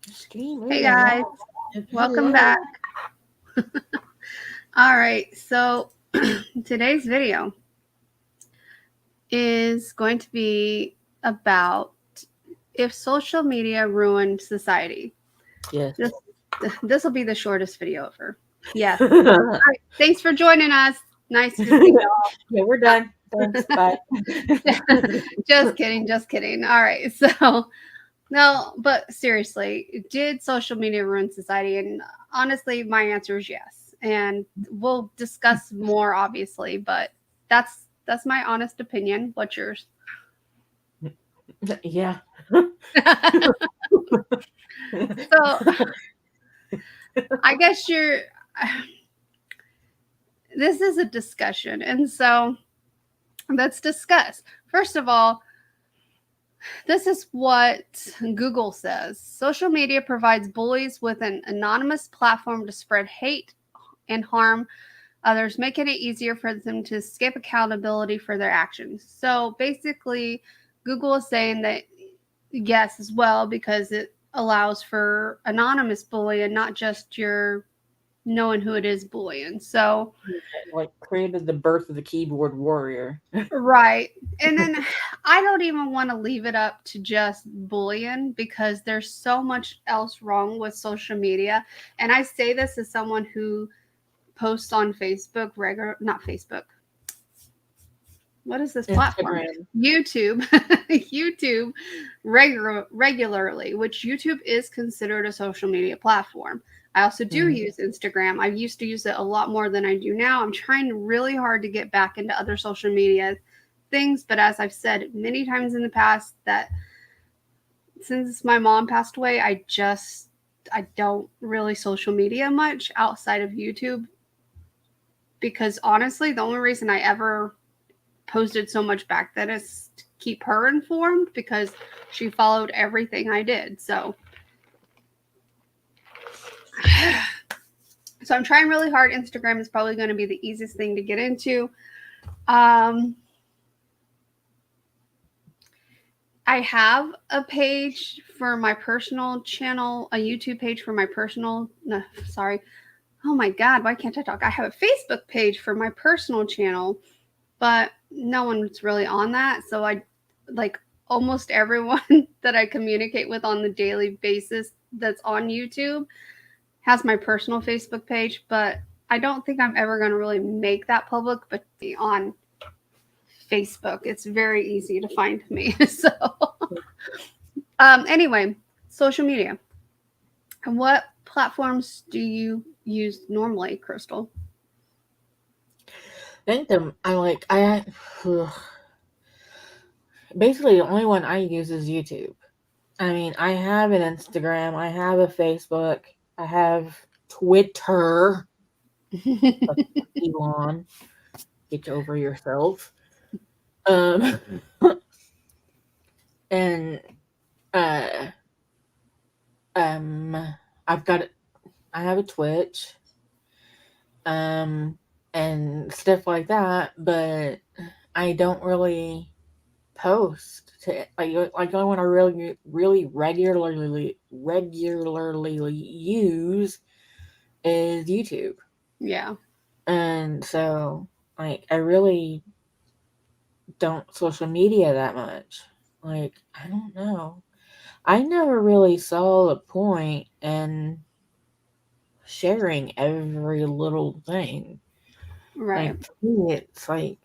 Hey guys, welcome back. All right, so today's video is going to be about if social media ruined society. Yes. This will be the shortest video ever. Yes. All right, thanks for joining us. Nice to see you all. Yeah, we're done. Thanks. Bye. Just kidding. All right, so no, but seriously, did social media ruin society? And honestly, my answer is yes. And we'll discuss more, obviously, but that's my honest opinion. What's yours? Yeah. So I guess this is a discussion, and so let's discuss. First of all, this is what Google says. Social media provides bullies with an anonymous platform to spread hate and harm others, making it easier for them to escape accountability for their actions. So basically, Google is saying that yes, as well, because it allows for anonymous bullying and not just your knowing who it is bullying. So, Like created the birth of the keyboard warrior. right. And then I don't even want to leave it up to just bullying because there's so much else wrong with social media. And I say this as someone who posts on Facebook, not Facebook. What is this platform? Instagram. YouTube. YouTube regularly, which YouTube is considered a social media platform. I also do use Instagram. I used to use it a lot more than I do now. I'm trying really hard to get back into other social media things, but as I've said many times in the past, that since my mom passed away, I don't really social media much outside of YouTube, because honestly, the only reason I ever posted so much back then is to keep her informed, because she followed everything I did. So I'm trying really hard. Instagram is probably going to be the easiest thing to get into. I have a page for my personal channel, a YouTube page for my personal, no, sorry. Oh my God, why can't I talk? I have a Facebook page for my personal channel, but no one's really on that. So I, like, almost everyone that I communicate with on the daily basis that's on YouTube has my personal Facebook page, but I don't think I'm ever going to really make that public, but on Facebook, it's very easy to find me. So anyway, social media. And what platforms do you use normally, Crystal? I think basically the only one I use is YouTube. I mean, I have an Instagram, I have a Facebook, I have Twitter. Elon, get over yourself. Um, and uh, um, I've got, I have a Twitch, and stuff like that, but I don't really post to like the only one I really regularly use is YouTube. Yeah. And so like I really don't social media that much. Like I don't know. I never really saw the point in sharing every little thing. Right. Like to me it's like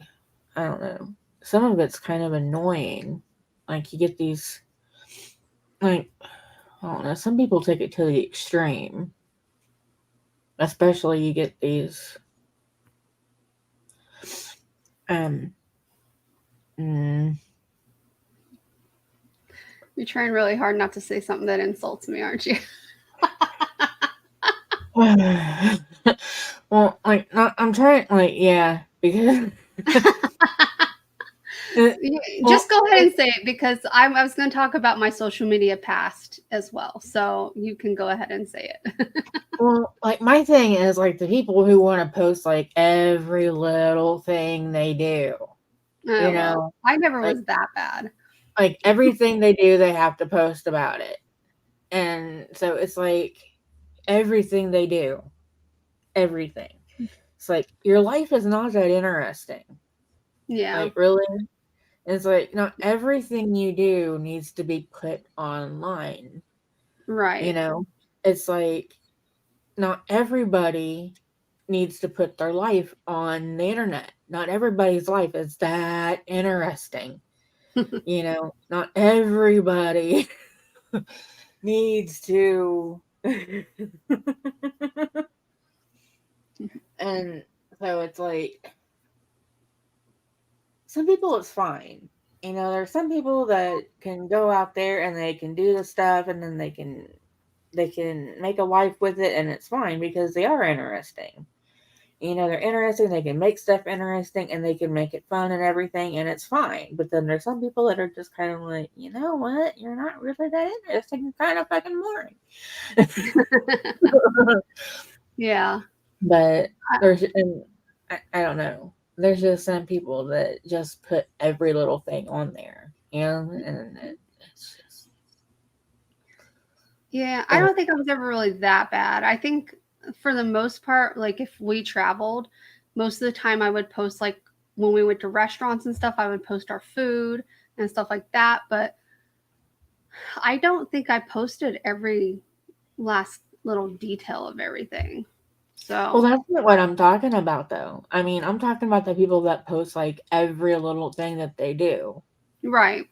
I don't know. Some of it's kind of annoying. Like you get these like I don't know, some people take it to the extreme. Especially you get these um mm, You're trying really hard not to say something that insults me, aren't you? well, like not, I'm trying like yeah, because Just well, go ahead and say it, because I was going to talk about my social media past as well. So you can go ahead and say it. well, like my thing is like the people who want to post like every little thing they do, Oh, you well, know, I never like was that bad. everything they do, they have to post about it. And so it's like everything they do, everything. It's like your life is not that interesting. Yeah. Like, really? It's like not everything you do needs to be put online. You Right. know? It's like not everybody needs to put their life on the internet. Not everybody's life is that interesting. You know, not everybody needs to. And so it's like some people it's fine. You know, there's some people that can go out there and they can do the stuff and then they can make a life with it and it's fine because they are interesting. You know, they're interesting, they can make stuff interesting and they can make it fun and everything and it's fine. But then there's some people that are just kind of like, you know what, you're not really that interesting, you're kind of fucking boring. Yeah. But there's and I don't know. There's just some people that just put every little thing on there, you know, and it's just Yeah, I don't think I was ever really that bad. I think for the most part, like if we traveled, most of the time I would post like when we went to restaurants and stuff, I would post our food and stuff like that. But I don't think I posted every last little detail of everything. well, So, that's not what I'm talking about, though. I mean, I'm talking about the people that post like every little thing that they do, right.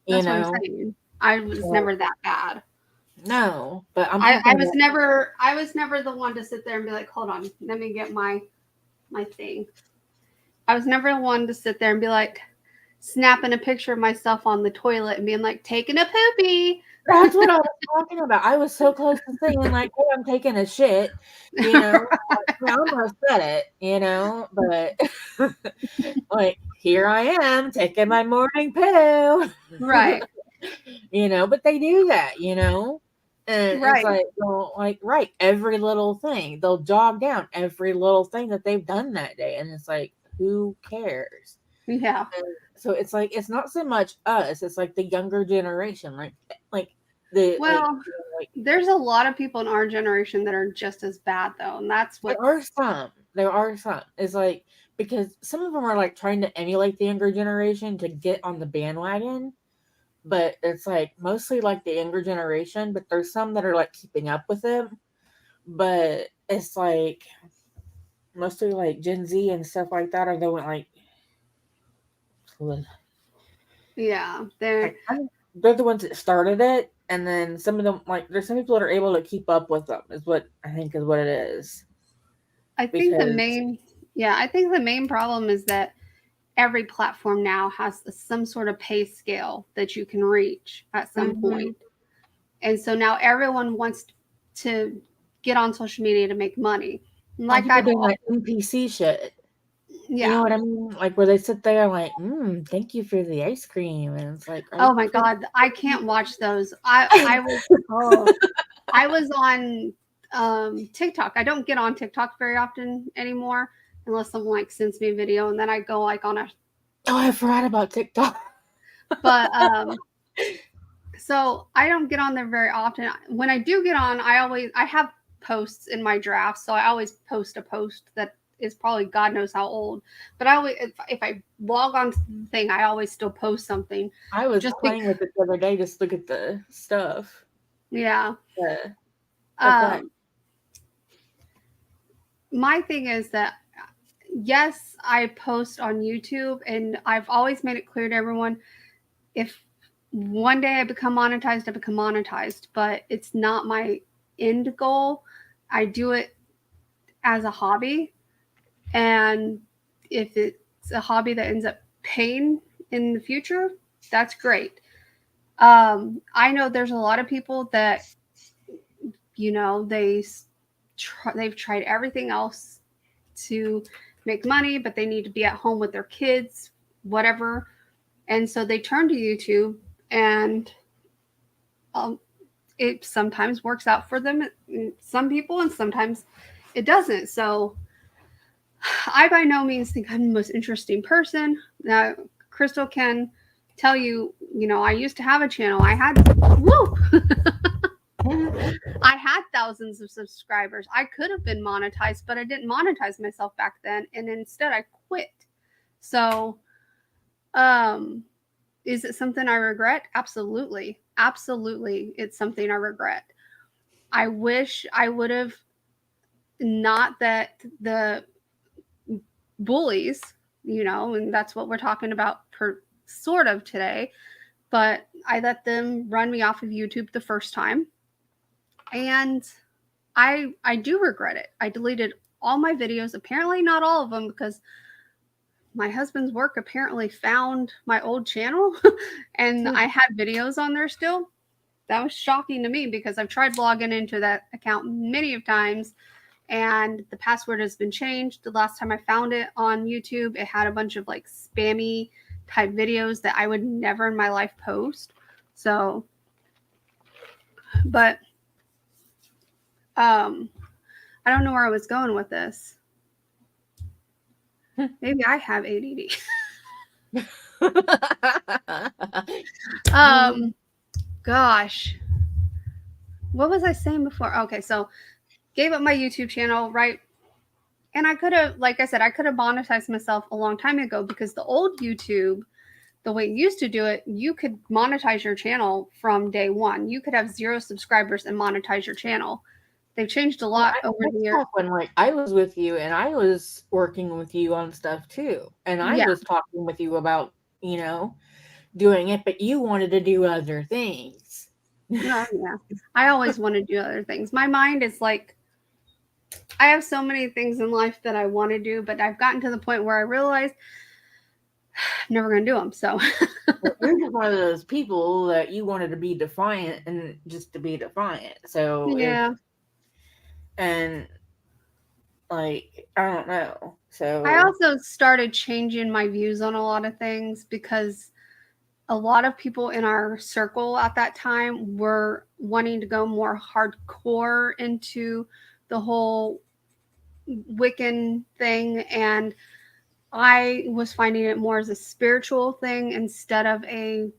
you That's what I'm know. saying. I was Like, never that bad. no, but I'm I talking was about. never the one to sit there and be like, hold on, let me get my thing. I was never the one to sit there and be like snapping a picture of myself on the toilet and being like, taking a poopy. That's what I was talking about. I was so close to saying like, "Hey, I'm taking a shit," you know. I almost said it, you know, but like here I am taking my morning poo. Right. You know, but they do that, you know. And it's Right. like, well, like, right, every little thing. They'll jog down every little thing that they've done that day. And it's like, who cares? Yeah. And so it's like it's not so much us, it's like the younger generation. Like the Well, like there's a lot of people in our generation that are just as bad though, and that's there what. are some. There are some. It's like because some of them are like trying to emulate the younger generation to get on the bandwagon. But it's like mostly like the younger generation, but there's some that are like keeping up with them. But it's like mostly like Gen Z and stuff like that are the one Yeah, they're. they're the ones that started it, and then some of them like there's some people that are able to keep up with them is what I think is what it is I think the because main. Yeah, I think the main problem is that every platform now has some sort of pay scale that you can reach at some mhm, point. And so now everyone wants to get on social media to make money. like Like people I've, doing like NPC shit. You know yeah. what I mean? Like where they sit there like, thank you for the ice cream, and it's like, are Oh you my fucking God, I can't watch those. I was oh I was on TikTok. I don't get on TikTok very often anymore unless someone like sends me a video and then I go like on a Oh, I forgot about TikTok. but so I don't get on there very often. When I do get on, I have posts in my drafts, so I always post a post that is probably God knows how old. But I always if I log on to the thing, I always still post something. I was Just playing with it the other day just to look at the stuff. yeah. Yeah. Oh, go ahead. Um, my thing is that yes, I post on YouTube, and I've always made it clear to everyone if one day I become monetized, I become monetized, but it's not my end goal. I do it as a hobby, and if it's a hobby that ends up paying in the future, that's great. I know there's a lot of people that they've tried everything else to make money, but they need to be at home with their kids, whatever, and so they turn to YouTube, and um, it sometimes works out for them, some people, and sometimes it doesn't. So I by no means think I'm the most interesting person. Crystal can tell you, I used to have a channel. I had, woo! thousands of subscribers. I could have been monetized, but I didn't monetize myself back then, and instead I quit. So, is it something I regret? Absolutely. Absolutely. It's something I regret. I wish I would have, not that the bullies, and that's what we're talking about sort of today, but I let them run me off of YouTube the first time. And I do regret it. I deleted all my videos, apparently not all of them, because my husband's work apparently found my old channel and I had videos on there still. That was shocking to me because I've tried logging into that account many of times and the password has been changed. The last time I found it on YouTube, it had a bunch of like spammy type videos that I would never in my life post. So, but I don't know where I was going with this. Maybe I have ADD. Gosh, what was I saying before? Okay, so gave up my YouTube channel, right? And I could have, like I said, I could have monetized myself a long time ago because the old YouTube, the way it used to do it, you could monetize your channel from day one. You could have 0 subscribers and monetize your channel. They've changed a lot over the years. When like I was with you and I was working with you on stuff too, and I was talking with you about doing it, but you wanted to do other things. Yeah, I always want to do other things. My mind is like, I have so many things in life that I want to do, but I've gotten to the point where I realize I'm never going to do them. So you're just one of those people that you wanted to be defiant and just to be defiant. So yeah. And like, I don't know. So I also started changing my views on a lot of things because a lot of people in our circle at that time were wanting to go more hardcore into the whole Wiccan thing. And I was finding it more as a spiritual thing instead of a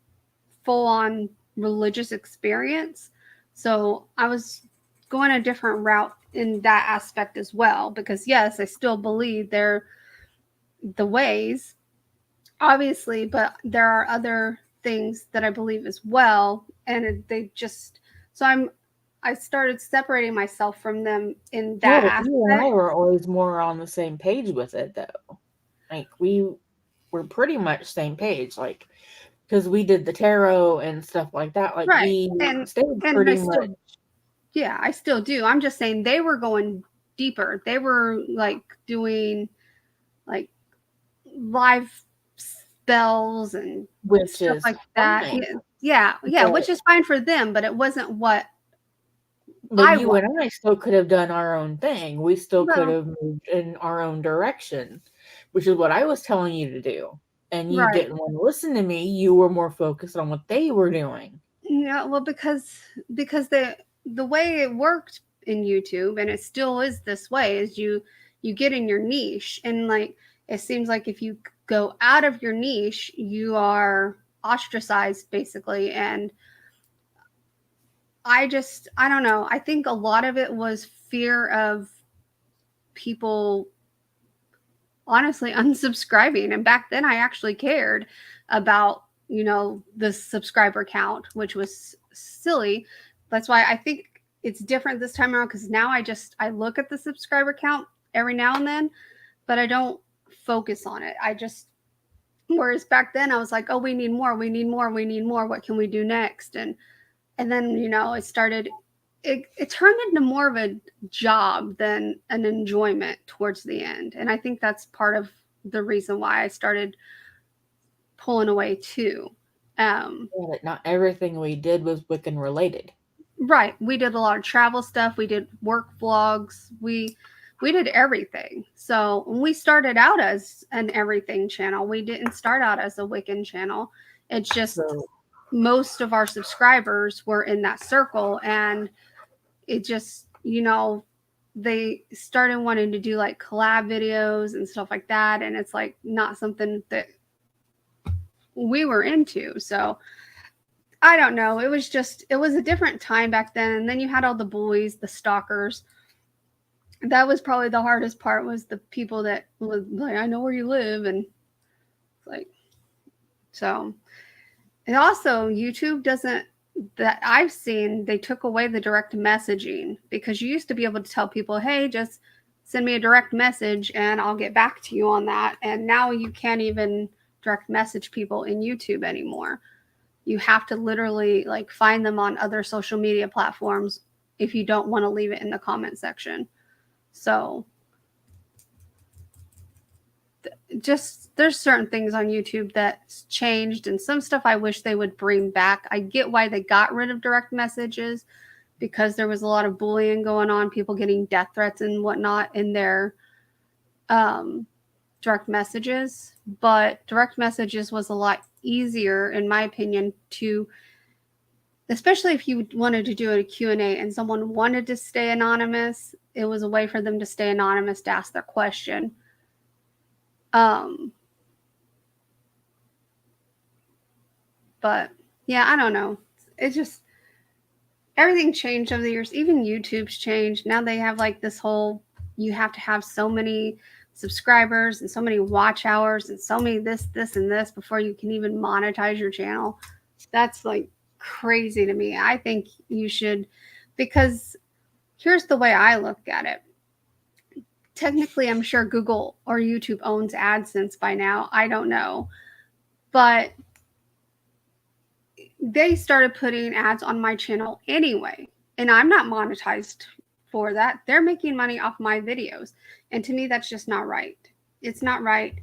full-on religious experience. So I was going a different route in that aspect as well, because yes, I still believe they're the ways, obviously, but there are other things that I believe as well. And they just, so I started separating myself from them in that aspect. You and I were always more on the same page with it, though. Like, we were pretty much same page, like, because we did the tarot and stuff like that. Like, right. we stayed and pretty much. Yeah, I still do. I'm just saying they were going deeper. They were like doing like live spells and Which stuff is like that. fine. Yeah, which is fine for them, but it wasn't what But you and I still could have done our own thing. We still could have moved in our own direction, which is what I was telling you to do. And you didn't want to listen to me. You were more focused on what they were doing. Yeah, well, because the way it worked in YouTube, and it still is this way, is you get in your niche, and like it seems like if you go out of your niche, you are ostracized basically. And I don't know. I think a lot of it was fear of people honestly unsubscribing. And back then I actually cared about, the subscriber count, which was silly. That's why I think it's different this time around, because now I look at the subscriber count every now and then, but I don't focus on it. Whereas back then I was like, oh, we need more. What can we do next? And then, it turned into more of a job than an enjoyment towards the end. And I think that's part of the reason why I started pulling away too. Not everything we did was Wiccan related. Right. We did a lot of travel stuff. We did work vlogs. We did everything. So we started out as an everything channel. We didn't start out as a Wiccan channel. It's just most of our subscribers were in that circle, and it just, they started wanting to do like collab videos and stuff like that. And it's like not something that we were into. So I don't know. It was a different time back then. And then you had all the bullies, the stalkers. That was probably the hardest part, was the people that was like, I know where you live. And like, so. And also, YouTube doesn't, that I've seen, they took away the direct messaging, because you used to be able to tell people, hey, just send me a direct message and I'll get back to you on that. And now you can't even direct message people in YouTube anymore. You have to literally like find them on other social media platforms if you don't want to leave it in the comment section. So just there's certain things on YouTube that's changed, and some stuff I wish they would bring back. I get why they got rid of direct messages, because there was a lot of bullying going on, people getting death threats and whatnot in their direct messages. But direct messages was a lot easier, in my opinion, to, especially if you wanted to do a Q&A and someone wanted to stay anonymous, it was a way for them to stay anonymous to ask their question. But yeah, I don't know. It's just everything changed over the years. Even YouTube's changed. Now they have like this whole, you have to have so many subscribers and so many watch hours and so many this, and this before you can even monetize your channel. That's like crazy to me. I think you should, because here's the way I look at it. Technically, I'm sure Google or YouTube owns AdSense by now. I don't know. But they started putting ads on my channel anyway, and I'm not monetized for that. They're making money off my videos. And to me, that's just not right. It's not right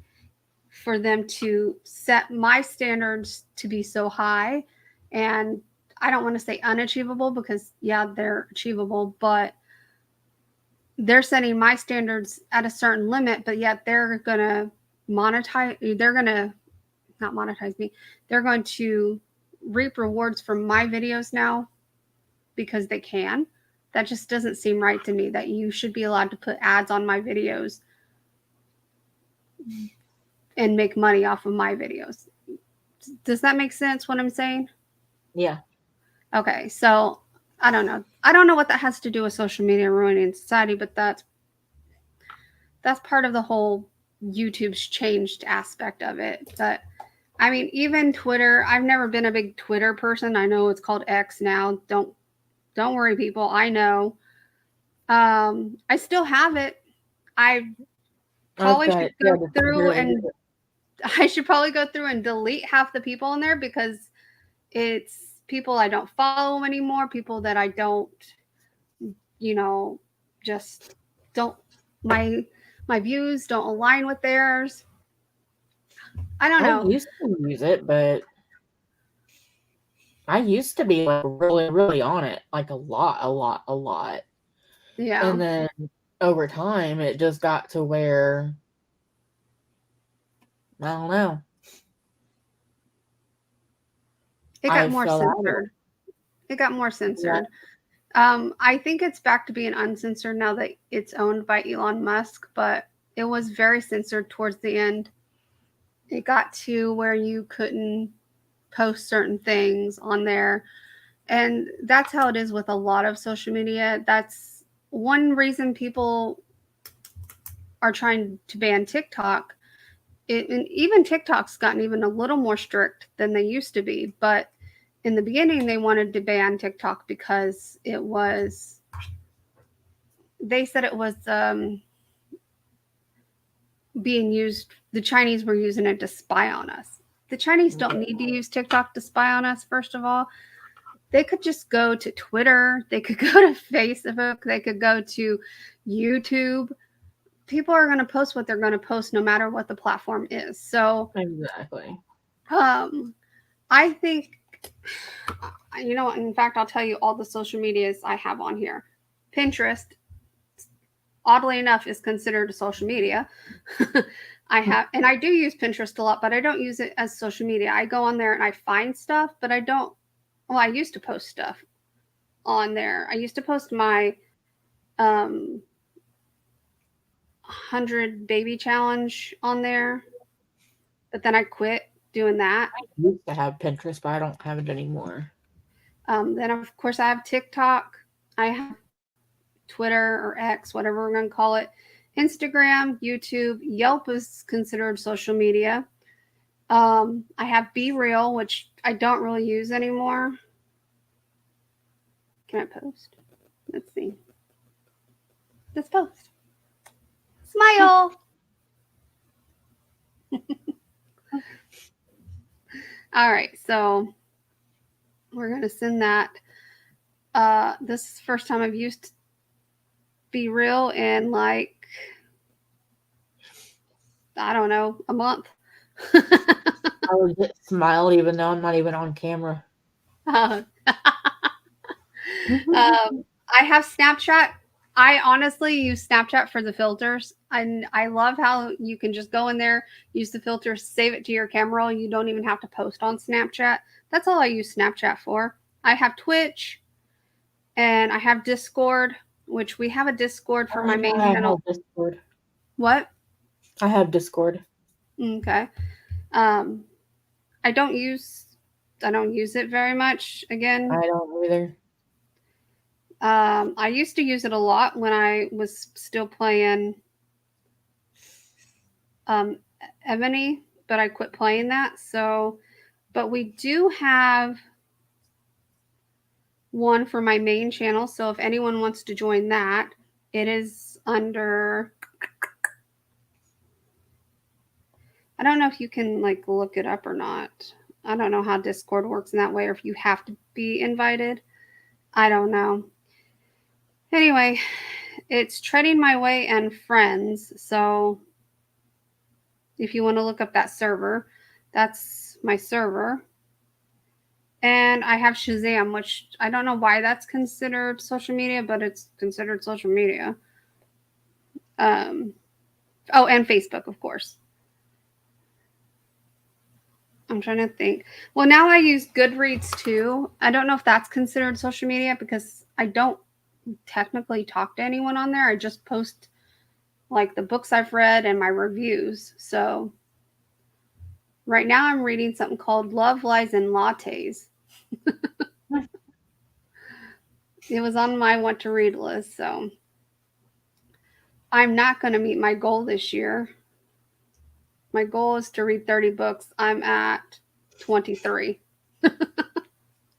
for them to set my standards to be so high. And I don't want to say unachievable, because yeah, they're achievable, but they're setting my standards at a certain limit, but yet they're going to monetize, they're going to not monetize me. They're going to reap rewards from my videos now because they can. That just doesn't seem right to me, that you should be allowed to put ads on my videos and make money off of my videos. Does that make sense what I'm saying? Yeah. Okay, so I don't know. I don't know what that has to do with social media ruining society, but that's part of the whole YouTube's changed aspect of it. But I mean, even Twitter, I've never been a big Twitter person. I know it's called X now. Don't worry, people. I know. I still have it. I probably should go through and I should probably go through and delete half the people in there, because it's people I don't follow anymore, people that I don't, just don't, my views don't align with theirs. I don't know. I used to use it, but I used to be like really, really on it, like a lot. Yeah. And then over time, it just got to where, I don't know. It got more censored. It got more censored. Yeah. I think it's back to being uncensored now that it's owned by Elon Musk, but it was very censored towards the end. It got to where you couldn't post certain things on there. And that's how it is with a lot of social media. That's one reason people are trying to ban TikTok. And even TikTok's gotten even a little more strict than they used to be. But in the beginning, they wanted to ban TikTok because it was, they said it was being used, the Chinese were using it to spy on us. The Chinese don't need to use TikTok to spy on us, first of all. They could just go to Twitter, they could go to Facebook, they could go to YouTube. People are going to post what they're going to post no matter what the platform is. So exactly. I think, in fact, I'll tell you all the social medias I have on here. Pinterest, oddly enough, is considered a social media. I do use Pinterest a lot, but I don't use it as social media. I go on there and I find stuff, but I don't. Well, I used to post stuff on there. I used to post my 100 baby challenge on there, but then I quit doing that. I used to have Pinterest, but I don't have it anymore. Then, of course, I have TikTok. I have Twitter or X, whatever we're going to call it, Instagram, YouTube. Yelp is considered social media. I have Be Real, which I don't really use anymore. Can I post? Let's see. Let's post. Smile. All right, so we're going to send that. This is the first time I've used Be Real in like, I don't know, a month. I would smile even though I'm not even on camera. I have Snapchat. I honestly use Snapchat for the filters. I love how you can just go in there, use the filters, save it to your camera roll. You don't even have to post on Snapchat. That's all I use Snapchat for. I have Twitch and I have Discord, which we have a Discord for my main channel. I have Discord. What? I have Discord. Okay. I don't use it very much. Again, I don't either. I used to use it a lot when I was still playing Ebony, but I quit playing that. So, but we do have one for my main channel. So if anyone wants to join that, it is under, I don't know if you can like look it up or not. I don't know how Discord works in that way, or if you have to be invited. I don't know. Anyway, it's Treading My Way and Friends. So if you want to look up that server, that's my server. And I have Shazam, which I don't know why that's considered social media, but it's considered social media. Oh, and Facebook, of course. I'm trying to think. Well, now I use Goodreads too. I don't know if that's considered social media because I don't technically talk to anyone on there. I just post like the books I've read and my reviews. So right now I'm reading something called Love, Lies, and Lattes. It was on my want to read list, so I'm not going to meet my goal this year. My goal is to read 30 books. I'm at 23. You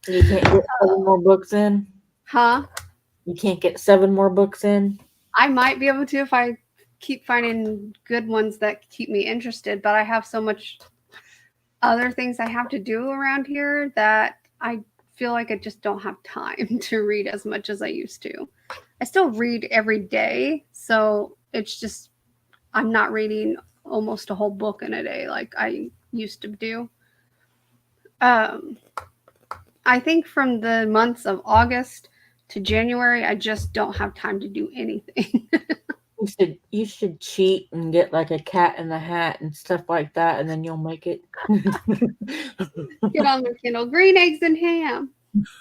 can't get 7 more books in? Huh? You can't get 7 more books in? I might be able to if I keep finding good ones that keep me interested, but I have so much other things I have to do around here that I feel like I just don't have time to read as much as I used to. I still read every day, so it's just I'm not reading almost a whole book in a day like I used to do. I think from the months of August to January, I just don't have time to do anything. You should cheat and get like a Cat in the Hat and stuff like that, and then you'll make it. Get on the Kindle. Green eggs and ham.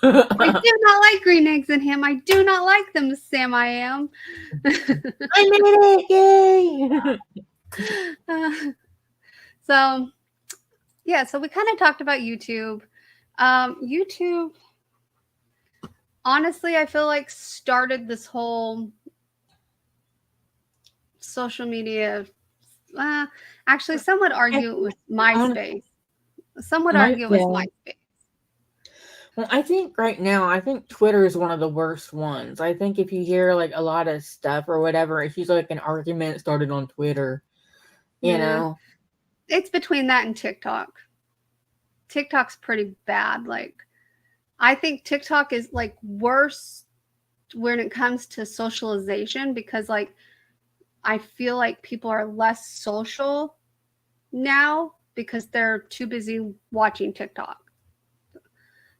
I do not like green eggs and ham. I do not like them, Sam. I am. I made it! Yay! So, yeah. So we kind of talked about YouTube. YouTube, honestly, I feel like started this whole social media. Actually, some would argue it was MySpace. Some would argue it was MySpace. Well, I think right now, Twitter is one of the worst ones. I think if you hear like a lot of stuff or whatever, it's usually like an argument started on Twitter. You know? It's between that and TikTok. TikTok's pretty bad. Like, I think TikTok is like worse when it comes to socialization because like I feel like people are less social now because they're too busy watching TikTok.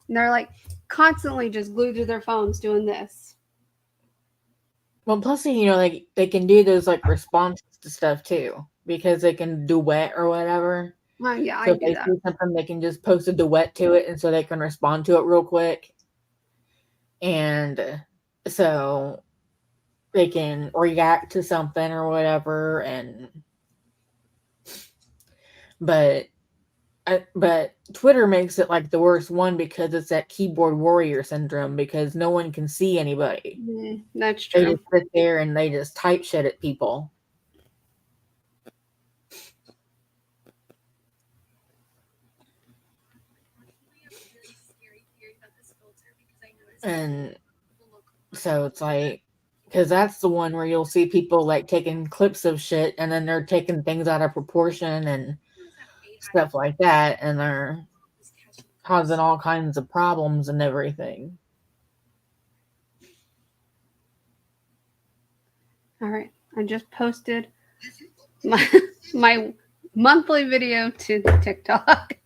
And they're like constantly just glued to their phones doing this. Well, plus, you know, like they can do those like responses to stuff too because they can duet or whatever. Yeah, so I if do they that. see something, they can just post a duet to it, and so they can respond to it real quick. And so they can react to something or whatever. But but Twitter makes it like the worst one because it's that keyboard warrior syndrome because no one can see anybody. That's They true. just sit there and they just type shit at people. And so it's like, because that's the one where you'll see people like taking clips of shit and then they're taking things out of proportion and stuff like that, and they're causing all kinds of problems and everything. All right. I just posted my monthly video to TikTok.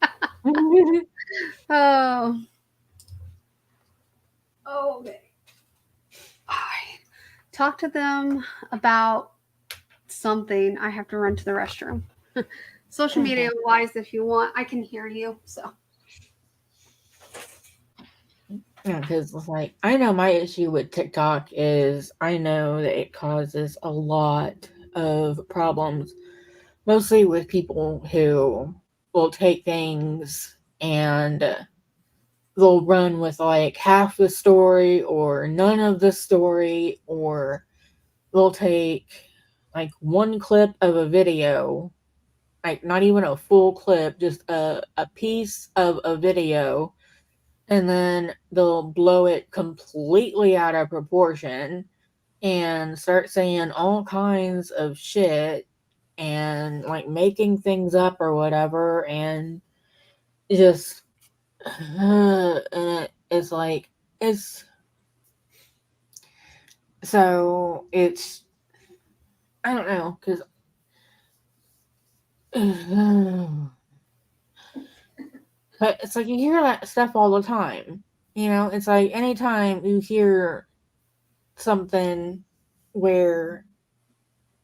Oh. Okay. All right. Talk to them about something. I have to run to the restroom. Social media wise, if you want, I can hear you. So. Yeah, because like I know my issue with TikTok is I know that it causes a lot of problems, mostly with people who will take things and they'll run with like half the story or none of the story, or they'll take like one clip of a video, like not even a full clip, just a piece of a video, and then they'll blow it completely out of proportion and start saying all kinds of shit and like making things up or whatever, and just and it's like it's so it's I don't know because but it's like you hear that stuff all the time, you know. It's like anytime you hear something where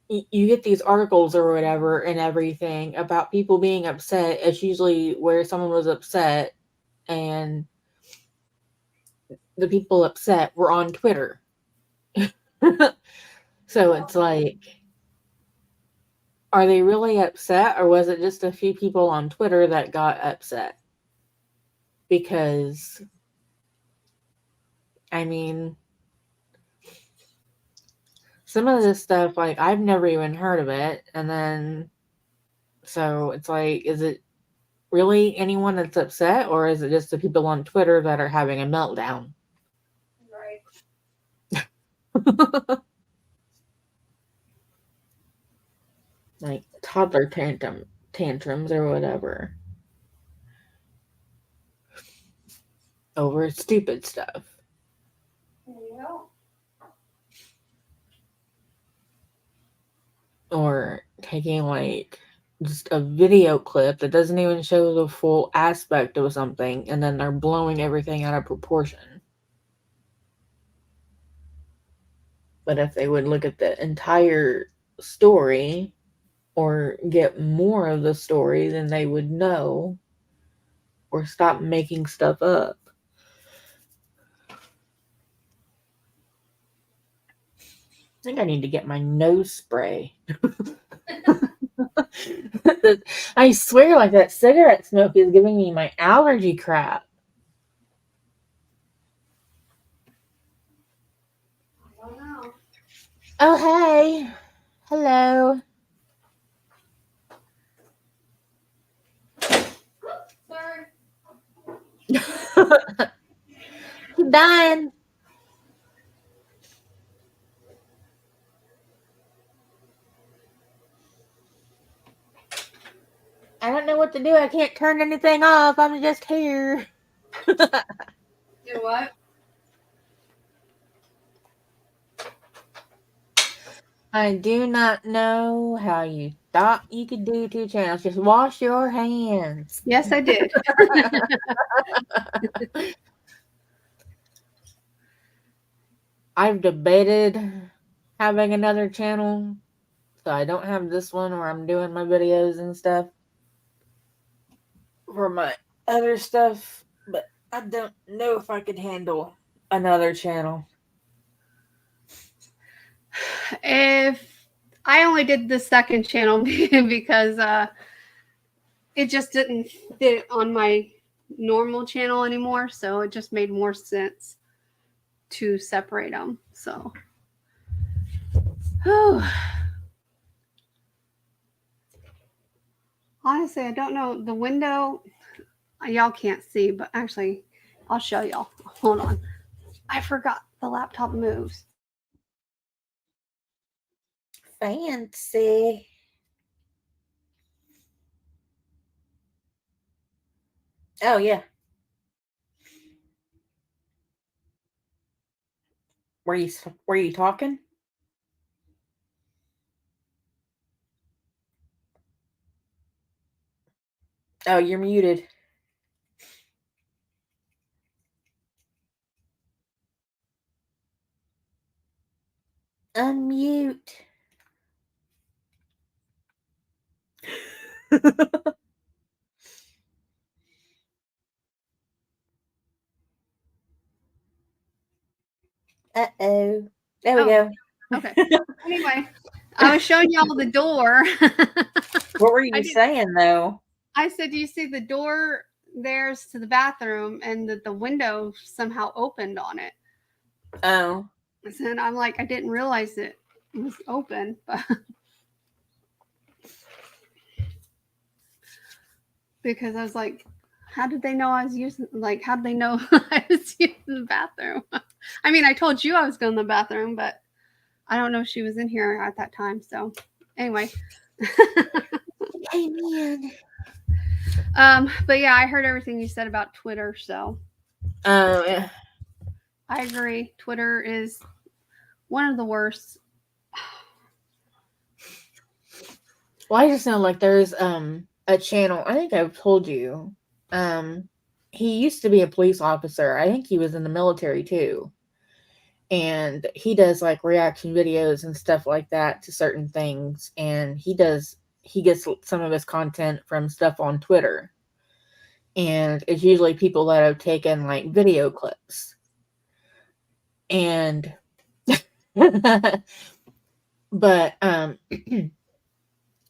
you get these articles or whatever and everything about people being upset, it's usually where someone was upset and the people upset were on Twitter. So it's like, are they really upset, or was it just a few people on Twitter that got upset? Because, I mean, some of this stuff, like, I've never even heard of it. And then, so it's like, is it really anyone that's upset, or is it just the people on Twitter that are having a meltdown? Right. Like toddler tantrums or whatever over stupid stuff. Yeah. Or taking like just a video clip that doesn't even show the full aspect of something, and then they're blowing everything out of proportion. But if they would look at the entire story or get more of the story, then they would know, or stop making stuff up. I think I need to get my nose spray. I swear, like that cigarette smoke is giving me my allergy crap. I don't know. Oh, hey. Hello. Sorry. Done. I don't know what to do. I can't turn anything off. I'm just here. Do what? I do not know how you thought you could do 2 channels. Just wash your hands. Yes, I did. I've debated having another channel, so I don't have this one where I'm doing my videos and stuff for my other stuff, but I don't know if I could handle another channel. If I only did the second channel because it just didn't fit on my normal channel anymore, so it just made more sense to separate them. So, honestly, I don't know. The window, y'all can't see, but actually, I'll show y'all. Hold on. I forgot the laptop moves. Fancy. Oh yeah. Were you talking? Oh, you're muted. Unmute. Uh-oh. There we go. Okay. Anyway, I was showing y'all the door. What were you saying though? I said, do you see the door there's to the bathroom and that the window somehow opened on it? Oh. And I'm like, I didn't realize it was open, but because I was like, how did they know I was using, like, how did they know I was using the bathroom? I mean, I told you I was going to the bathroom, but I don't know if she was in here at that time. So anyway. Amen. But yeah, I heard everything you said about Twitter, so Yeah. I agree. Twitter is one of the worst. Well, I just know like there's a channel. I think I've told you. He used to be a police officer. I think he was in the military too. And he does like reaction videos and stuff like that to certain things. And he gets some of his content from stuff on Twitter. And it's usually people that have taken like video clips. And but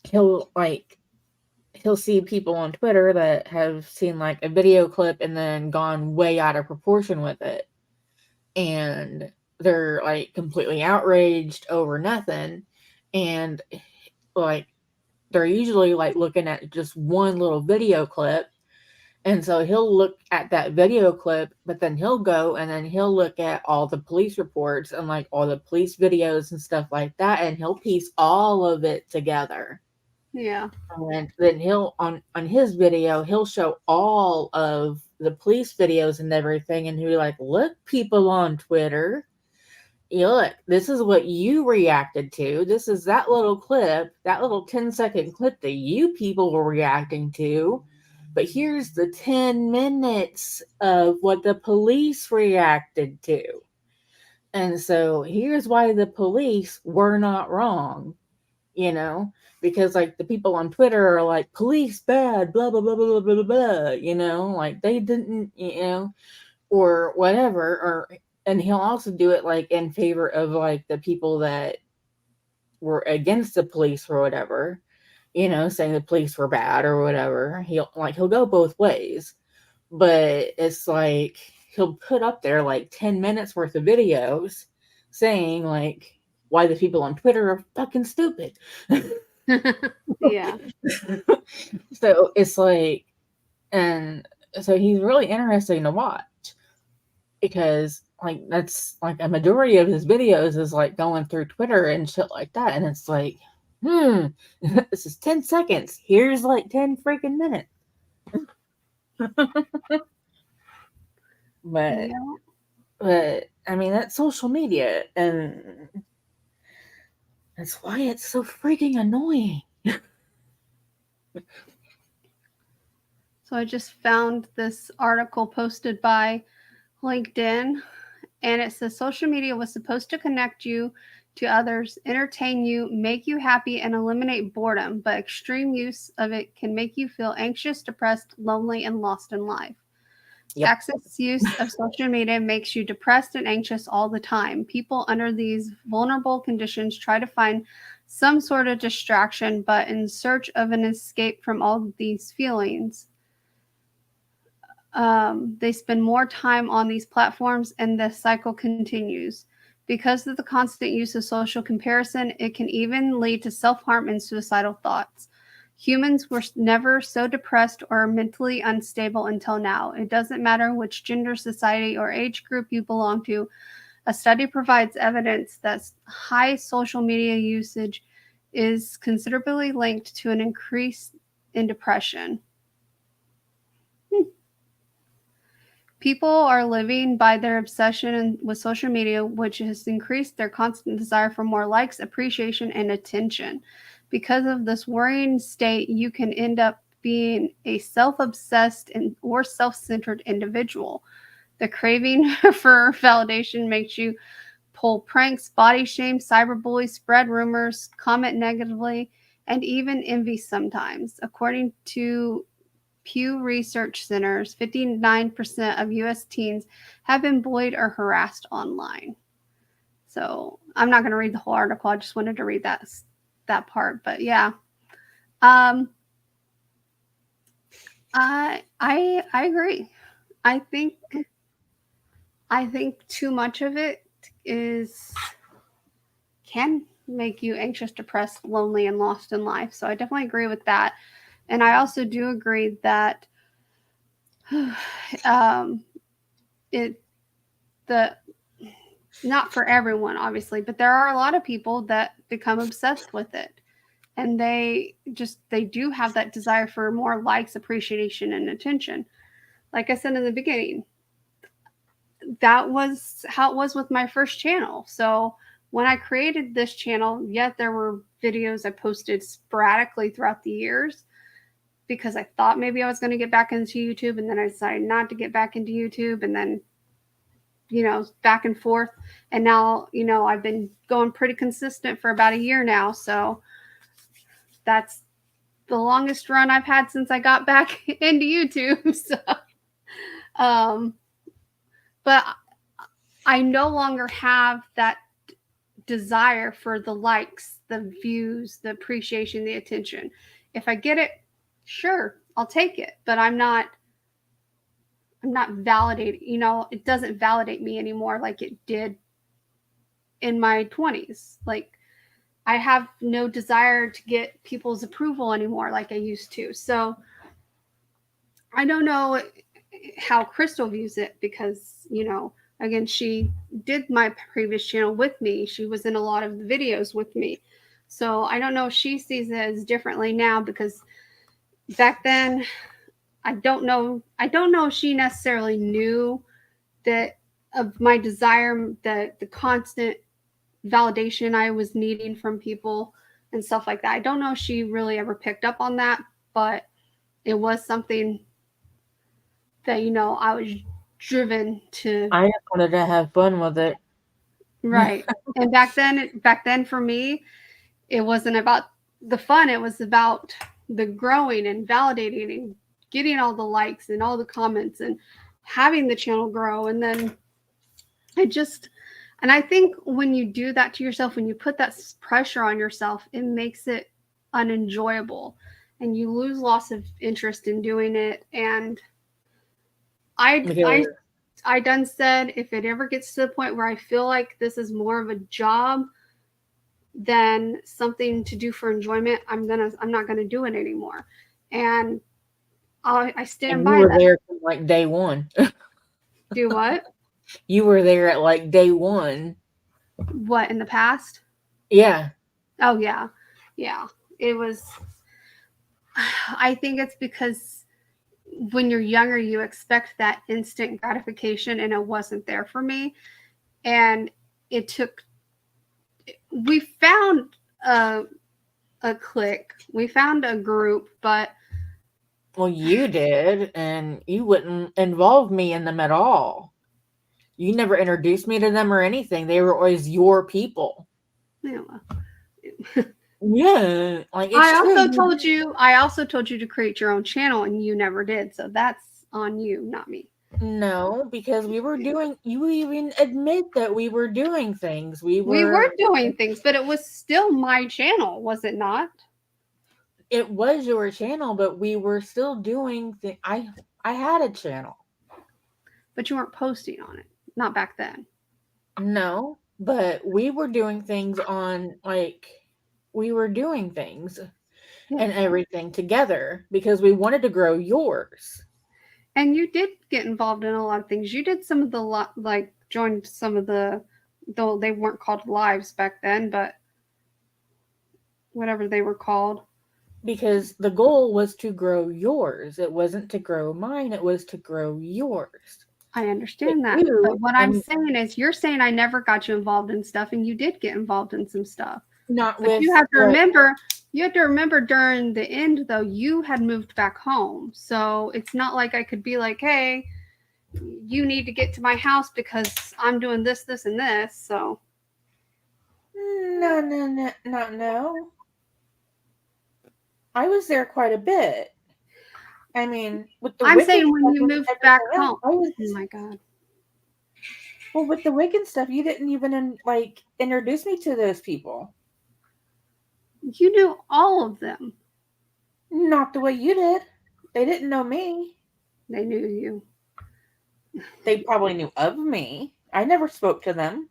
he'll see people on Twitter that have seen like a video clip and then gone way out of proportion with it. And they're like completely outraged over nothing. And like they're usually like looking at just one little video clip. And so he'll look at that video clip, but then he'll go and then he'll look at all the police reports and like all the police videos and stuff like that. And he'll piece all of it together. Yeah. And then he'll on his video, he'll show all of the police videos and everything, and he'll be like, look, people on Twitter, look, this is what you reacted to. This is that little clip, that little 10-second clip that you people were reacting to. But here's the 10 minutes of what the police reacted to. And so here's why the police were not wrong, because like the people on Twitter are like, police bad, blah, blah, blah, blah, blah, blah, blah, like they didn't, or whatever. And he'll also do it like in favor of like the people that were against the police or whatever, saying the police were bad or whatever. He'll go both ways, but it's like he'll put up there like 10 minutes worth of videos saying like why the people on Twitter are fucking stupid. Yeah. So it's like, and so he's really interesting to watch because like that's like a majority of his videos is like going through Twitter and shit like that, and it's like, this is 10 seconds. Here's like 10 freaking minutes. But Yeah. but I mean that's social media, and that's why it's so freaking annoying. So I just found this article posted by LinkedIn, and it says social media was supposed to connect you to others, entertain you, make you happy, and eliminate boredom, but extreme use of it can make you feel anxious, depressed, lonely, and lost in life. Yep. Excess use of social media makes you depressed and anxious all the time. People under these vulnerable conditions try to find some sort of distraction, but in search of an escape from all these feelings. They spend more time on these platforms, and the cycle continues. Because of the constant use of social comparison, it can even lead to self harm and suicidal thoughts. Humans were never so depressed or mentally unstable until now. It doesn't matter which gender, society, or age group you belong to. A study provides evidence that high social media usage is considerably linked to an increase in depression. People are living by their obsession with social media, which has increased their constant desire for more likes, appreciation, and attention. Because of this worrying state, you can end up being a self-obsessed or self-centered individual. The craving for validation makes you pull pranks, body shame, cyberbully, spread rumors, comment negatively, and even envy sometimes. According to Pew Research Centers, 59% of U.S. teens have been bullied or harassed online. So I'm not going to read the whole article. I just wanted to read that part. But yeah, I agree. I think too much of it can make you anxious, depressed, lonely, and lost in life. So I definitely agree with that. And I also do agree that not for everyone, obviously, but there are a lot of people that become obsessed with it, and they do have that desire for more likes, appreciation, and attention. Like I said in the beginning, that was how it was with my first channel. So when I created this channel, yet there were videos I posted sporadically throughout the years, because I thought maybe I was going to get back into YouTube, and then I decided not to get back into YouTube, and then, back and forth. And now, I've been going pretty consistent for about a year now. So that's the longest run I've had since I got back into YouTube. So, but I no longer have that desire for the likes, the views, the appreciation, the attention. If I get it, sure, I'll take it, but I'm not validated. It doesn't validate me anymore like it did in my 20s. Like, I have no desire to get people's approval anymore like I used to. So I don't know how Crystal views it, because, again, she did my previous channel with me. She was in a lot of the videos with me. So I don't know if she sees it as differently now, because back then, I don't know if she necessarily knew that of my desire, the constant validation I was needing from people and stuff like that. I don't know if she really ever picked up on that, but it was something that, I was driven to. I just wanted to have fun with it. Right. And back then for me, it wasn't about the fun. It was about the growing and validating and getting all the likes and all the comments and having the channel grow. And then and I think when you do that to yourself, when you put that pressure on yourself, it makes it unenjoyable, and you lose lots of interest in doing it. And I done said, if it ever gets to the point where I feel like this is more of a job than something to do for enjoyment, I'm not gonna do it anymore. And I stand by that. You were there from like day one. Do what? You were there at like day one. What, in the past? Yeah. Oh yeah. Yeah. It was, I think it's because when you're younger, you expect that instant gratification, and it wasn't there for me. And we found a clique, we found a group, but. Well, you did, and you wouldn't involve me in them at all. You never introduced me to them or anything. They were always your people. Yeah. Yeah, like I also told you to create your own channel, and you never did. So that's on you, not me. No, because we were doing, you even admit that we were doing things. We were doing things, but it was still my channel, was it not? It was your channel, but we were still doing I had a channel. But you weren't posting on it. Not back then. No, but we were doing things we were doing things and Yes. everything together because we wanted to grow yours. And you did get involved in a lot of things. You did some of the like joined some of the, though they weren't called lives back then, but whatever they were called. Because the goal was to grow yours. It wasn't to grow mine, it was to grow yours. I But understand that. you But what I'm and saying is you're saying I never got you involved in stuff, and you did get involved in some stuff. not But with what you have to remember during the end though, you had moved back home. So it's not like I could be like, hey, you need to get to my house because I'm doing this, this, and this. So no. I was there quite a bit. I mean, with the I'm Wiccan saying when stuff you and moved back everything else, home. I was Oh my God. well with the Wiccan stuff. You didn't even like introduce me to those people. You knew all of them. Not the way you did. They didn't know me. They knew you. They probably knew of me. I never spoke to them.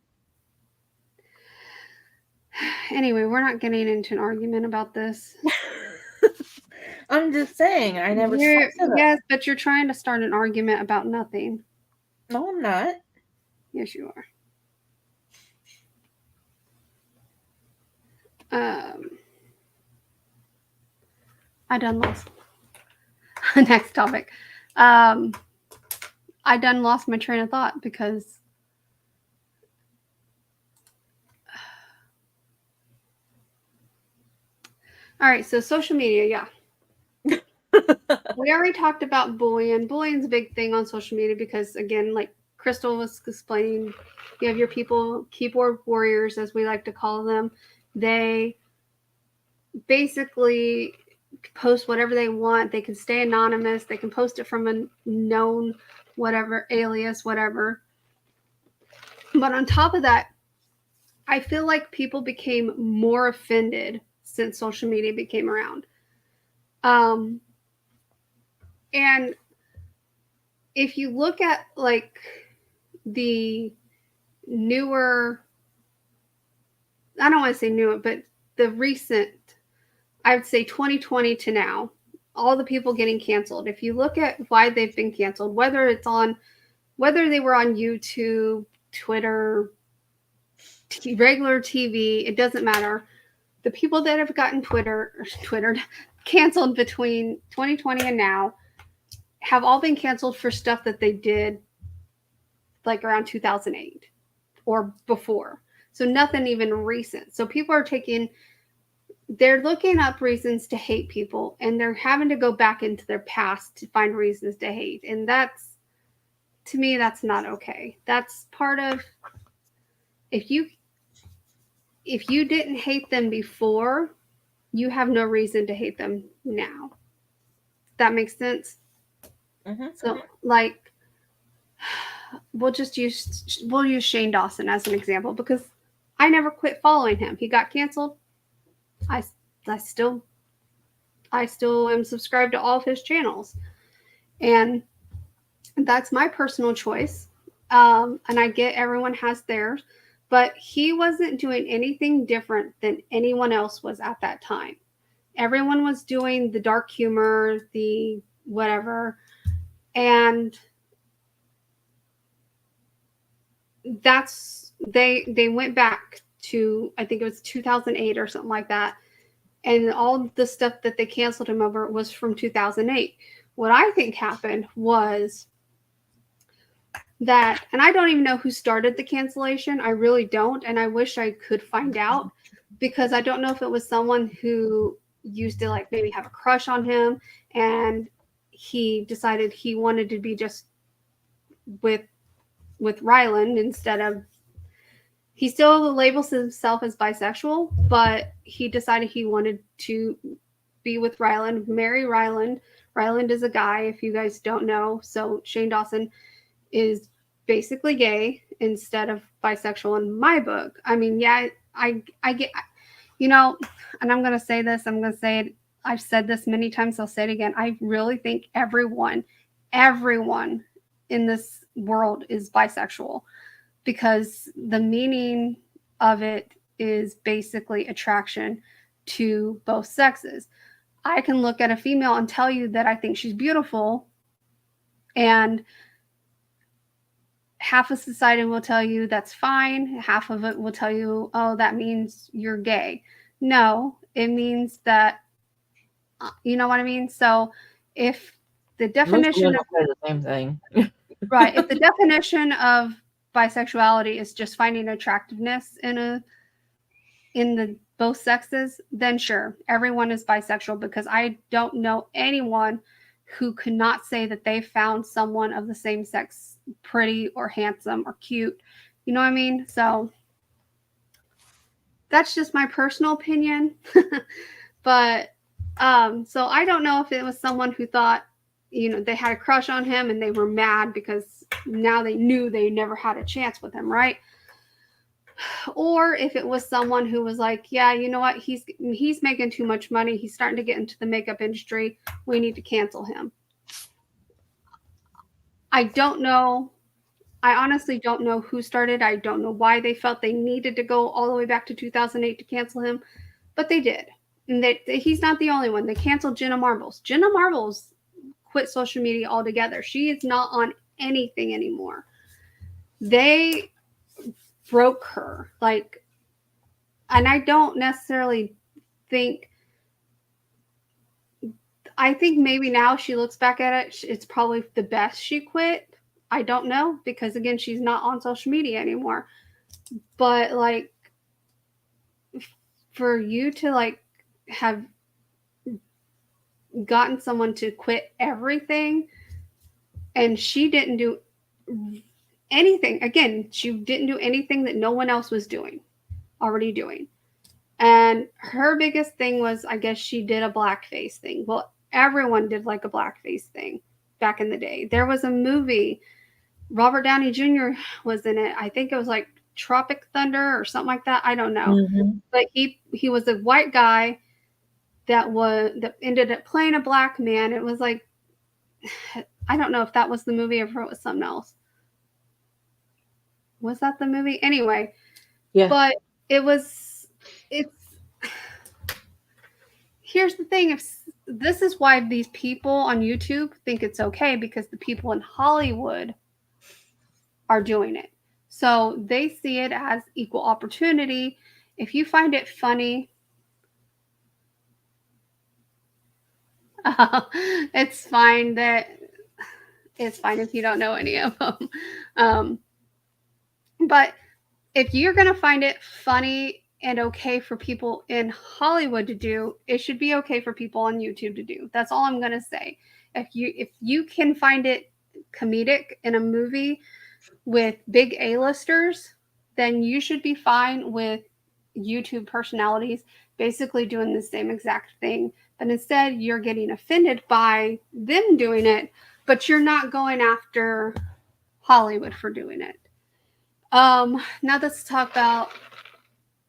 Anyway, we're not getting into an argument about this. I'm just saying, I never spoke to them. Yes, but you're trying to start an argument about nothing. No, I'm not. Yes, you are. I done lost. Next topic. I done lost my train of thought because. All right, so social media, yeah. We already talked about bullying. Bullying's a big thing on social media because, again, like Crystal was explaining, you have your people, keyboard warriors, as we like to call them. They basically post whatever they want. They can stay anonymous. They can post it from a known whatever alias, whatever. But on top of that, I feel like people became more offended since social media became around. And if you look at like the newer, I don't want to say newer, but the recent, I would say 2020 to now, all the people getting canceled. If you look at why they've been canceled, whether they were on YouTube, Twitter, regular TV, it doesn't matter. The people that have gotten Twittered canceled between 2020 and now have all been canceled for stuff that they did like around 2008 or before. So nothing even recent. So people are they're looking up reasons to hate people and they're having to go back into their past to find reasons to hate. And to me, that's not okay. That's part of, if you didn't hate them before, you have no reason to hate them now. That makes sense. Mm-hmm. So like, we'll use Shane Dawson as an example because I never quit following him. He got canceled. I still am subscribed to all of his channels, and that's my personal choice. And I get everyone has theirs, but he wasn't doing anything different than anyone else was at that time. Everyone was doing the dark humor, the whatever, and they went back to, I think it was 2008 or something like that, and all the stuff that they canceled him over was from 2008. What I think happened was that, and I don't even know who started the cancellation. I really don't, and I wish I could find out because I don't know if it was someone who used to like maybe have a crush on him and he decided he wanted to be just with Ryland instead of, he still labels himself as bisexual, but he decided he wanted to be with Ryland, marry Ryland. Ryland is a guy, if you guys don't know. So Shane Dawson is basically gay instead of bisexual in my book. I mean, yeah, I get, you know, and I'm going to say this, I'm going to say it. I've said this many times. I'll say it again. I really think everyone in this world is bisexual because the meaning of it is basically attraction to both sexes. I can look at a female and tell you that I think she's beautiful, and half of society will tell you that's fine. Half of it will tell you, oh, that means you're gay. No, it means that, you know what I mean? So if the definition of the same thing. right, if the definition of bisexuality is just finding attractiveness in the both sexes, then sure, everyone is bisexual because I don't know anyone who could not say that they found someone of the same sex pretty or handsome or cute. You know what I mean? So that's just my personal opinion. But so I don't know if it was someone who thought, you know, they had a crush on him and they were mad because now they knew they never had a chance with him, right? Or if it was someone who was like, yeah, you know what, he's making too much money, he's starting to get into the makeup industry, we need to cancel him. I don't know. I honestly don't know who started. I don't know why they felt they needed to go all the way back to 2008 to cancel him, but they did. And he's not the only one. They canceled Jenna Marbles. Jenna Marbles quit social media altogether. She is not on anything anymore. They broke her. Like, and I don't necessarily think, I think maybe now she looks back at it, it's probably the best she quit. I don't know, because again, she's not on social media anymore. But like, for you to like have gotten someone to quit everything, and she didn't do anything. Again, she didn't do anything that no one else was already doing. And her biggest thing was, I guess she did a blackface thing. Well, everyone did like a blackface thing back in the day. There was a movie, Robert Downey Jr. was in it. I think it was like Tropic Thunder or something like that. I don't know. Mm-hmm. But he was a white guy that ended up playing a black man. It was like, I don't know if that was the movie or if it was something else. Was that the movie? Anyway. Yeah. But here's the thing. This is why these people on YouTube think it's okay, because the people in Hollywood are doing it. So they see it as equal opportunity. If you find it funny, it's fine if you don't know any of them. But if you're going to find it funny and okay for people in Hollywood to do, it should be okay for people on YouTube to do. That's all I'm going to say. If you can find it comedic in a movie with big A-listers, then you should be fine with YouTube personalities basically doing the same exact thing. But instead, you're getting offended by them doing it, but you're not going after Hollywood for doing it. Now let's talk about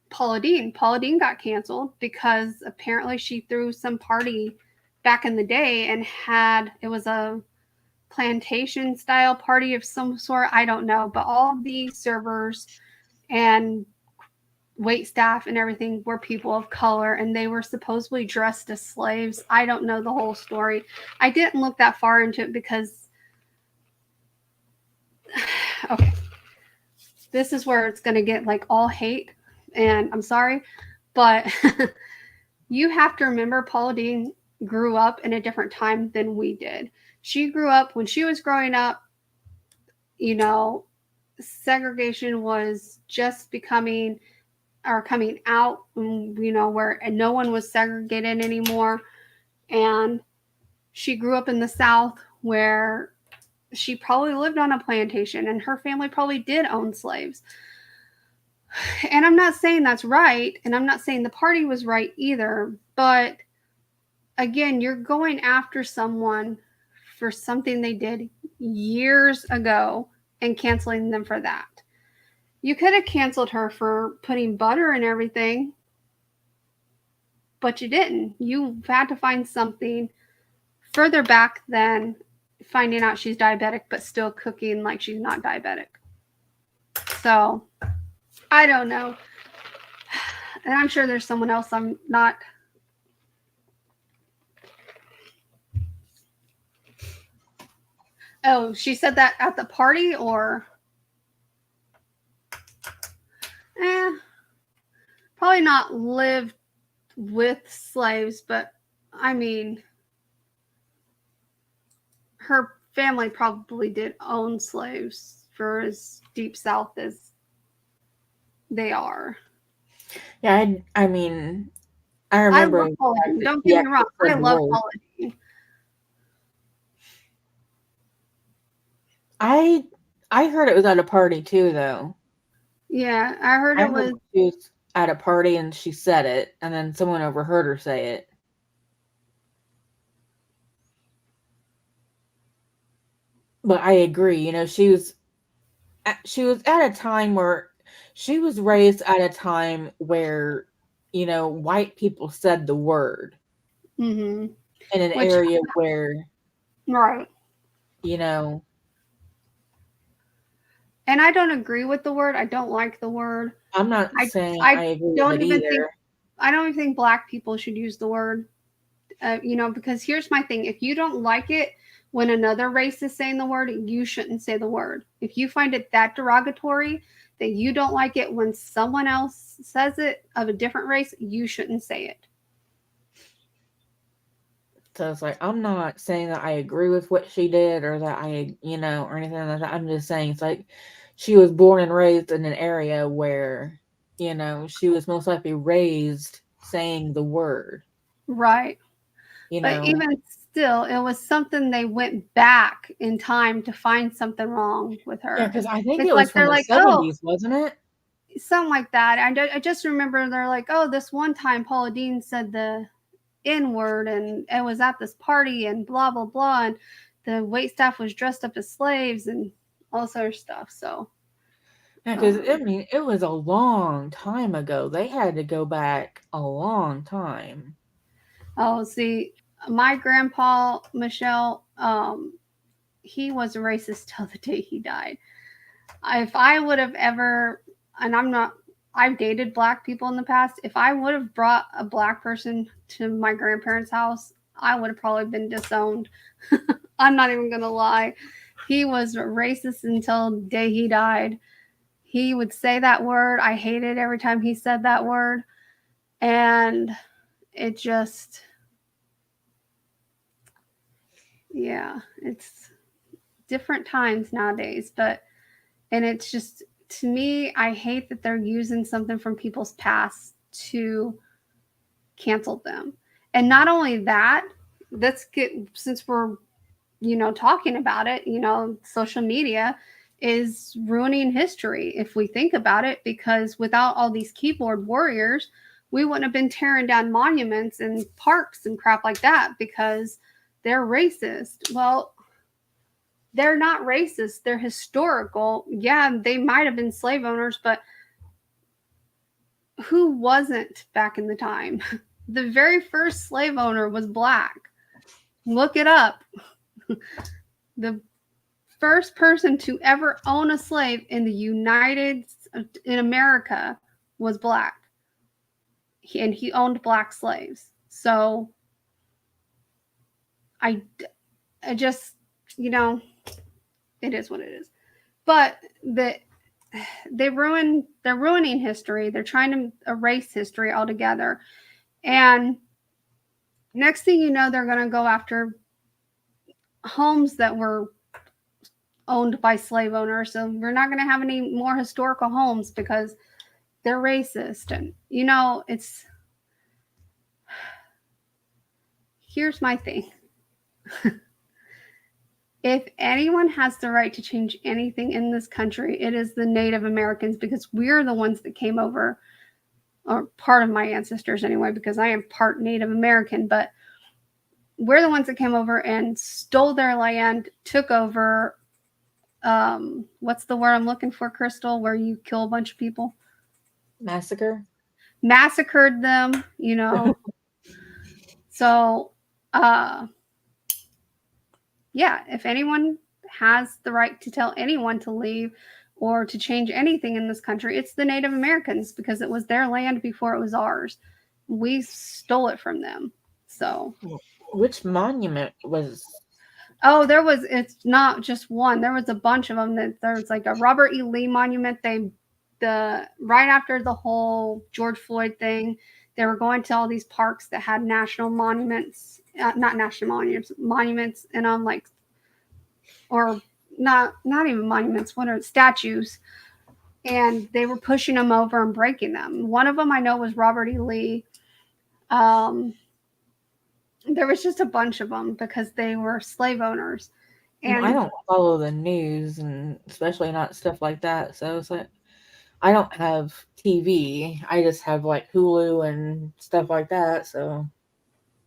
Paula Deen. Paula Deen got canceled because apparently she threw some party back in the day and it was a plantation style party of some sort. I don't know, but all the servers and wait staff and everything were people of color, and they were supposedly dressed as slaves. I don't know the whole story. I didn't look that far into it because, okay, this is where it's going to get like all hate, and I'm sorry, but you have to remember Paula Deen grew up in a different time than we did. She grew up, when she was growing up, you know, segregation was just coming out, you know, where no one was segregated anymore. And she grew up in the South, where she probably lived on a plantation and her family probably did own slaves. And I'm not saying that's right, and I'm not saying the party was right either, but again, you're going after someone for something they did years ago and canceling them for that. You could have canceled her for putting butter in everything, but you didn't. You had to find something further back than finding out she's diabetic, but still cooking like she's not diabetic. So, I don't know. And I'm sure there's someone else I'm not. Oh, she said that at the party, or probably not lived with slaves, but I mean, her family probably did own slaves for as deep south as they are. Yeah, I mean, I remember. I love Paula Deen. Don't get me wrong. I love Paula Deen. I heard it was at a party too, though. Yeah, I heard it was. She was at a party and she said it, and then someone overheard her say it. But I agree. You know, she was at a time where she was raised at a time where, you know, white people said the word Mm-hmm. in an area where, right. You know. And I don't agree with the word. I don't like the word. I'm not saying I agree with it either. I don't even think Black people should use the word. You know, because here's my thing. If you don't like it when another race is saying the word, you shouldn't say the word. If you find it that derogatory that you don't like it when someone else says it of a different race, you shouldn't say it. So it's like, I'm not saying that I agree with what she did or that you know, or anything like that. I'm just saying it's like she was born and raised in an area where, you know, she was most likely raised saying the word. Right. You but know. Even still, it was something they went back in time to find something wrong with her. Yeah, because I think it was from the 70s, wasn't it? Something like that. I just remember they're like, oh, this one time Paula Deen said the N-word and it was at this party and blah, blah, blah. And the wait staff was dressed up as slaves and all sort of stuff. So, yeah, because I mean, it was a long time ago. They had to go back a long time. Oh, see, my grandpa, Michelle, he was a racist till the day he died. If I would have ever, and I've dated Black people in the past. If I would have brought a Black person to my grandparents' house, I would have probably been disowned. I'm not even going to lie. He was racist until the day he died. He would say that word. I hated every time he said that word. And it just, yeah, it's different times nowadays. And it's just, to me, I hate that they're using something from people's past to cancel them. And not only that, since we're, talking about it, social media is ruining history if we think about it, because without all these keyboard warriors, we wouldn't have been tearing down monuments and parks and crap like that because they're racist. Well, they're not racist. They're historical. Yeah, they might have been slave owners, but who wasn't back in the time? The very first slave owner was Black. Look it up. The first person to ever own a slave in America was Black. And he owned Black slaves. So I just, it is what it is. But they're ruining history. They're trying to erase history altogether. And next thing you know, they're going to go after homes that were owned by slave owners. So we're not going to have any more historical homes because they're racist. And, here's my thing. If anyone has the right to change anything in this country, it is the Native Americans, because we're the ones that came over, or part of my ancestors anyway, because I am part Native American. But we're the ones that came over and stole their land, took over. What's the word I'm looking for, Crystal? Where you kill a bunch of people, Massacre. massacred them. So, uh, yeah, if anyone has the right to tell anyone to leave or to change anything in this country, it's the Native Americans because it was their land before it was ours. We stole it from them. So, Which monument was? oh, it's not just one. There was a bunch of them. There's like a Robert E. Lee monument. Right after the whole George Floyd thing, they were going to all these parks that had national monuments, not national monuments, and I'm like, or not even monuments, what are statues, and they were pushing them over and breaking them. One of them I know was Robert E. Lee. Um, there was just a bunch of them because they were slave owners, I and don't follow the news, and especially not stuff like that. So it's like I don't have TV. I just have like Hulu and stuff like that. So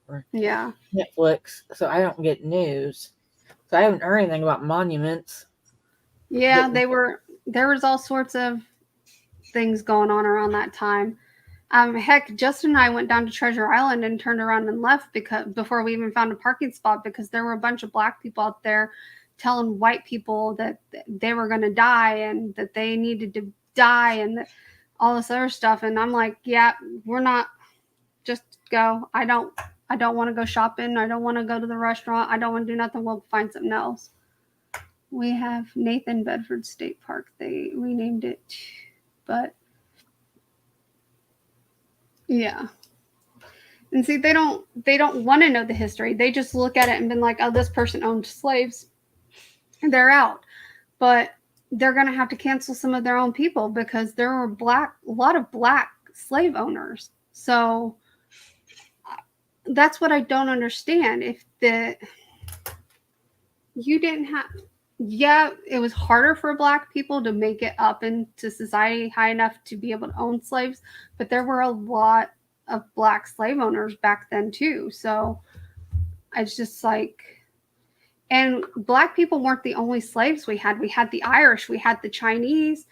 or yeah, Netflix. So I don't get news. So I haven't heard anything about monuments. yeah, Getting there was all sorts of things going on around that time. Heck, Justin and I went down to Treasure Island and turned around and left because before we even found a parking spot because there were a bunch of black people out there telling white people that they were going to die and that they needed to die and all this other stuff. And I'm like, yeah, we're not. Just go. I don't want to go shopping. I don't want to go to the restaurant. I don't want to do nothing. We'll find something else. We have Nathan Bedford State Park. They renamed it, but yeah. And see, they don't want to know the history. They just look at it and been like, oh, this person owned slaves, and they're out. But they're gonna have to cancel some of their own people because there were a lot of black slave owners. So that's what I don't understand. If the you didn't have, yeah, it was harder for black people to make it up into society high enough to be able to own slaves, but there were a lot of black slave owners back then too. So it's just like, and black people weren't the only slaves we had. We had the Irish, we had the Chinese,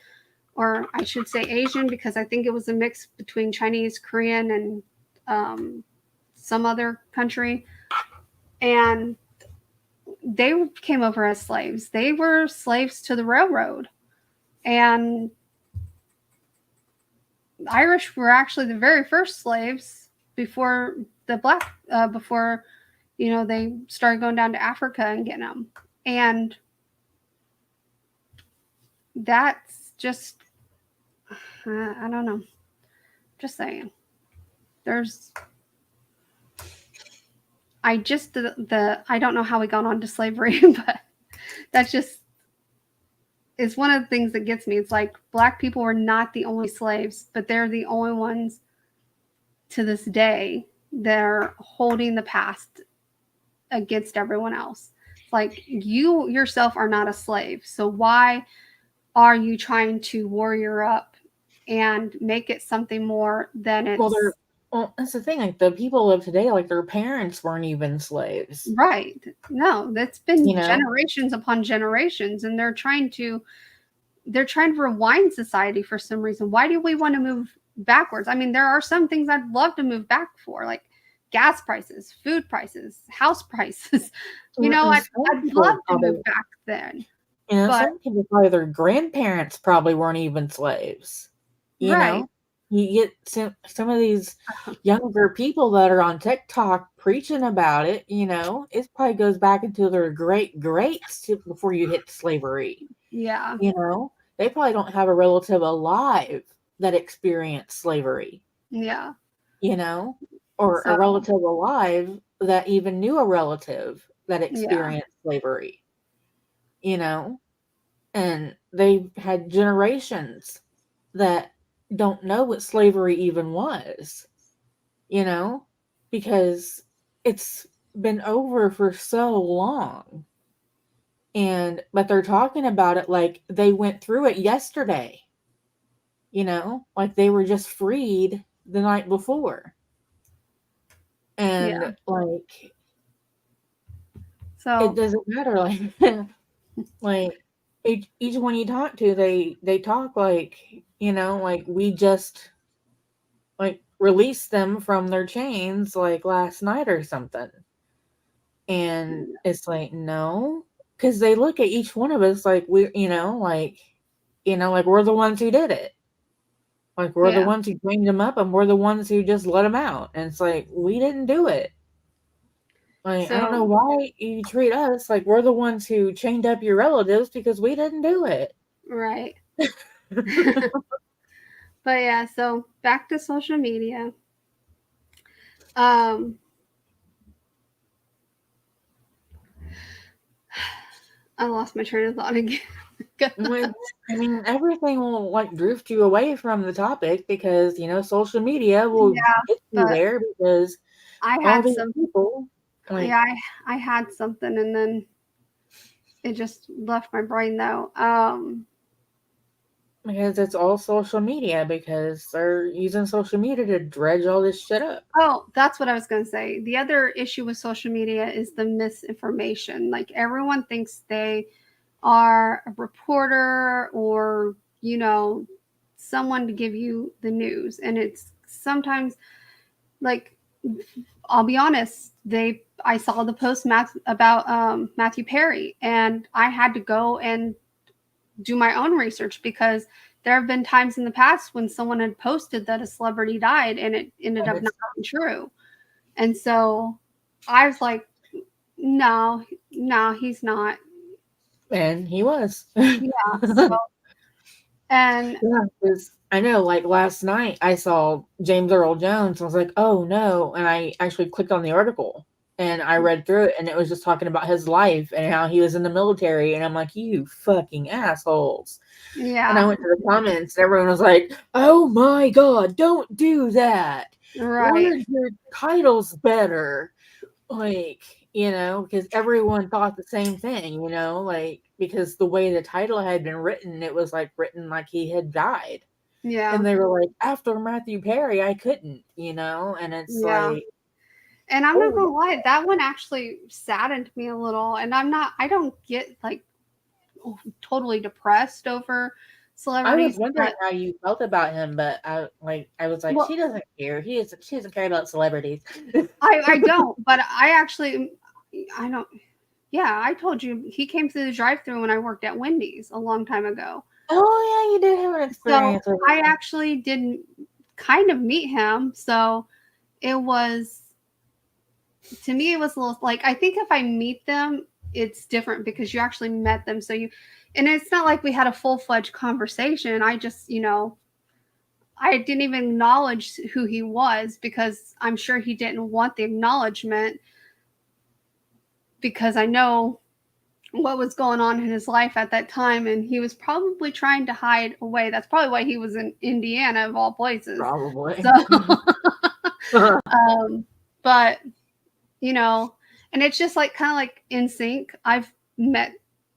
or I should say Asian, because I think it was a mix between Chinese, Korean, and some other country. And they came over as slaves. They were slaves to the railroad. And the Irish were actually the very first slaves before the black, before, they started going down to Africa and getting them. And that's just, I don't know. Just saying. There's, I don't know how we got on to slavery, but that's just, it's one of the things that gets me. It's like black people were not the only slaves, but they're the only ones to this day that are holding the past against everyone else. It's like you yourself are not a slave. So why are you trying to warrior up and make it something more than it's well, that's the thing. Like the people of today, like their parents weren't even slaves. right? No, that's been You know, generations upon generations, and they're trying to rewind society for some reason. Why do we want to move backwards? I mean, there are some things I'd love to move back for, like gas prices, food prices, house prices. I'd love to move back then. But some people probably their grandparents probably weren't even slaves. You right. know, you get some of these younger people that are on TikTok preaching about it. It probably goes back into their great greats before you hit slavery. Yeah. They probably don't have a relative alive that experienced slavery. Yeah. Or So, a relative alive that even knew a relative that yeah. experienced slavery. And they've had generations that don't know what slavery even was, because it's been over for so long. But they're talking about it like they went through it yesterday, like they were just freed the night before. Yeah. And like it So doesn't matter. Like, like each one you talk to, they talk like, like we just like released them from their chains like last night or something. And it's like, no, because they look at each one of us like like we're the ones who did it. Like we're the yeah. ones who trained them up, and we're the ones who just let them out. And it's like we didn't do it. Like I don't know So why you treat us like we're the ones who chained up your relatives because we didn't do it. right. But yeah, so back to social media. Um, I lost my train of thought again. Which, I mean, everything will like drift you away from the topic because social media will Yeah, get you but there because I all had these some. people like Yeah, I had something, and then it just left my brain though. because it's all social media because they're using social media to dredge all this shit up. Oh, that's what I was going to say. The other issue with social media is the misinformation. Like everyone thinks they are a reporter or, you know, someone to give you the news. And it's sometimes like, I'll be honest, I saw the post about Matthew Perry, and I had to go and do my own research because there have been times in the past when someone had posted that a celebrity died and it ended And up it's not being true. And so I was like, no, no, he's not. and he was. Yeah. So, and Yeah, because I know, like last night, I saw James Earl Jones. I was like, oh no. And I actually clicked on the article and I read through it, and it was just talking about his life and how he was in the military. And I'm like, you fucking assholes. And I yeah, went to the comments, and everyone was like, oh my God, don't do that. right. Word your titles better. Like, because everyone thought the same thing, like, because the way the title had been written, it was like written like he had died. Yeah, And they were like, after Matthew Perry, I couldn't, and it's yeah. like, And I'm not oh, gonna lie, that one actually saddened me a little. And I don't get like totally depressed over I was celebrities, wondering but how you felt about him, but I was like, well, she doesn't care. She doesn't care about celebrities. I don't, but I actually, I don't, yeah, I told you he came through the drive-through when I worked at Wendy's a long time ago. Oh yeah, you did have an So experience with I him. actually didn't kind of meet him. So it was, to me, it was a little like, I think if I meet them, it's different because you actually met them. So you, and it's not like we had a full-fledged conversation. I just, I didn't even acknowledge who he was because I'm sure he didn't want the acknowledgement because I know what was going on in his life at that time, and he was probably trying to hide away. That's probably why he was in Indiana of all places. Probably. So but and it's just like kind of like in sync. I've met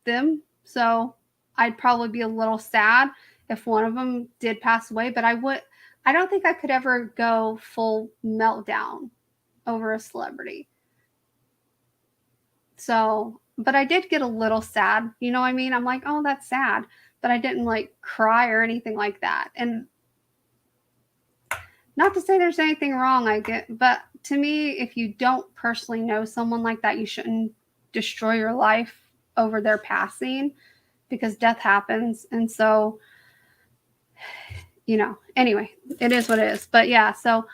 them, so I'd probably be a little sad if one of them did pass away, but I don't think I could ever go full meltdown over a celebrity. So, but I did get a little sad. You know what I mean? I'm like, oh, that's sad. But I didn't like cry or anything like that. And not to say there's anything wrong, I get, but to me, if you don't personally know someone like that, you shouldn't destroy your life over their passing because death happens. And so, anyway, it is what it is. But yeah, so,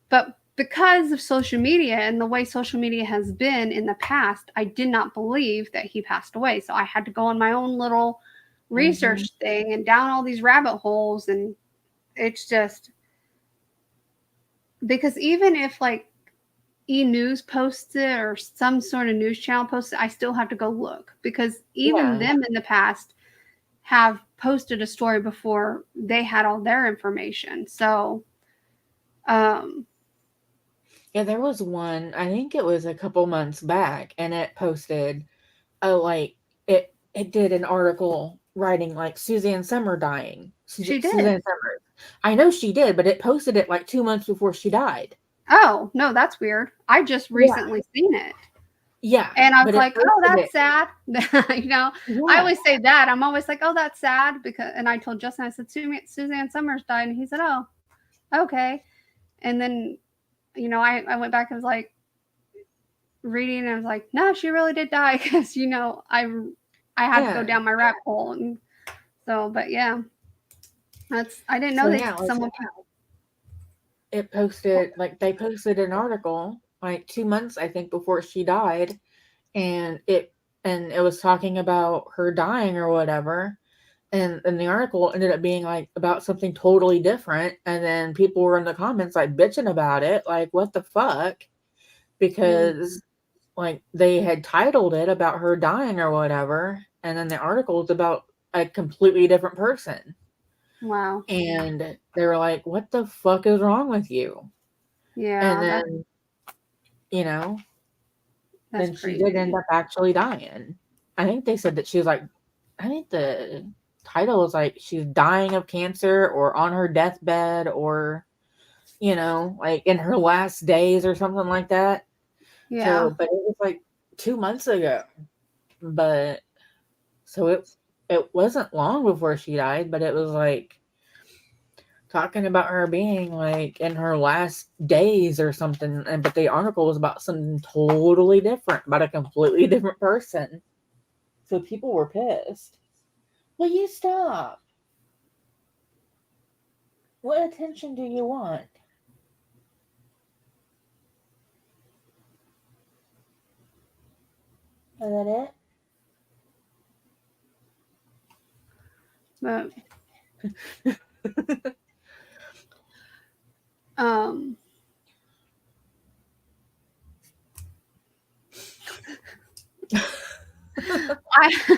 but because of social media and the way social media has been in the past, I did not believe that he passed away. So I had to go on my own little research Mhm. thing and down all these rabbit holes. And it's just because even if like e-news posts it or some sort of news channel posts it, I still have to go look because even Yeah. them in the past have posted a story before they had all their information. So, um, Yeah, there was one, I think it was a couple months back, and it posted like it did an article writing like Suzanne Summer dying. she did. Suzanne Summers. I know she did, but it posted it like 2 months before she died. Oh, no, that's weird. I just Yeah. recently seen it. Yeah, And I was but it like, "Oh, posted that's it. sad." You know, I Yeah, always say that. I'm always like, "Oh, that's sad," because and I told Justin, I said, Suzanne Summers died," and he said, "Oh, okay." And then, I went back and was like reading, and I was like, "No, she really did die," because I had to go yeah. down my rabbit hole, and so, but yeah, I didn't know So they yeah, like someone. it posted, like they posted an article like 2 months I think before she died, and it was talking about her dying or whatever. And the article ended up being like about something totally different, and then people were in the comments like bitching about it, like what the fuck, Mm, because like they had titled it about her dying or whatever, and then the article was about a completely different person, wow, and they were like, what the fuck is wrong with you? And yeah, then, you know, that's then she did end crazy. up actually dying. I think they said that she was like, I think the title was like she's dying of cancer or on her deathbed, or like in her last days or something like that. Yeah, So, but it was like 2 months ago. But so it wasn't long before she died, but it was like talking about her being like in her last days or something. And but the article was about something totally different, about a completely different person. So people were pissed. Will you stop? What attention do you want? Is that it? but um, I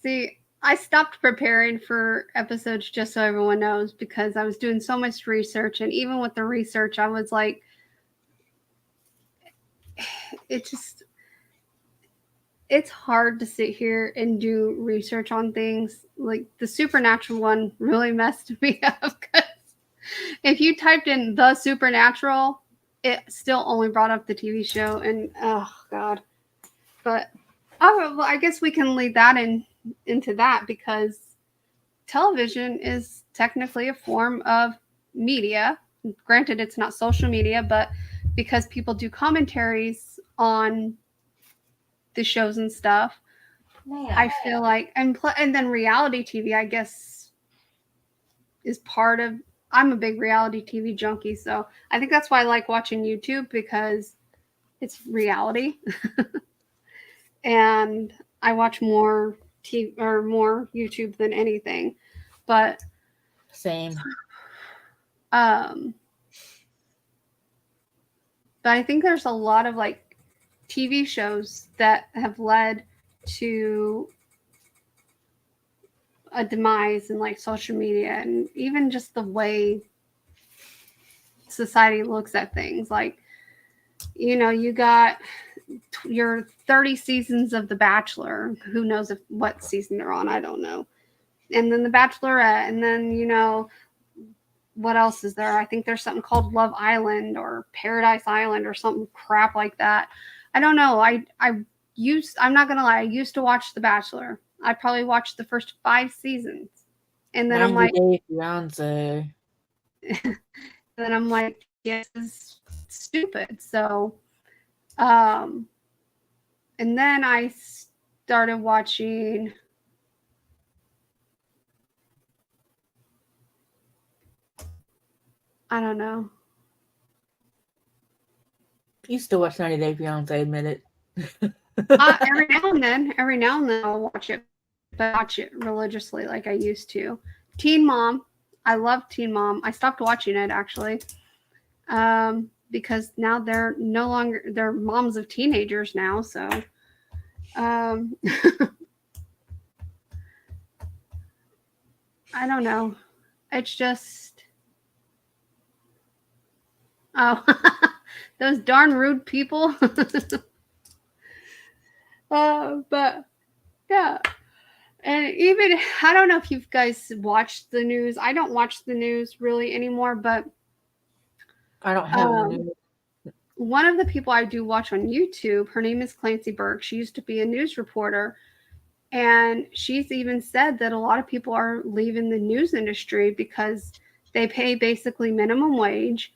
see. I stopped preparing for episodes just so everyone knows because I was doing so much research, and even with the research, I was like, it just it's hard to sit here and do research on things. Like the supernatural one really messed me up because if you typed in the supernatural, it still only brought up the TV show, and oh god. But well, I guess we can lead that into that because television is technically a form of media. Granted, it's not social media, but because people do commentaries on the shows and stuff, Man. I feel like, and then reality TV, I guess, is part of. I'm a big reality TV junkie, so I think that's why I like watching YouTube because it's reality, and I watch more TV or more YouTube than anything. But Same. um, but I think there's a lot of like TV shows that have led to a demise in like social media and even just the way society looks at things. Like, you got your 30 seasons of The Bachelor. Who knows what season they're on? I don't know. And then The Bachelorette, and then what else is there? I think there's something called Love Island or Paradise Island or something crap like that. I don't know. I'm not gonna lie, I used to watch The Bachelor. I probably watched the first 5 seasons. And then I'm 90 like, Day Fiance. yeah, this is stupid. So, um, and then I started watching. I don't know. You still watch 90 Day Fiance, admit it. Every now and then I'll watch it, but watch it religiously like I used to. Teen Mom, I love Teen Mom. I stopped watching it actually, because now they're no longer they're moms of teenagers now. So, um, I don't know. It's just oh, those darn rude people. But yeah, and even I don't know if you guys watched the news. I don't watch the news really anymore, but I don't have the um, news. one of the people I do watch on YouTube, her name is Clancy Burke. She used to be a news reporter. And she's even said that a lot of people are leaving the news industry because they pay basically minimum wage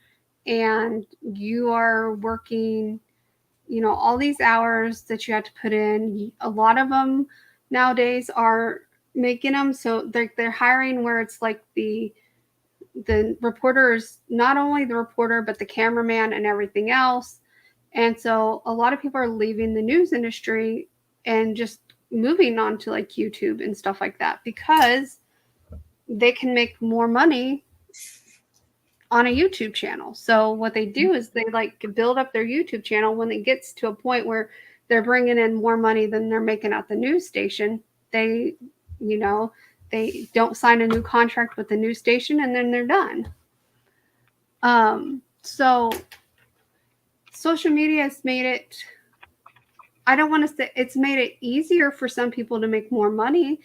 and you are working, all these hours that you have to put in. A lot of them nowadays are making them so they're hiring where it's like the reporter is not only the reporter but the cameraman and everything else. And so a lot of people are leaving the news industry and just moving on to like YouTube and stuff like that because they can make more money on a YouTube channel. So what they do is they like build up their YouTube channel. When it gets to a point where they're bringing in more money than they're making at the news station, they, they don't sign a new contract with the news station and then they're done. So social media has made it, I don't want to say it's made it easier for some people to make more money,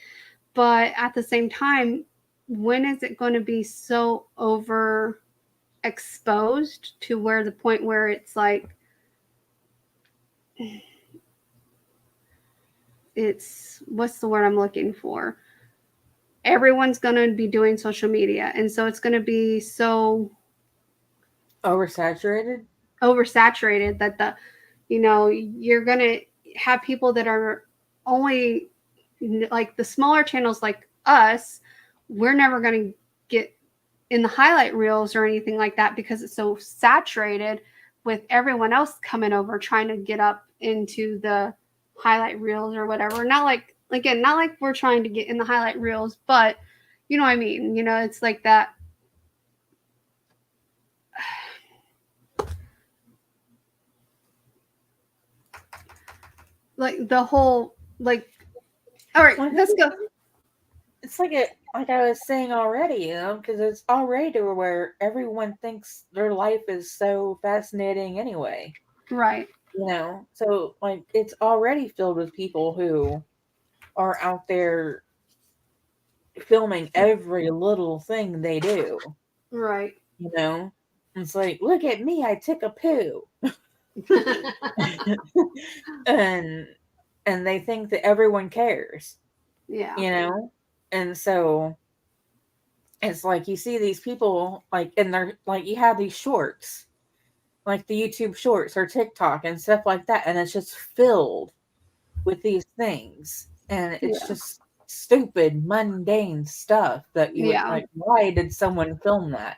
but at the same time, when is it going to be so overexposed to where the point where it's like, it's, what's the word I'm looking for? Everyone's going to be doing social media. And so it's going to be so oversaturated that you're going to have people that are only like the smaller channels like us. We're never going to get in the highlight reels or anything like that because it's so saturated with everyone else coming over trying to get up into the highlight reels or whatever. Not like, again, not like we're trying to get in the highlight reels, but you know what I mean? It's like that. Like the whole, like, all right, let's go. It's like I was saying already, because it's already to where everyone thinks their life is so fascinating anyway. Right. So like it's already filled with people who are out there filming every little thing they do. Right. It's like, look at me, I took a poo. and they think that everyone cares. Yeah. And so it's like you see these people like, and they're like, you have these shorts, like the YouTube shorts or TikTok and stuff like that, and it's just filled with these things, and it's just stupid, mundane stuff that you would like. Why did someone film that?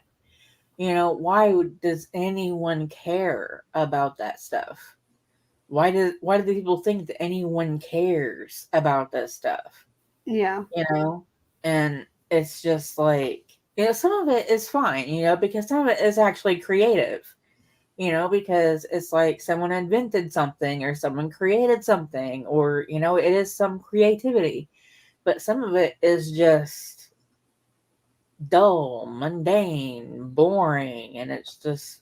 Why does anyone care about that stuff? Why do the people think that anyone cares about this stuff? Yeah. And it's just like, some of it is fine, because some of it is actually creative, because it's like someone invented something or someone created something, or, it is some creativity, but some of it is just dull, mundane, boring, and it's just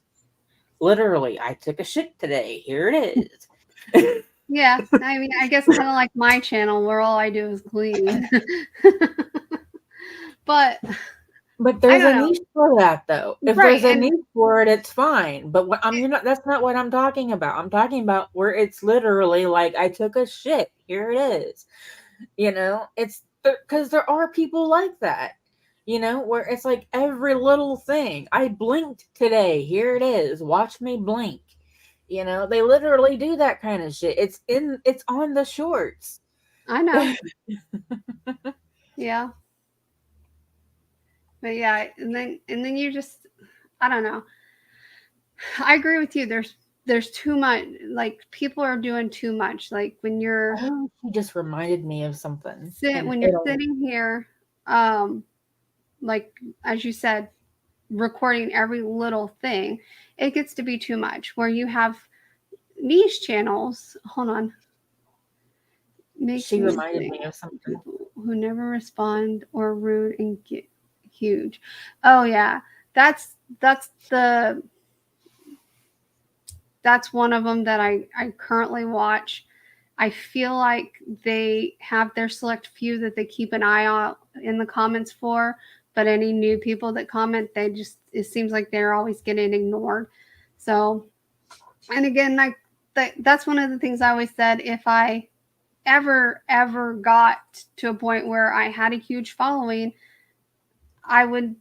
literally, I took a shit today, here it is. Yeah, I mean, I guess kind of like my channel where all I do is clean. But there's a niche for that, though. If there's a niche for it, it's fine. But that's not what I'm talking about. I'm talking about where it's literally like, I took a shit, here it is. It's because there are people like that. Where it's like every little thing. I blinked today, here it is. Watch me blink. They literally do that kind of shit. It's on the shorts. I know. Yeah. But yeah, and then you just, I don't know. I agree with you. There's too much, like people are doing too much. Like when you're you just reminded me of something. When you're sitting here, like as you said, recording every little thing, it gets to be too much where you have niche channels. Hold on. She reminded me of something. People who never respond or rude and get huge. Oh yeah, that's one of them that I currently watch. I feel like they have their select few that they keep an eye out in the comments for, but any new people that comment, it seems like they're always getting ignored. So And again, like that's one of the things I always said. If I ever got to a point where I had a huge following, I would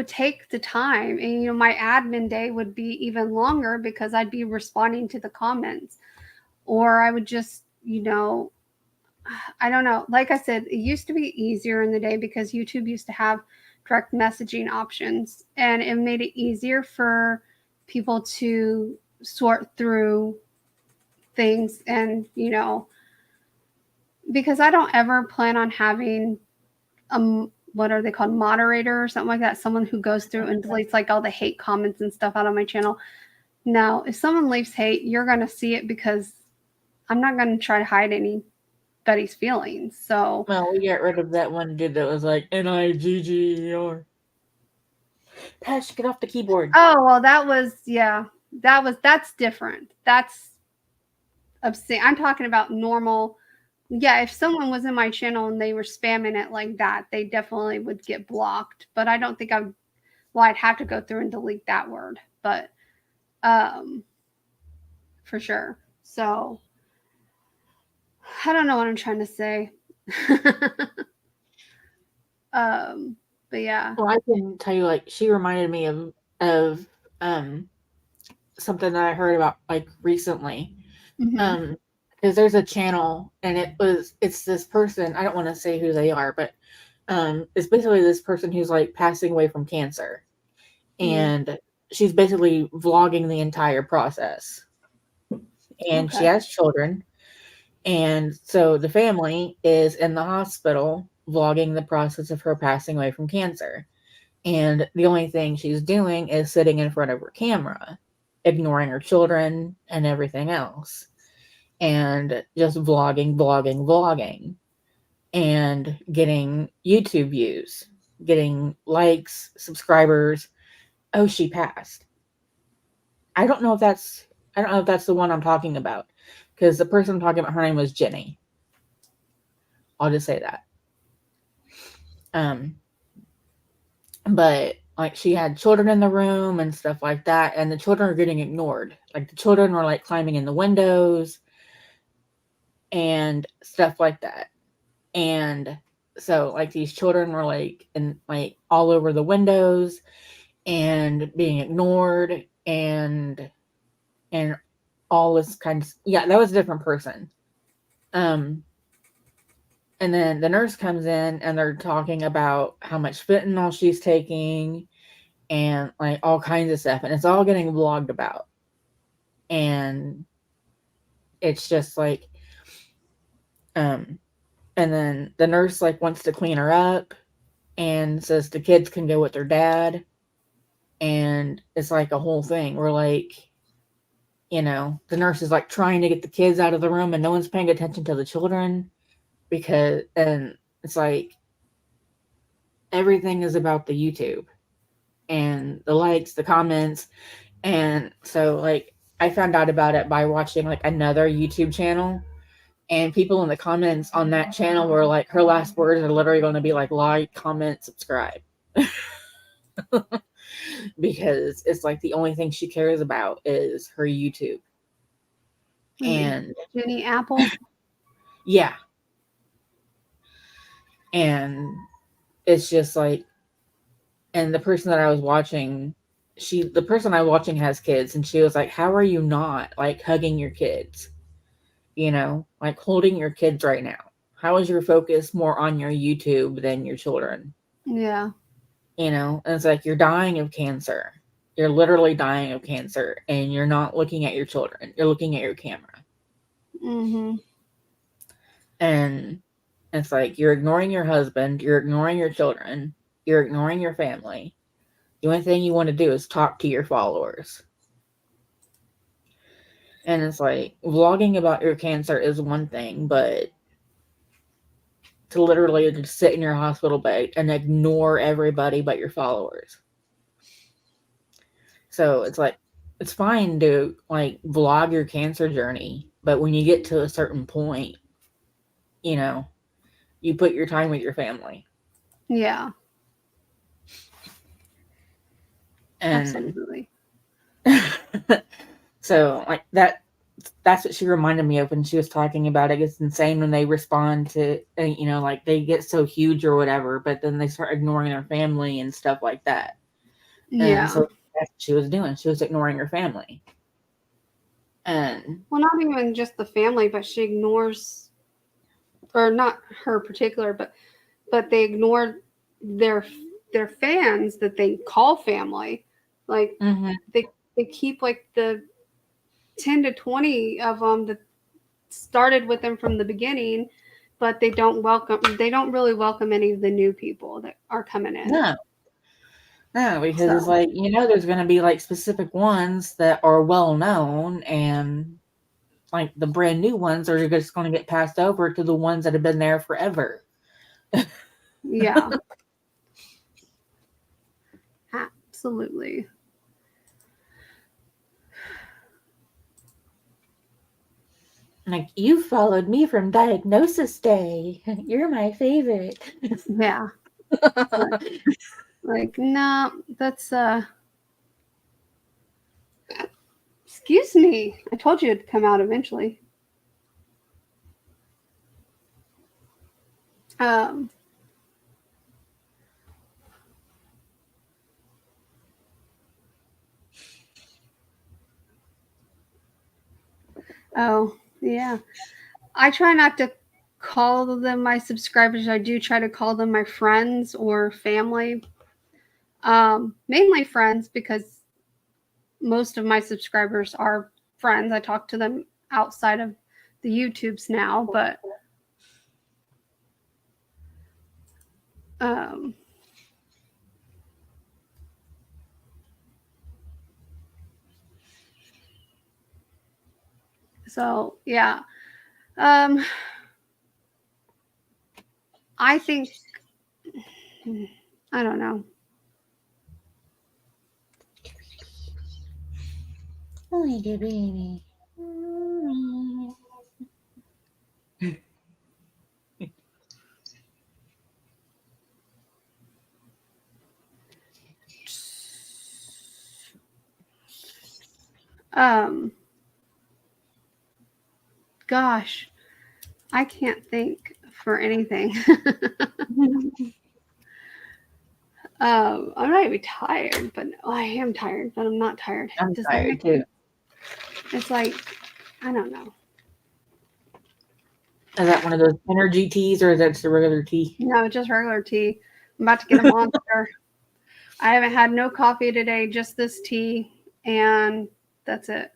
take the time, and my admin day would be even longer because I'd be responding to the comments, or I would just I don't know. Like I said, it used to be easier in the day because YouTube used to have direct messaging options, and it made it easier for people to sort through things. And because I don't ever plan on having what are they called, moderator or something like that, someone who goes through and deletes like all the hate comments and stuff out of my channel. Now, if someone leaves hate, you're going to see it because I'm not going to try to hide anybody's feelings. So, Well, we got rid of that one dude that was like Nigger. Pesh, get off the keyboard. oh, well, that's different. That's obscene. I'm talking about normal. Yeah, if someone was in my channel and they were spamming it like that, they definitely would get blocked. But I don't think I'd have to go through and delete that word. But for sure. So I don't know what I'm trying to say. But yeah. Well, I can tell you, like, she reminded me of something that I heard about like recently. Mm-hmm. Because there's a channel, and it's this person. I don't want to say who they are, but it's basically this person who's like passing away from cancer, Mm. and she's basically vlogging the entire process. And she Okay. has children, and so the family is in the hospital vlogging the process of her passing away from cancer. And the only thing she's doing is sitting in front of her camera, ignoring her children and everything else, and just vlogging, and getting YouTube views, getting likes, subscribers. Oh, she passed. I don't know if that's the one I'm talking about, because the person I'm talking about, her name was Jenny. I'll just say that. Um, but like, she had children in the room and stuff like that, and the children are getting ignored. Like, the children were like climbing in the windows and stuff like that. And so like, these children were like in like all over the windows and being ignored, and all this kind of, yeah, that was a different person. Um and then the nurse comes in, and they're talking about how much fentanyl she's taking and like all kinds of stuff, and it's all getting vlogged about. And it's just like, um and then the nurse like wants to clean her up and says the kids can go with their dad. And it's like a whole thing where, like, the nurse is like trying to get the kids out of the room, and no one's paying attention to the children, and it's like everything is about the YouTube and the likes, the comments. And so like, I found out about it by watching like another YouTube channel, and people in the comments on that channel were like, her last words are literally going to be like, comment, subscribe. Because it's like the only thing she cares about is her YouTube. And Jenny Apple. yeah, and it's just like, and the person that I was watching, the person I was watching has kids, and she was like, how are you not like hugging your kids, like holding your kids right now? How is your focus more on your YouTube than your children? Yeah. And it's like, you're dying of cancer. You're literally dying of cancer, and you're not looking at your children. You're looking at your camera. Mm-hmm. And it's like, you're ignoring your husband, you're ignoring your children, you're ignoring your family. The only thing you want to do is talk to your followers. And it's like, vlogging about your cancer is one thing, but to literally just sit in your hospital bed and ignore everybody but your followers. So it's like, it's fine to like vlog your cancer journey, but when you get to a certain point, you put your time with your family. Yeah. And Absolutely. So like that's what she reminded me of when she was talking about it. It's insane when they respond to, like they get so huge or whatever, but then they start ignoring their family and stuff like that. And Yeah. so that's what she was doing. She was ignoring her family. And Well, not even just the family, but she ignores, or not her particular, but they ignore their their fans that they call family. Like mm-hmm. they keep like the 10 to 20 of them that started with them from the beginning, but they don't really welcome any of the new people that are coming in. No, because it's So like, there's going to be like specific ones that are well known, and like the brand new ones are just going to get passed over to the ones that have been there forever. yeah, absolutely. Like, you followed me from diagnosis day. You're my favorite. Yeah. Like, no, that's excuse me. I told you it'd come out eventually. Um oh, yeah. I try not to call them my subscribers. I do try to call them my friends or family. Mainly friends because most of my subscribers are friends. I talk to them outside of the YouTubes now, but um, so yeah. Um, I think I don't know. Oh, my dear baby. Um, gosh, I can't think for anything. I'm not even tired, but I am tired, but I'm not tired. I'm Does that tired make too. It's like I don't know. Is that one of those energy teas, or is that just a regular tea? No, just regular tea. I'm about to get a monster. I haven't had no coffee today, just this tea, and that's it.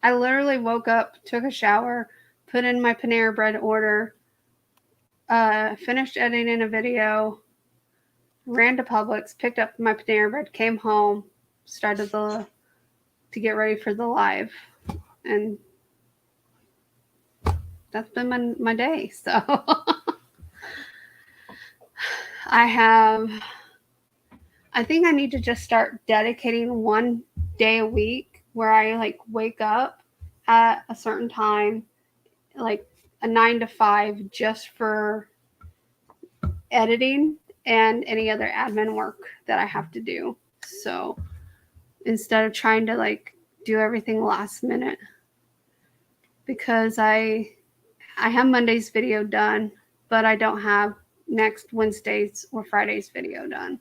I literally woke up, took a shower, put in my Panera Bread order, finished editing a video, ran to Publix, picked up my Panera Bread, came home, started to get ready for the live, and that's been my day. So I have. I think I need to just start dedicating one day a week where I like wake up at a certain time, like a 9 to 5, just for editing and any other admin work that I have to do. So instead of trying to like do everything last minute, because I have Monday's video done, but I don't have next Wednesday's or Friday's video done.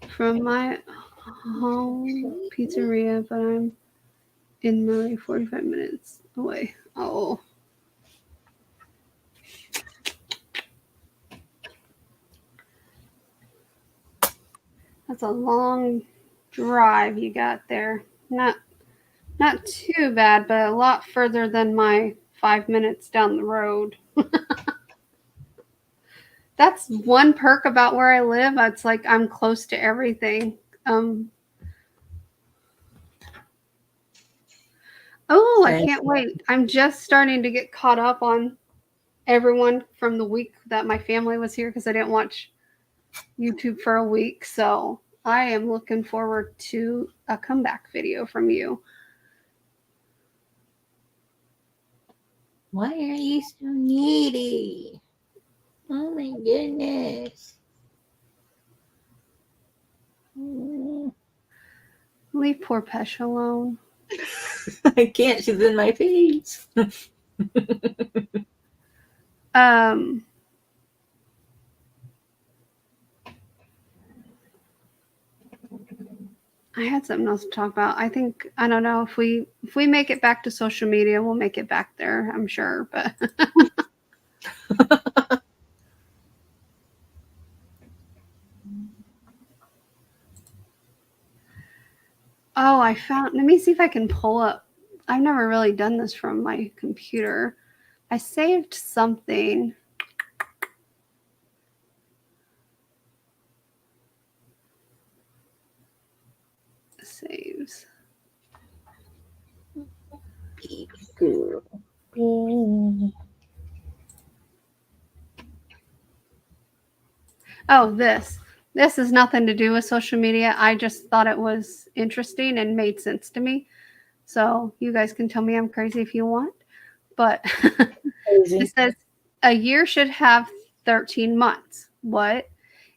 From my home pizzeria, but I'm in Murray 45 minutes away. Oh. That's a long drive you got there. Not too bad, but a lot further than my 5 minutes down the road. That's one perk about where I live. It's like I'm close to everything. Um, oh, I Same. can't wait. I'm just starting to get caught up on everyone from the week that my family was here because I didn't watch YouTube for a week. So I am looking forward to a comeback video from you. Why are you so needy? Oh my goodness. Leave poor Pesh alone. I can't. She's in my feeds. I had something else to talk about. I think I don't know if we make it back to social media, we'll make it back there. I'm sure, but oh, I found. Let me see if I can pull up. I've never really done this from my computer. I saved something. Saves. Girl. Oh, this. This has nothing to do with social media. I just thought it was interesting and made sense to me. So you guys can tell me I'm crazy if you want. But it says a year should have 13 months. What?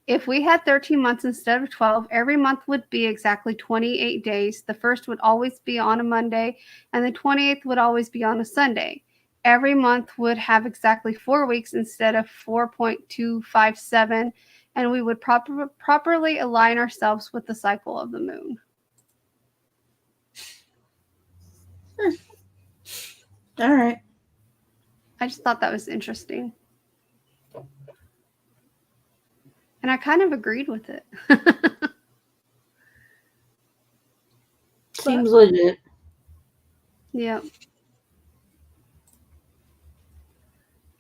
If we had 13 months instead of 12, every month would be exactly 28 days. The first would always be on a Monday, and the 28th would always be on a Sunday. Every month would have exactly 4 weeks instead of 4.257, and we would properly align ourselves with the cycle of the moon. All right. I just thought that was interesting. And I kind of agreed with it. Seems legit. Yep.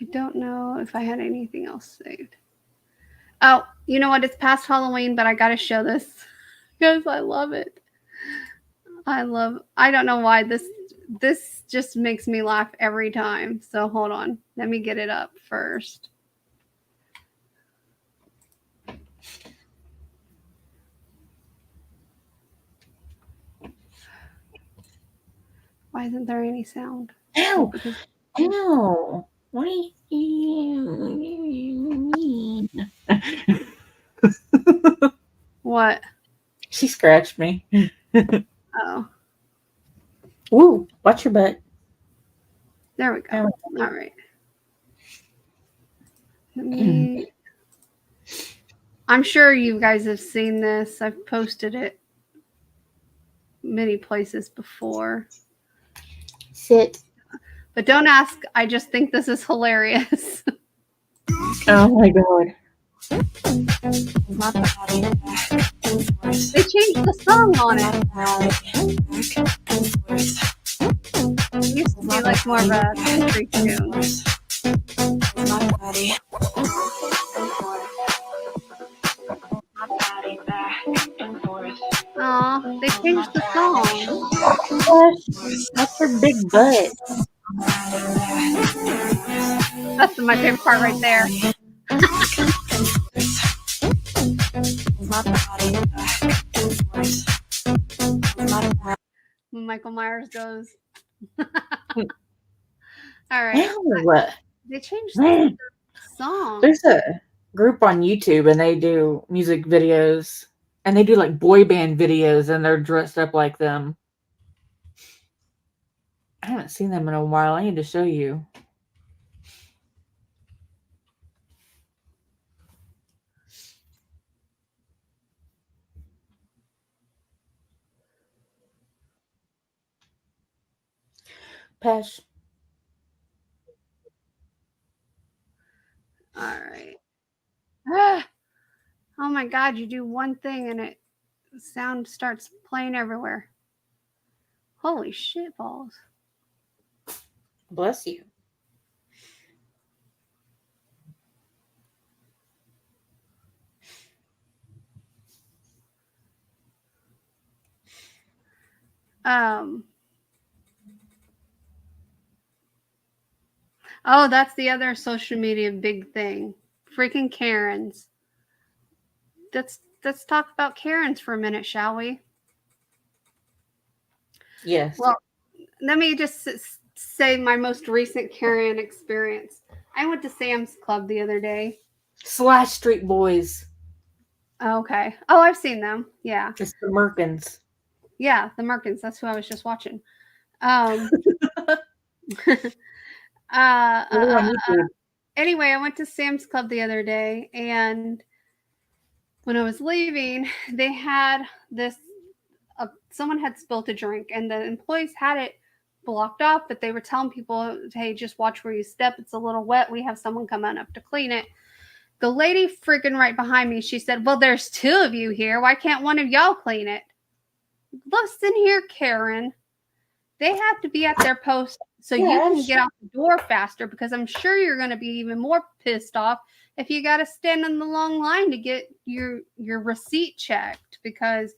I don't know if I had anything else saved. Oh, you know what? It's past Halloween, but I got to show this because I love it. I don't know why this just makes me laugh every time. So hold on. Let me get it up first. Why isn't there any sound? Ow! Ow! What do you mean? What? She scratched me. Oh. Woo! Watch your butt. There we go. All right. Let me. I'm sure you guys have seen this. I've posted it many places before. Sit. But don't ask. I just think this is hilarious. Oh my god. They changed the song on it. It used to be like more of a country tune. Aw, they changed the song. That's her big butt. That's my favorite part right there. When Michael Myers goes. All right. Ow. They changed the song. There's a group on YouTube and they do music videos and they do like boy band videos and they're dressed up like them. I haven't seen them in a while. I need to show you. Pesh. All right. Ah, oh my God, you do one thing and sound starts playing everywhere. Holy shit balls. Bless you. Oh, that's the other social media big thing. Freaking Karens. Let's talk about Karens for a minute, shall we? Yes. Well, let me just say my most recent Karen experience. I went to Sam's Club the other day. Slash Street Boys. Okay. Oh, I've seen them. Yeah. It's the Merkins. Yeah, the Merkins. That's who I was just watching. Um, uh, uh, We're uh, on YouTube. anyway, I went to Sam's Club the other day, and when I was leaving, they had this. Someone had spilt a drink, and the employees had it blocked off, but they were telling people, "Hey, just watch where you step. It's a little wet. We have someone coming up to clean it." The lady freaking right behind me, she said, "Well, there's two of you here. Why can't one of y'all clean it?" Listen here, Karen. They have to be at their post so you can get out the door faster, because I'm sure you're going to be even more pissed off if you got to stand in the long line to get your receipt checked, because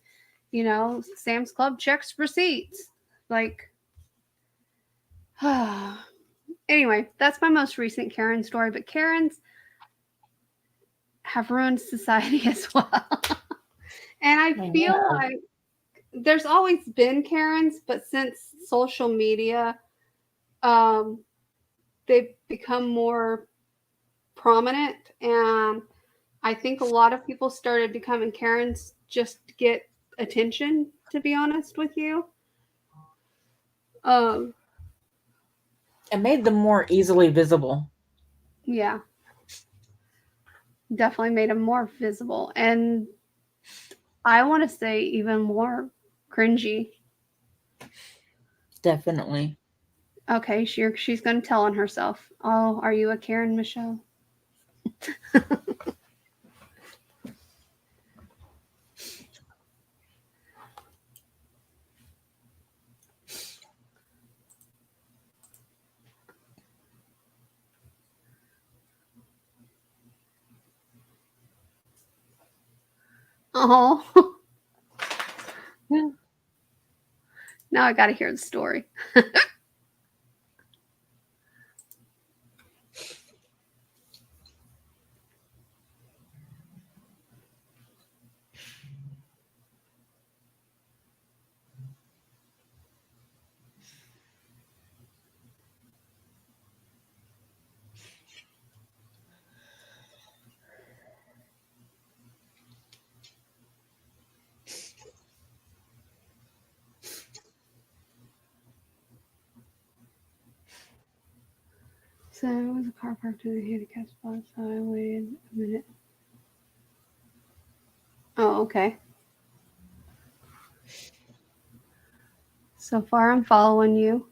Sam's Club checks receipts. Like, anyway, that's my most recent Karen story, but Karens have ruined society as well. And I feel like there's always been Karens, but since social media, they've become more prominent, and I think a lot of people started becoming Karens just to get attention, to be honest with you. It made them more easily visible. Yeah, definitely made them more visible, and I want to say even more cringy. Definitely. Okay, she's going to tell on herself. Oh, are you a Karen, Michelle? Oh, now I got to hear the story. So it was a car parked in a handicap spot, so I waited a minute. Oh, okay. So far, I'm following you.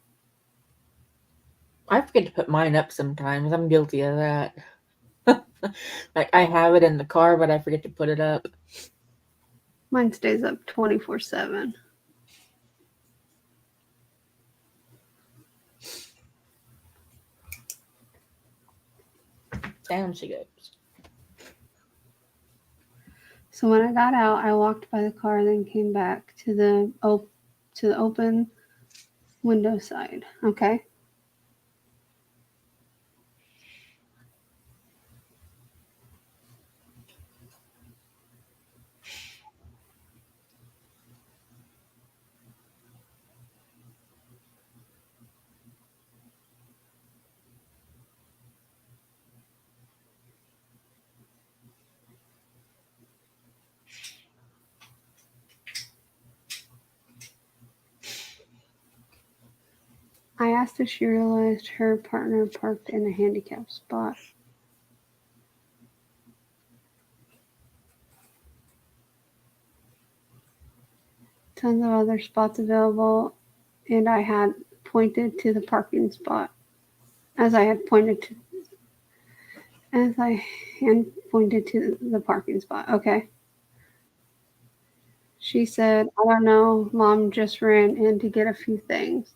I forget to put mine up sometimes. I'm guilty of that. Like, I have it in the car, but I forget to put it up. Mine stays up 24/7. Down she goes. So when I got out, I walked by the car, then came back to the open window side. Okay. I asked if she realized her partner parked in a handicapped spot. Tons of other spots available, and I had pointed to the parking spot. As I had pointed to the parking spot. Okay. She said, "I don't know, Mom just ran in to get a few things."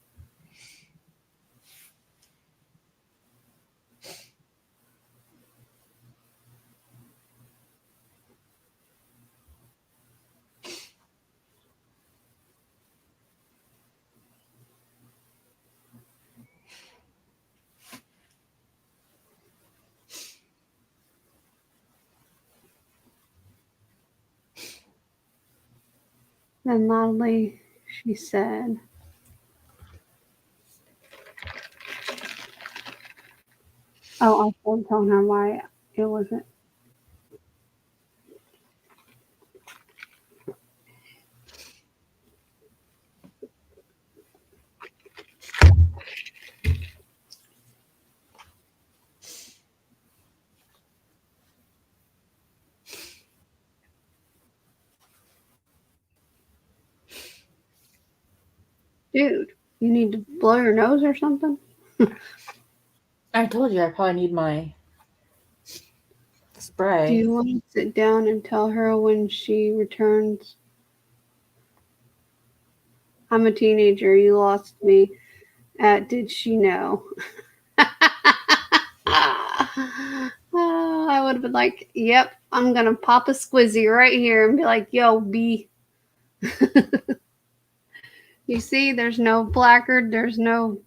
Then loudly she said, "Oh, I started telling her why it wasn't." Dude, you need to blow your nose or something? I told you I probably need my Do spray. you want to sit down and tell her when she returns? I'm a teenager. You lost me at Did She Know? I would have been like, yep, I'm going to pop a squizzy right here and be like, yo, B. You see, there's no placard, there's no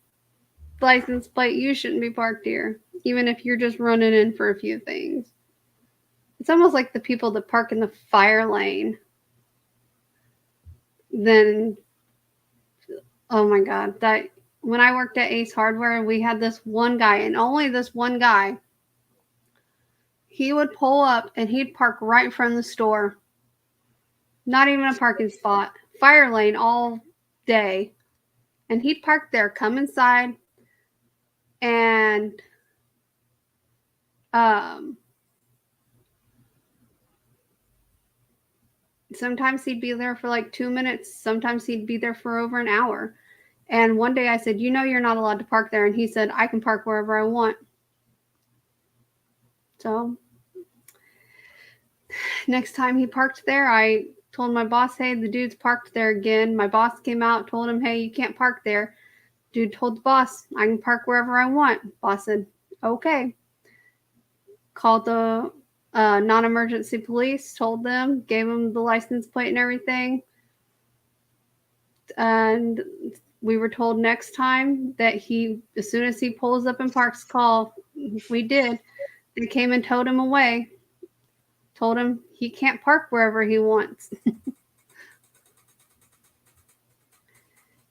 license plate. You shouldn't be parked here, even if you're just running in for a few things. It's almost like the people that park in the fire lane. Then, oh my God, that when I worked at Ace Hardware, we had this one guy, and only this one guy. He would pull up and he'd park right in front of the store. Not even a parking spot. Fire lane all day. And he'd park there, come inside, and sometimes he'd be there for like 2 minutes. Sometimes he'd be there for over an hour. And one day I said, you know, you're not allowed to park there. And he said, I can park wherever I want. So next time he parked there, I told my boss, hey, the dude's parked there again. My boss came out, told him, hey, you can't park there. Dude told the boss, I can park wherever I want. Boss said, okay. Called the non-emergency police, told them, gave them the license plate and everything. And we were told next time that he, as soon as he pulls up and parks, call. We did. They came and towed him away. Told him he can't park wherever he wants.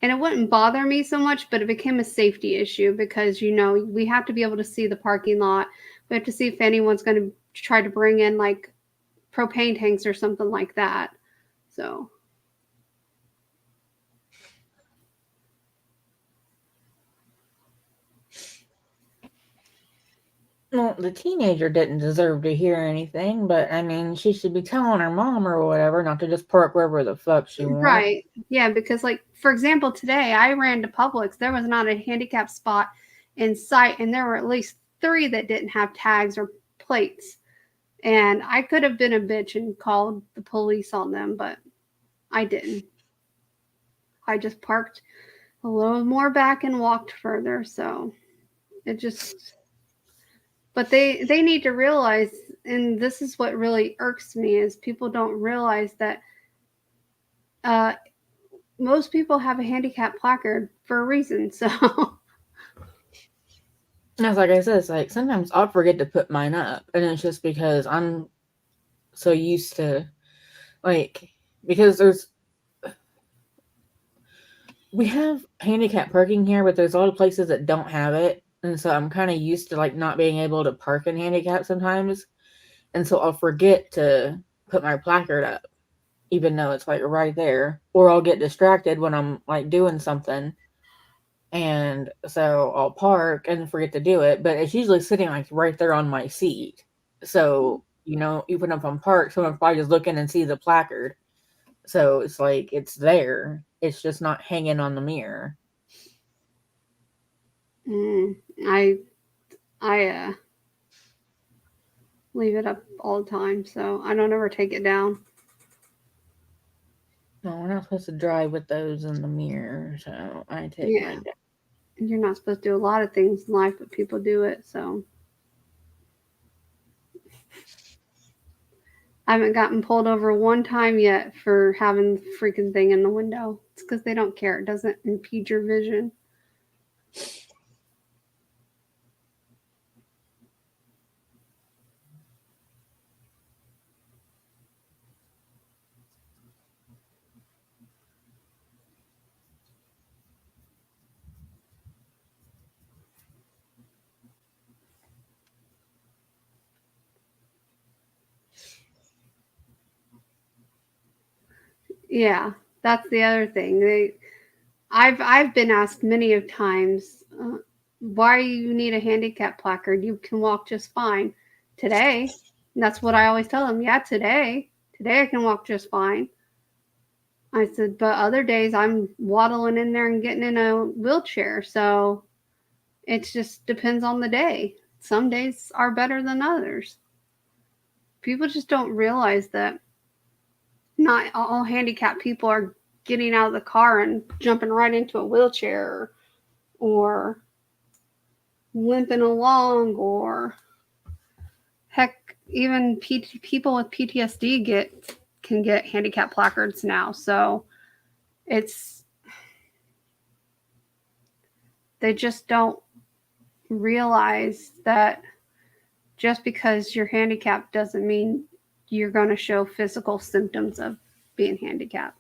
And it wouldn't bother me so much, but it became a safety issue because, you know, we have to be able to see the parking lot. We have to see if anyone's going to try to bring in like propane tanks or something like that. So. Well, the teenager didn't deserve to hear anything, but I mean, she should be telling her mom or whatever not to just park wherever the fuck she wants. Right. Yeah, because like for example, today I ran to Publix. There was not a handicap spot in sight, and there were at least 3 that didn't have tags or plates. And I could have been a bitch and called the police on them, but I didn't. I just parked a little more back and walked further. So it just, but they need to realize, and this is what really irks me, is people don't realize that most people have a handicap placard for a reason. So That's like I said, it's like sometimes I'll forget to put mine up, and it's just because I'm so used to, like, because we have handicap parking here, but there's a lot of places that don't have it, and so I'm kind of used to like not being able to park in handicap sometimes, and so I'll forget to put my placard up, even though it's like right there, or I'll get distracted when I'm like doing something, and so I'll park and forget to do it, but it's usually sitting like right there on my seat, so you know, even if I'm parked, someone probably just look in and see the placard. So it's like it's there. It's just not hanging on the mirror. I leave it up all the time, so I don't ever take it down. No, we're not supposed to drive with those in the mirror, so I take mine down. You're not supposed to do a lot of things in life, but people do it. So I haven't gotten pulled over one time yet for having the freaking thing in the window. It's because they don't care. It doesn't impede your vision. Yeah, that's the other thing. I've been asked many of times, why you need a handicap placard? You can walk just fine. Today, that's what I always tell them. Yeah, today I can walk just fine. I said, but other days I'm waddling in there and getting in a wheelchair. So it just depends on the day. Some days are better than others. People just don't realize that not all handicapped people are getting out of the car and jumping right into a wheelchair or limping along, or heck, even people with PTSD can get handicap placards now. So it's they just don't realize that just because you're handicapped doesn't mean you're going to show physical symptoms of being handicapped.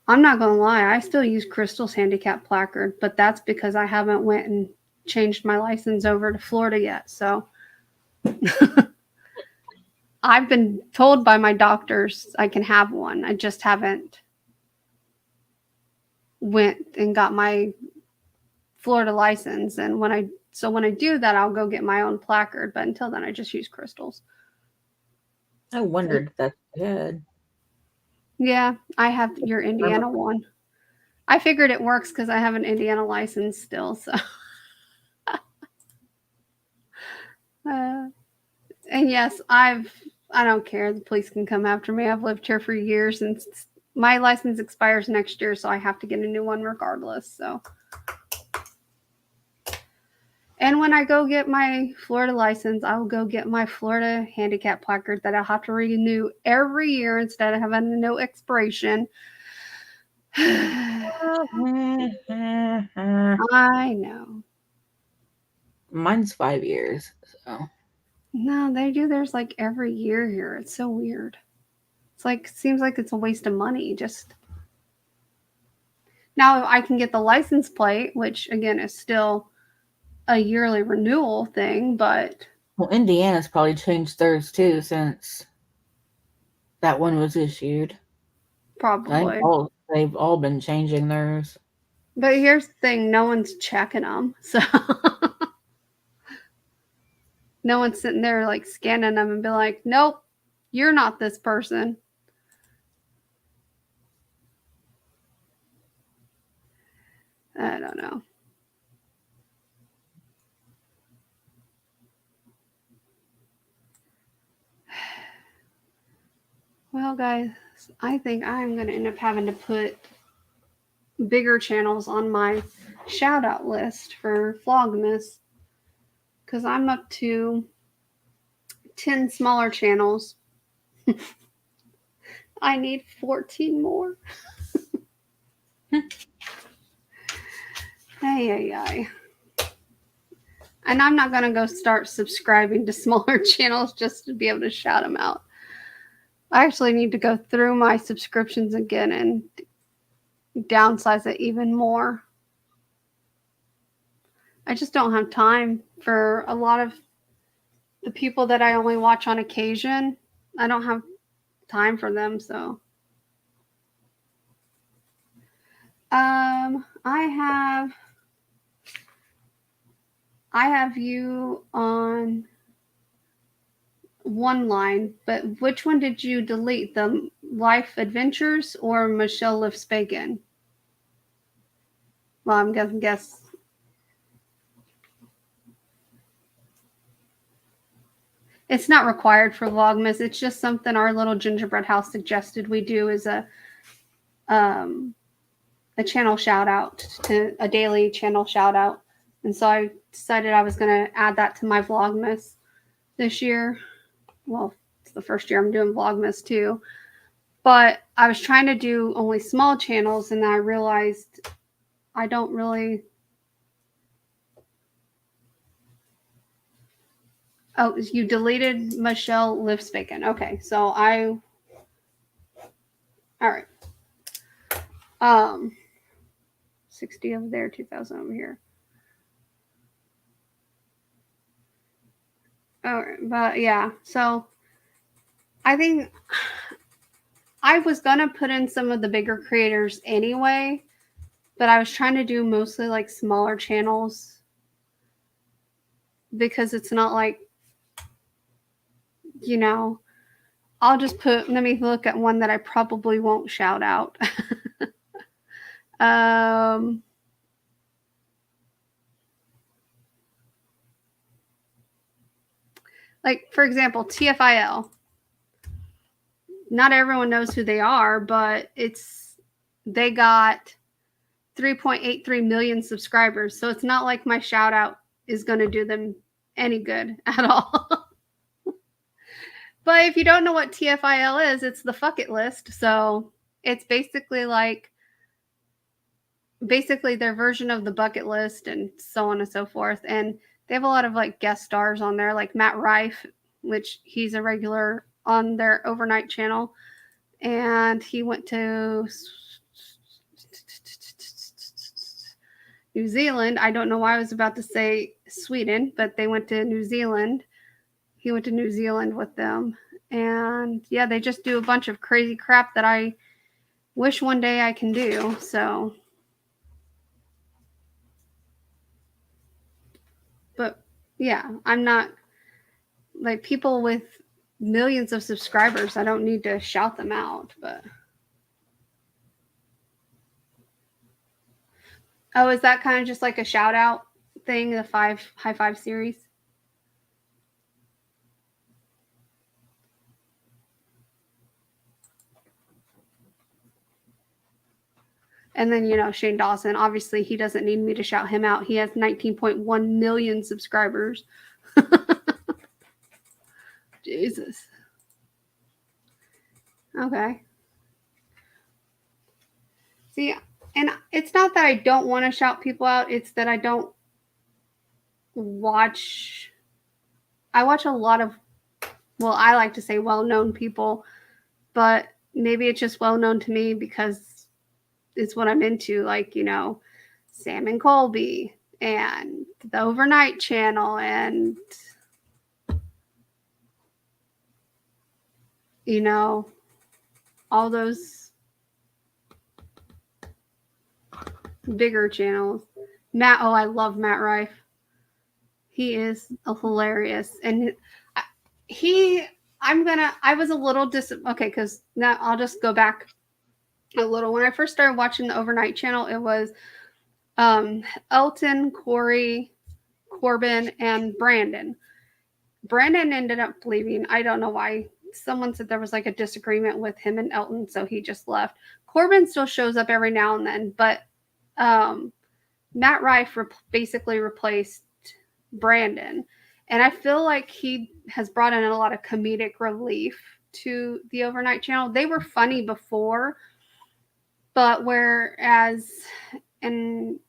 I'm not going to lie, I still use Crystal's handicap placard, but that's because I haven't went and changed my license over to Florida yet. So I've been told by my doctors I can have one. I just haven't went and got my Florida license. And when I do that, I'll go get my own placard. But until then, I just use Crystals. I wondered if that's good. Yeah, I have your Indiana one. I figured it works because I have an Indiana license still. So, and yes, I don't care. The police can come after me. I've lived here for years, and my license expires next year, so I have to get a new one regardless. So. And when I go get my Florida license, I will go get my Florida handicap placard that I'll have to renew every year instead of having no expiration. I know. Mine's 5 years, so. No, they do theirs like every year here. It's so weird. It's like, seems like it's a waste of money. Just now I can get the license plate, which again is still a yearly renewal thing, but Well, Indiana's probably changed theirs too since that one was issued. probably. They've all been changing theirs. But here's the thing, no one's checking them. So no one's sitting there like scanning them and be like, nope, you're not this person. I don't know. Well, guys, I think I'm going to end up having to put bigger channels on my shout out list for Vlogmas because I'm up to 10 smaller channels. I need 14 more. Ay. And I'm not going to go start subscribing to smaller channels just to be able to shout them out. I actually need to go through my subscriptions again and downsize it even more. I just don't have time for a lot of the people that I only watch on occasion. I don't have time for them, so. I have you on one line, but which one did you delete? The Life Adventures or Michelle Lifts Bacon? Well, I'm gonna guess. It's not required for Vlogmas. It's just something our little gingerbread house suggested we do as a channel shout out, to a daily channel shout out. And so I decided I was going to add that to my Vlogmas this year. Well, it's the first year I'm doing Vlogmas too. But I was trying to do only small channels, and then I realized I don't really. Oh, you deleted Michelle Lifts Bacon. Okay, so all right. 60 over there, 2,000 over here. All right, but yeah, so I think I was gonna put in some of the bigger creators anyway, but I was trying to do mostly like smaller channels because it's not like, you know, I'll just let me look at one that I probably won't shout out. Like, for example, TFIL. Not everyone knows who they are, but they got 3.83 million subscribers. So it's not like my shout out is going to do them any good at all. But if you don't know what TFIL is, it's the fuck it list. So it's basically their version of the bucket list and so on and so forth. And they have a lot of like guest stars on there, like Matt Rife, which he's a regular on their overnight channel. And he went to New Zealand. I don't know why I was about to say Sweden, but they went to New Zealand. He went to New Zealand with them. And yeah, they just do a bunch of crazy crap that I wish one day I can do. So, but yeah, I'm not like people with millions of subscribers. I don't need to shout them out, but. Oh, is that kind of just like a shout out thing, the high five series? And then, Shane Dawson, obviously he doesn't need me to shout him out. He has 19.1 million subscribers. Jesus. Okay. See, and it's not that I don't want to shout people out. It's that I don't watch. I watch a lot of, well, I like to say well-known people, but maybe it's just well-known to me because it's what I'm into, like, Sam and Colby and the Overnight Channel and, all those bigger channels. I love Matt Rife. He is hilarious. And I was a little okay, because now I'll just go back a little. When I first started watching the Overnight Channel, it was Elton, Corey, Corbin, and Brandon. Brandon ended up leaving. I don't know why. Someone said there was like a disagreement with him and Elton, so he just left. Corbin still shows up every now and then, but Matt Rife basically replaced Brandon. And I feel like he has brought in a lot of comedic relief to the Overnight Channel. They were funny before, but whereas, and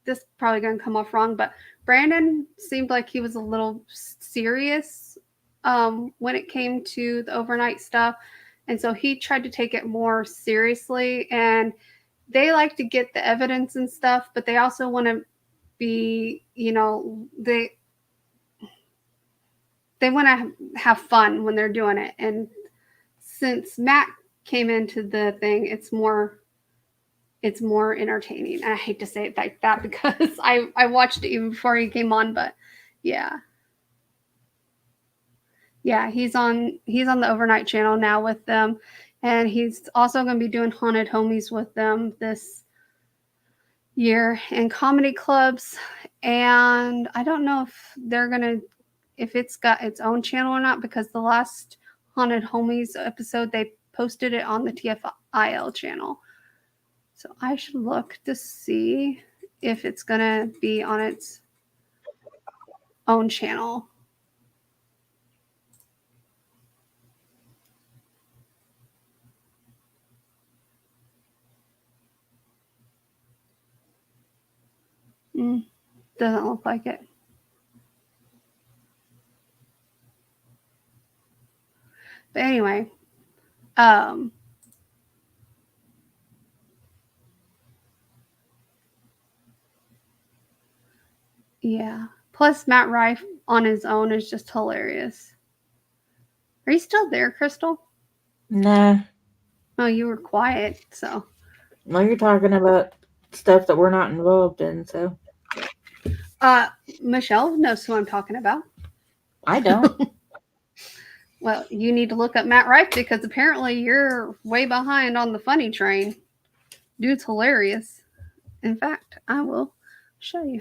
this is probably going to come off wrong, but Brandon seemed like he was a little serious when it came to the overnight stuff. And so he tried to take it more seriously. And they like to get the evidence and stuff, but they also want to be, they want to have fun when they're doing it. And since Matt came into the thing, it's more entertaining. And I hate to say it like that because I watched it even before he came on, but yeah. Yeah, he's on the Overnight Channel now with them. And he's also going to be doing Haunted Homies with them this year in comedy clubs. And I don't know if it's got its own channel or not, because the last Haunted Homies episode, they posted it on the TFIL channel. So I should look to see if it's going to be on its own channel. Doesn't look like it. But anyway, yeah. Plus, Matt Rife on his own is just hilarious. Are you still there, Crystal? Nah. Oh, you were quiet, so. Well, you're talking about stuff that we're not involved in, so. Michelle knows who I'm talking about. I don't. Well, you need to look up Matt Rife because apparently you're way behind on the funny train. Dude's hilarious. In fact, I will show you.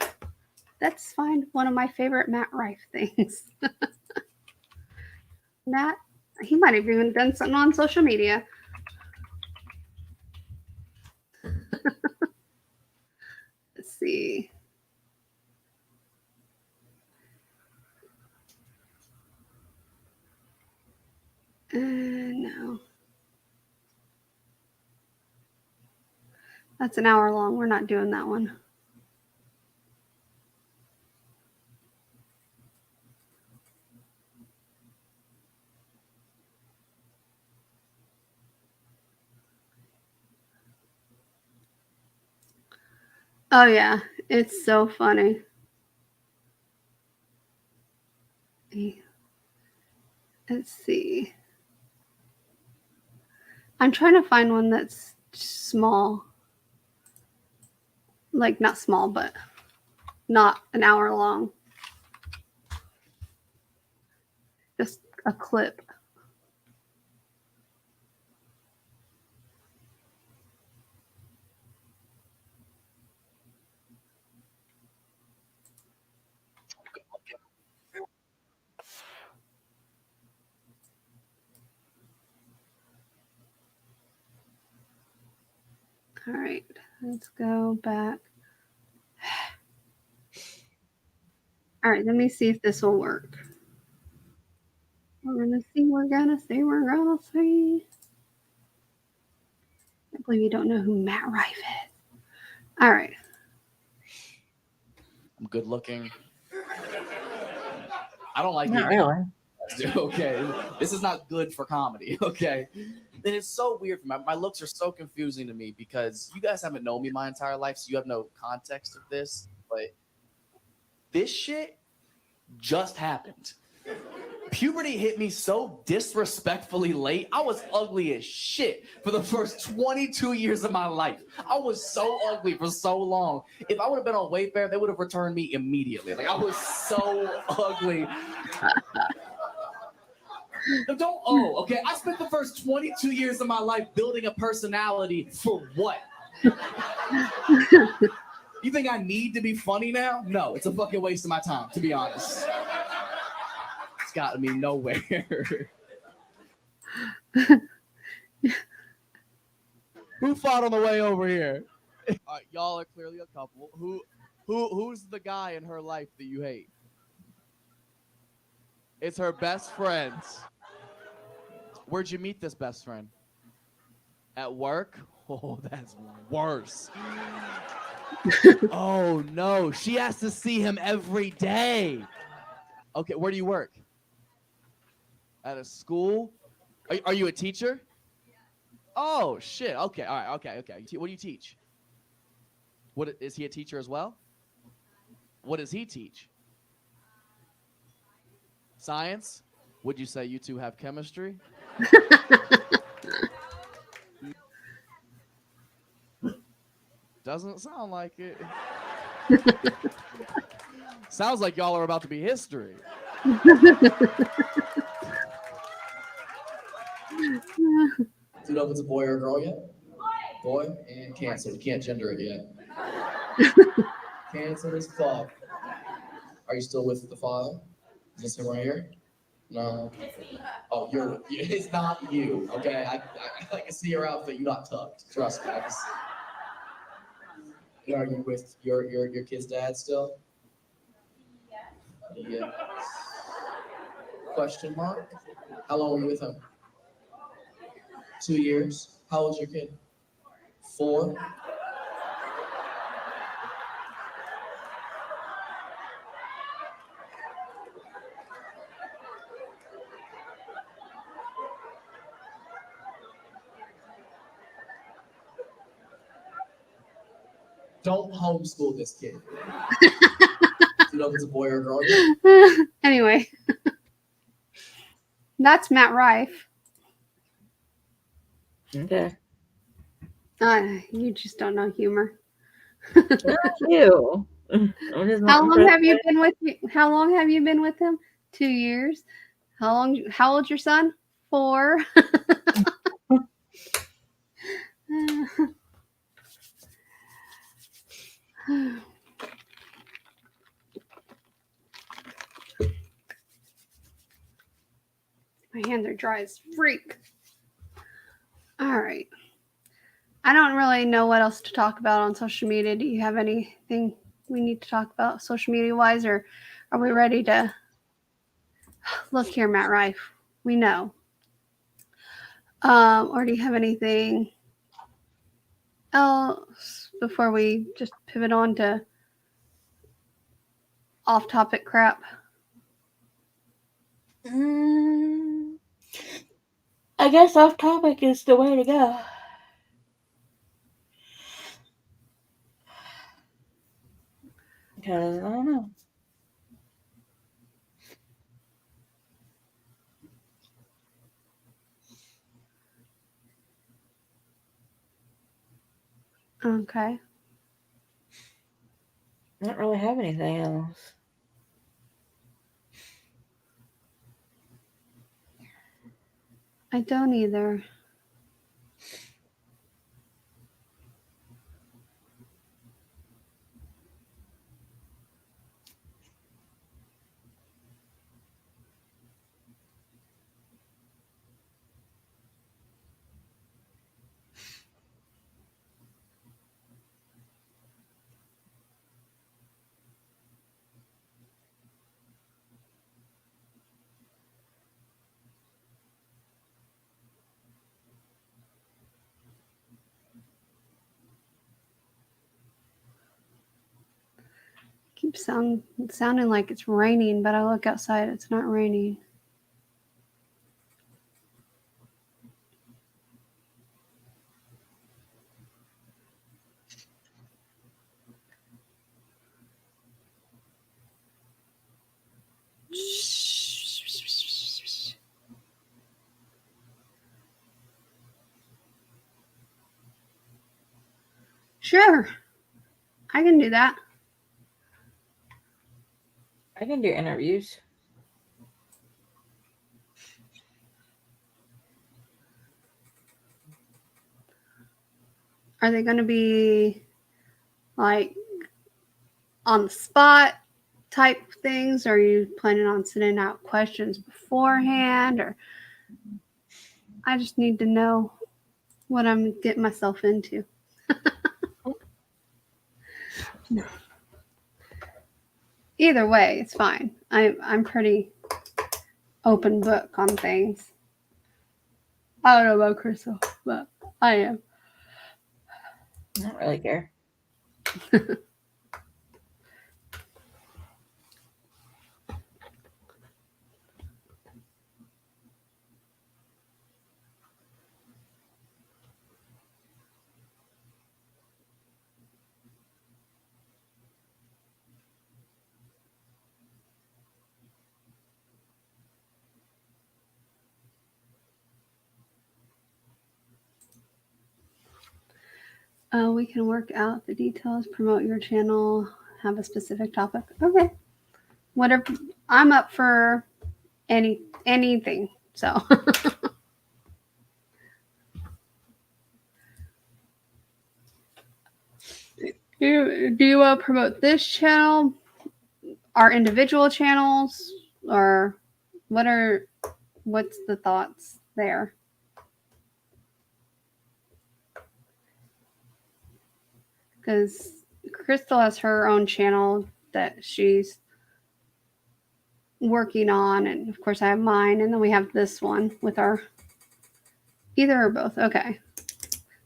That's fine. One of my favorite Matt Rife things. Matt, he might have even done something on social media. Let's see. No. That's an hour long. We're not doing that one. Oh, yeah. It's so funny. Let's see. I'm trying to find one that's small. Like, not small, but not an hour long. Just a clip. All right, let's go back. All right, let me see if this will work. We're gonna see, we're gonna see, we're gonna see. I believe you don't know who Matt Rife is. All right. I'm good looking. I don't like Not it. really. Okay, this is not good for comedy. Okay, and it's so weird. My looks are so confusing to me because you guys haven't known me my entire life, so you have no context of this. But this shit just happened. Puberty hit me so disrespectfully late. I was ugly as shit for the first 22 years of my life. I was so ugly for so long. If I would have been on Wayfair, they would have returned me immediately. Like, I was so ugly. Okay. I spent the first 22 years of my life building a personality for what? You think I need to be funny now? No, it's a fucking waste of my time, to be honest. It's gotten me nowhere. Who fought on the way over here? Y'all are clearly a couple. Who's the guy in her life that you hate? It's her best friend. Where'd you meet this best friend? At work? Oh, that's worse. Oh no, she has to see him every day. Okay, where do you work? At a school? Are you a teacher? Oh shit. Okay. All right. Okay. What do you teach? What is he a teacher as well? What does he teach? Science? Would you say you two have chemistry? Doesn't sound like it. Sounds like y'all are about to be history. Do you know if it's a boy or a girl yet? Boy and cancer. You can't gender it yet. Cancer as fuck. Are you still with the father? Is this him right here? No. It's me. Oh, it's not you. Okay, I can see your outfit. You're not tucked. Trust me. Are you with your kid's dad still? Yes. Yes. Question mark? How long were you with him? 2 years. How old's your kid? 4. Don't homeschool this kid. Do you know if it's a boy or a girl yet? Anyway, that's Matt Rife. Okay. You just don't know humor. Not you. How long have you been with How long have you been with him? 2 years. How old's your son? 4. My hands are dry as freak. All right. I don't really know what else to talk about on social media. Do you have anything we need to talk about social media wise, or are we ready to look here, Matt Rife? We know. Or do you have anything else before we just pivot on to off-topic crap? I guess off topic is the way to go. Because I don't know. Okay. I don't really have anything else. I don't either. Keeps sounding like it's raining, but I look outside, it's not raining. Sure. I can do that. I can do interviews. Are they going to be like on the spot type things? Or are you planning on sending out questions beforehand? Or I just need to know what I'm getting myself into. Either way, it's fine. I'm pretty open book on things. I don't know about Crystal, but I am. I don't really care. We can work out the details, promote your channel, have a specific topic. Okay. Whatever. I'm up for anything. So do you want to promote this channel, our individual channels, or what's the thoughts there? Because Crystal has her own channel that she's working on, and of course I have mine, and then we have this one with our either or both. Okay.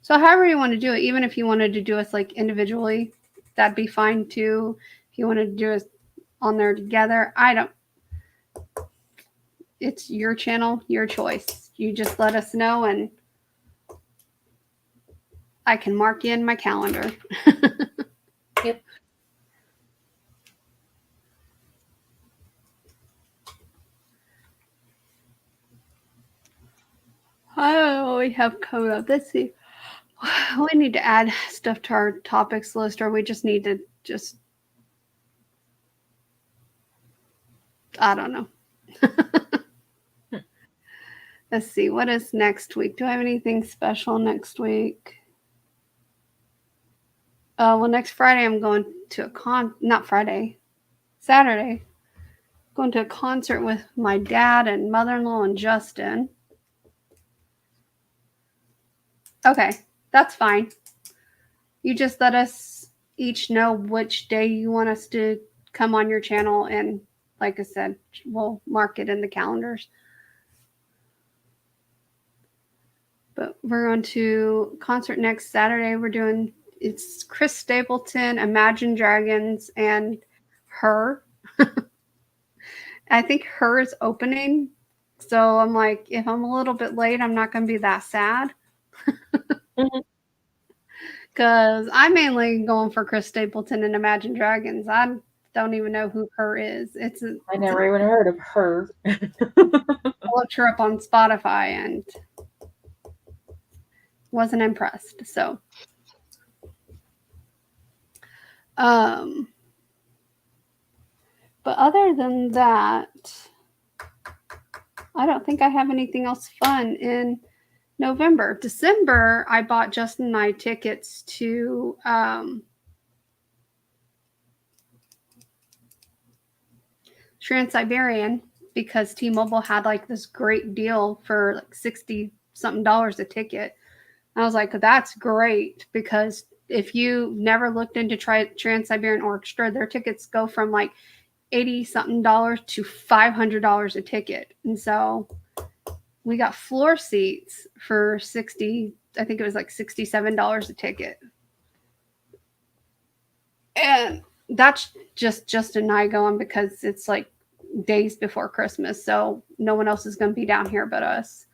So however you want to do it, even if you wanted to do us like individually, that'd be fine too. If you wanted to do us on there together, it's your channel, your choice. You just let us know and I can mark you in my calendar. Yep. I don't know what we have coming up. Let's see. We need to add stuff to our topics list, or we just need to just I don't know. Let's see. What is next week? Do I have anything special next week? Well, next Friday I'm going to not Friday, Saturday. Going to a concert with my dad and mother-in-law and Justin. Okay, that's fine. You just let us each know which day you want us to come on your channel, and like I said, we'll mark it in the calendars. But we're going to concert next Saturday. It's Chris Stapleton, Imagine Dragons, and Her. I think Her is opening. So I'm like, if I'm a little bit late, I'm not going to be that sad. Because I'm mainly going for Chris Stapleton and Imagine Dragons. I don't even know who Her is. I never even heard of Her. I looked her up on Spotify and wasn't impressed. So, but other than that, I don't think I have anything else fun in November. December, I bought Justin and I tickets to Trans-Siberian because T-Mobile had like this great deal for like $60-something a ticket. I was like, that's great, because if you never looked into Trans-Siberian Orchestra, their tickets go from like $80-something to $500 a ticket. And so we got floor seats for I think it was like $67 a ticket. And that's just Justin and I going because it's like days before Christmas. So no one else is going to be down here but us.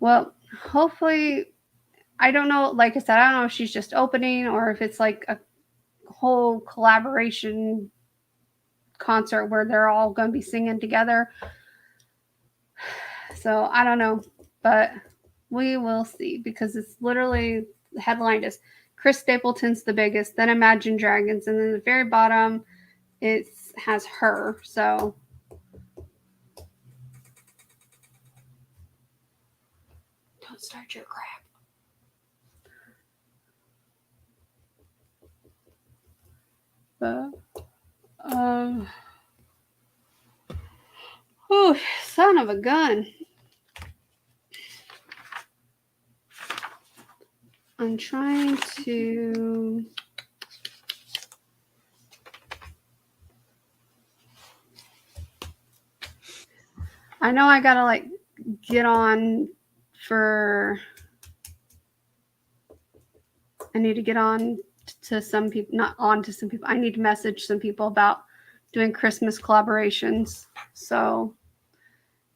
Well, hopefully, I don't know. Like I said, I don't know if she's just opening or if it's like a whole collaboration concert where they're all going to be singing together. So I don't know, but we will see, because it's literally headlined as Chris Stapleton's the biggest, then Imagine Dragons, and then the very bottom it has Her. So don't start your crap. Oh, son of a gun. I'm trying to... I know I gotta like get on for... I need to get on to some people, not on to some people. I need to message some people about doing Christmas collaborations. So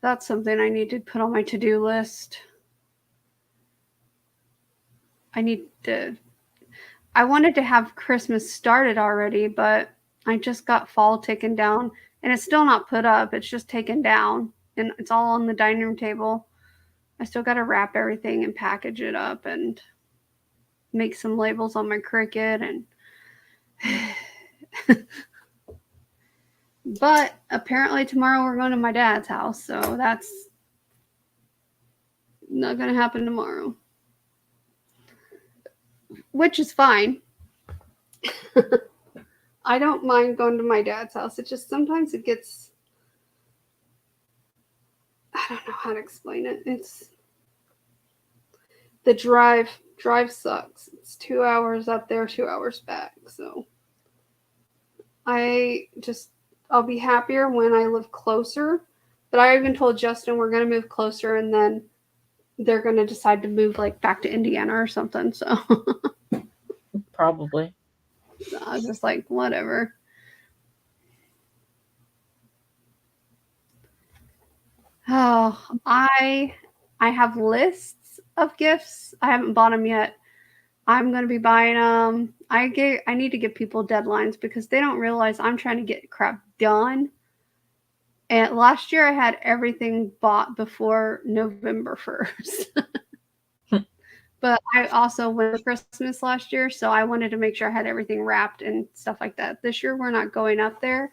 that's something I need to put on my to-do list. I wanted to have Christmas started already, but I just got fall taken down, and it's still not put up. It's just taken down, and it's all on the dining room table. I still got to wrap everything and package it up and make some labels on my Cricut. And but apparently tomorrow we're going to my dad's house, so that's not going to happen tomorrow, which is fine. I don't mind going to my dad's house. It just sometimes it gets, I don't know how to explain it. It's the drive sucks. It's 2 hours up there, 2 hours back. So I'll be happier when I live closer. But I even told Justin we're going to move closer, and then they're going to decide to move like back to Indiana or something. So Probably. So I was just like, whatever. Oh, I have lists of gifts. I haven't bought them yet. I'm going to be buying them. I need to give people deadlines because they don't realize I'm trying to get crap done. And last year I had everything bought before November 1st. But I also went for Christmas last year, so I wanted to make sure I had everything wrapped and stuff like that. This year, we're not going up there.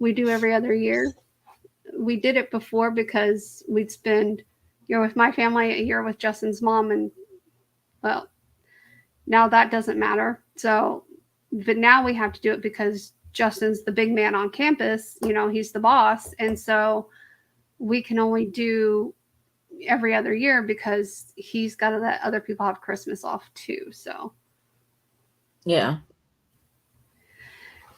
We do every other year. We did it before because we'd spend a year with my family, a year with Justin's mom, and well, now that doesn't matter. So, but now we have to do it because Justin's the big man on campus. You know, he's the boss, and so we can only do every other year because he's got to let other people have Christmas off too. So, Yeah.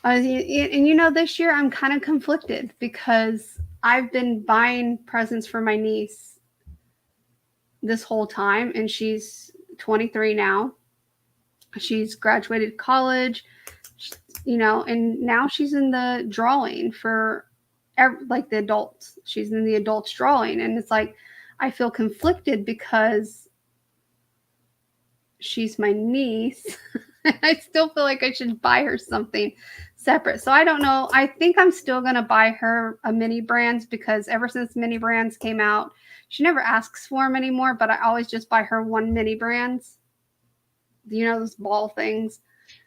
and you know, this year I'm kind of conflicted because I've been buying presents for my niece this whole time, and she's 23 now. She's graduated college, you know, and now she's in the drawing for like the adults. She's in the adults drawing, and it's like I feel conflicted because she's my niece. I still feel like I should buy her something separate. So I don't know. I think I'm still going to buy her a mini brands because ever since mini brands came out, she never asks for them anymore, but I always just buy her one mini brands. You know, those ball things.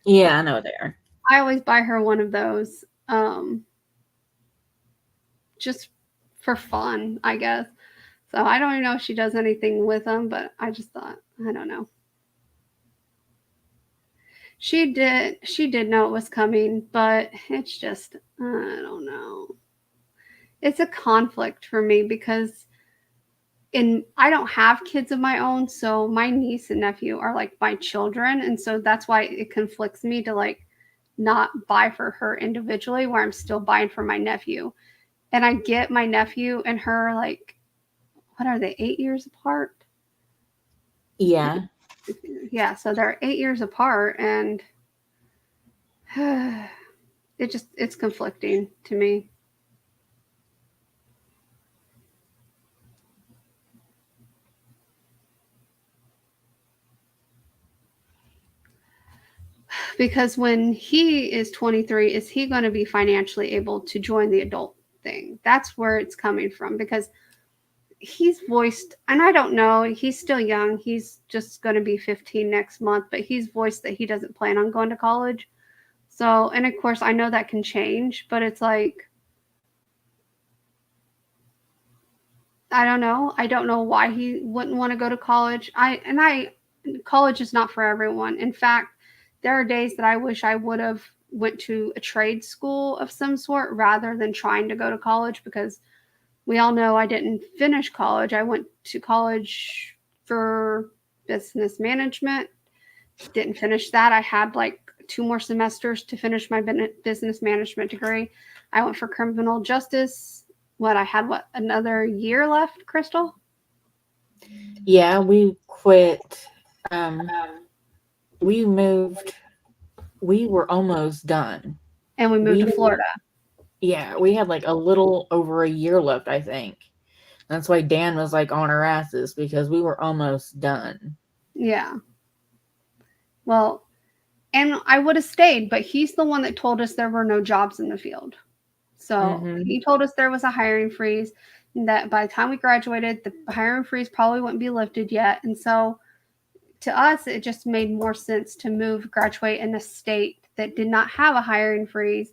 Yeah, I know they are. I always buy her one of those. Just for fun, I guess. So I don't even know if she does anything with them, but I just thought, I don't know. She did know it was coming, but it's just, I don't know. It's a conflict for me because I don't have kids of my own, so my niece and nephew are like my children, and so that's why it conflicts me to like not buy for her individually where I'm still buying for my nephew. And I get my nephew and her, like, what are they, 8 years apart? Yeah. Yeah, so they're 8 years apart, and it's conflicting to me. Because when he is 23, is he going to be financially able to join the adult thing? That's where it's coming from, because he's voiced, and I don't know, he's still young. He's just going to be 15 next month, but he's voiced that he doesn't plan on going to college. So, and of course, I know that can change, but it's like, I don't know. I don't know why he wouldn't want to go to college. College is not for everyone. In fact, there are days that I wish I would have went to a trade school of some sort rather than trying to go to college, because we all know I didn't finish college. I went to college for business management, didn't finish that. I had like 2 more semesters to finish my business management degree. I went for criminal justice. I had another year left, Crystal? Yeah, we quit. We moved. We were almost done. And we moved to Florida. Yeah, we had like a little over a year left, I think. That's why Dan was like on our asses, because we were almost done. Yeah. Well, and I would have stayed, but he's the one that told us there were no jobs in the field. So he told us there was a hiring freeze, and that by the time we graduated, the hiring freeze probably wouldn't be lifted yet. And so to us, it just made more sense to graduate in a state that did not have a hiring freeze.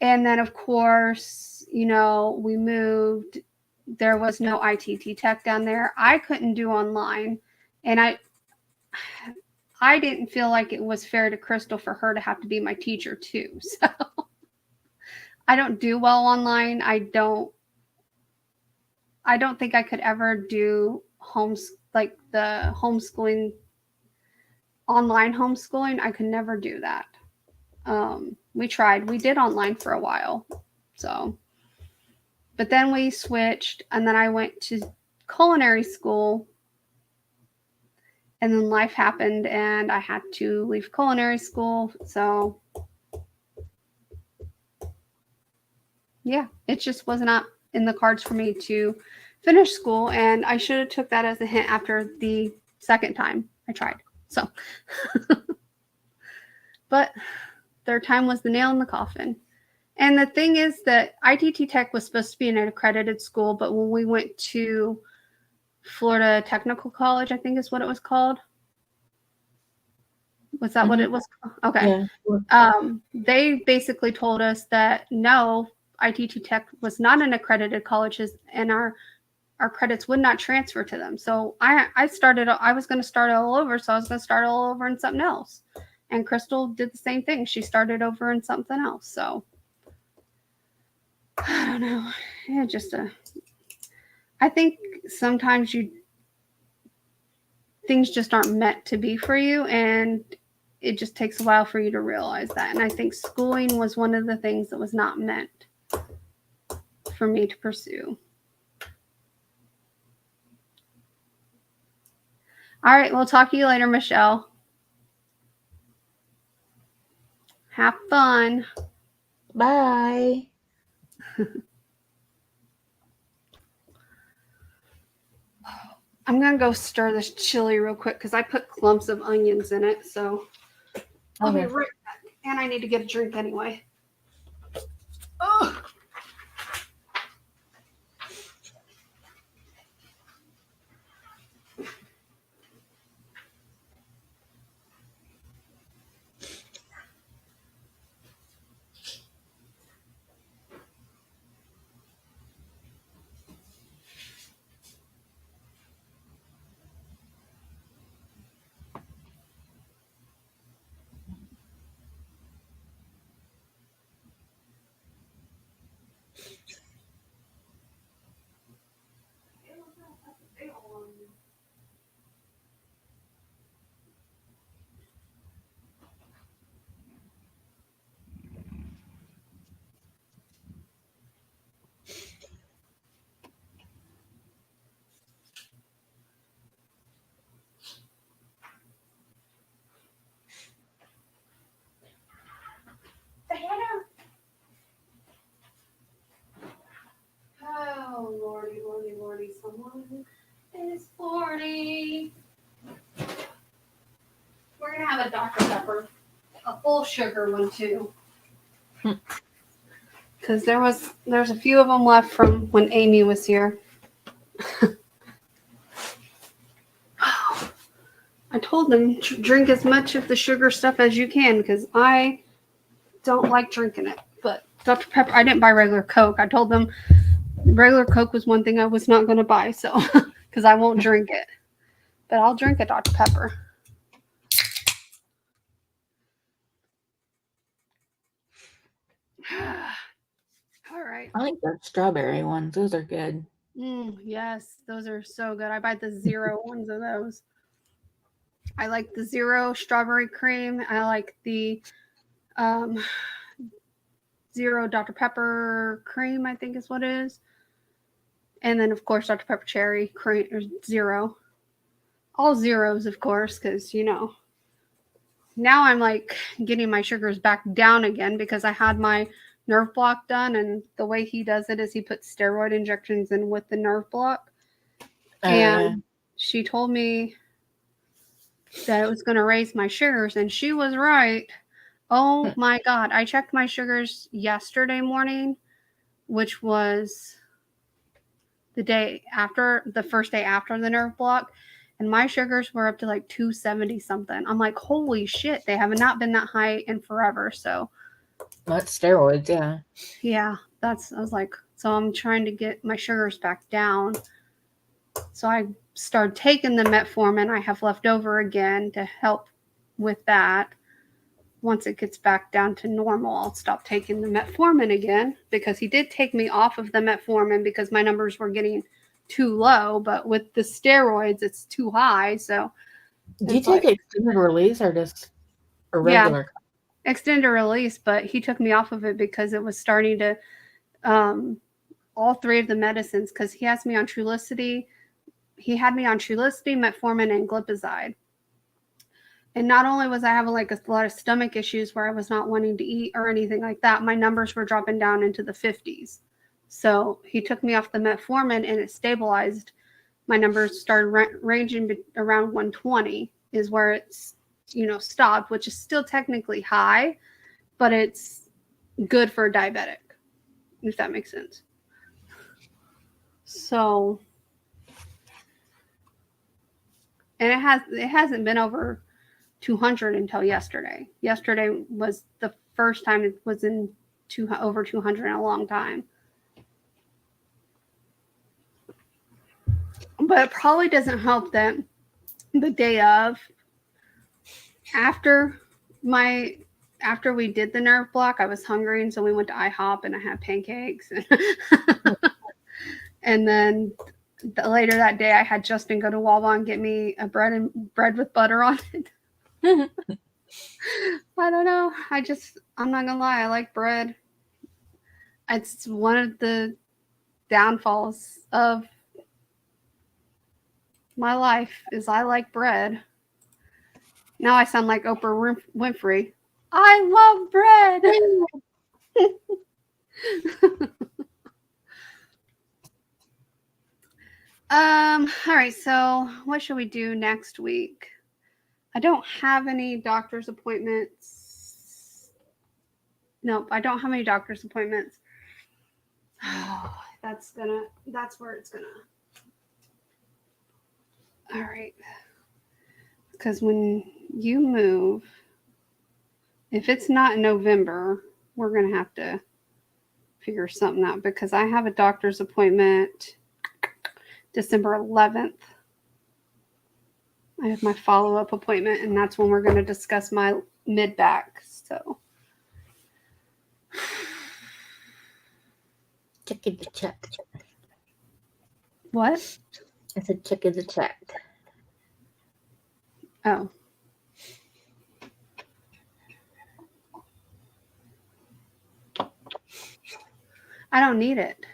And then, of course, you know, we moved. There was no ITT Tech down there. I couldn't do online. And I didn't feel like it was fair to Crystal for her to have to be my teacher too. So I don't do well online. I don't think I could ever do the homeschooling, online homeschooling. I could never do that. We tried. We did online for a while. So, but then we switched, and then I went to culinary school, and then life happened, and I had to leave culinary school. So, yeah, it just was not in the cards for me to finish school, and I should have took that as a hint after the second time I tried. So, but third time was the nail in the coffin. And the thing is that ITT Tech was supposed to be an accredited school, but when we went to Florida Technical College, I think is what it was called. Was that what it was? Okay. Yeah. They basically told us that no, ITT Tech was not an accredited college, and our credits would not transfer to them. So I was going to start all over. So I was going to start all over in something else. And Crystal did the same thing. She started over in something else. So I don't know. Yeah, I think sometimes things just aren't meant to be for you, and it just takes a while for you to realize that. And I think schooling was one of the things that was not meant for me to pursue. All right, we'll talk to you later, Michelle. Have fun. Bye. I'm going to go stir this chili real quick because I put clumps of onions in it. So I'll be right back. And I need to get a drink anyway. Oh. Oh, lordy, lordy, lordy, someone is 40. We're going to have a Dr. Pepper, a full sugar one too. Because there's a few of them left from when Amy was here. I told them drink as much of the sugar stuff as you can because I don't like drinking it. But Dr. Pepper, I didn't buy regular Coke. I told them regular Coke was one thing I was not going to buy, so because I won't drink it. But I'll drink a Dr. Pepper. All right. I like the strawberry ones. Those are good. Yes, those are so good. I buy the zero ones of those. I like the zero strawberry cream. I like the zero Dr. Pepper cream, I think is what it is. And then, of course, Dr. Pepper cherry cream or zero. All zeros, of course, because, now I'm like getting my sugars back down again because I had my nerve block done. And the way he does it is he puts steroid injections in with the nerve block. And she told me that it was going to raise my sugars, and she was right. Oh my God. I checked my sugars yesterday morning, which was the first day after the nerve block, and my sugars were up to like 270 something. I'm like, holy shit, they have not been that high in forever. So that's steroids, yeah. Yeah, I was like, so I'm trying to get my sugars back down. So I started taking the metformin I have left over again to help with that. Once it gets back down to normal, I'll stop taking the metformin again because he did take me off of the metformin because my numbers were getting too low. But with the steroids, it's too high. So do you take extended release or just a regular? Yeah, extended release. But he took me off of it because it was starting to all three of the medicines, because he has me on Trulicity. He had me on Trulicity, metformin, and glipizide. And not only was I having like a lot of stomach issues where I was not wanting to eat or anything like that, my numbers were dropping down into the 50s. So he took me off the metformin and it stabilized. My numbers started ranging around 120 is where it's, stopped, which is still technically high, but it's good for a diabetic, if that makes sense. So and it hasn't been over 200 until yesterday. Yesterday was the first time it was in over 200 in a long time. But it probably doesn't help that the day of, after we did the nerve block, I was hungry, and so we went to IHOP and I had pancakes. And then later that day, I had Justin go to Wawa and get me a bread with butter on it. I don't know. I'm not gonna lie. I like bread. It's one of the downfalls of my life is I like bread. Now I sound like Oprah Winfrey. I love bread. All right, so what should we do next week? I don't have any doctor's appointments. Nope, I don't have any doctor's appointments. Oh, that's where it's gonna. All right. Because when you move, if it's not in November, we're gonna have to figure something out, because I have a doctor's appointment December 11th. I have my follow-up appointment, and that's when we're going to discuss my mid-back. So, check in the chat. What? I said check in the chat. Oh. I don't need it.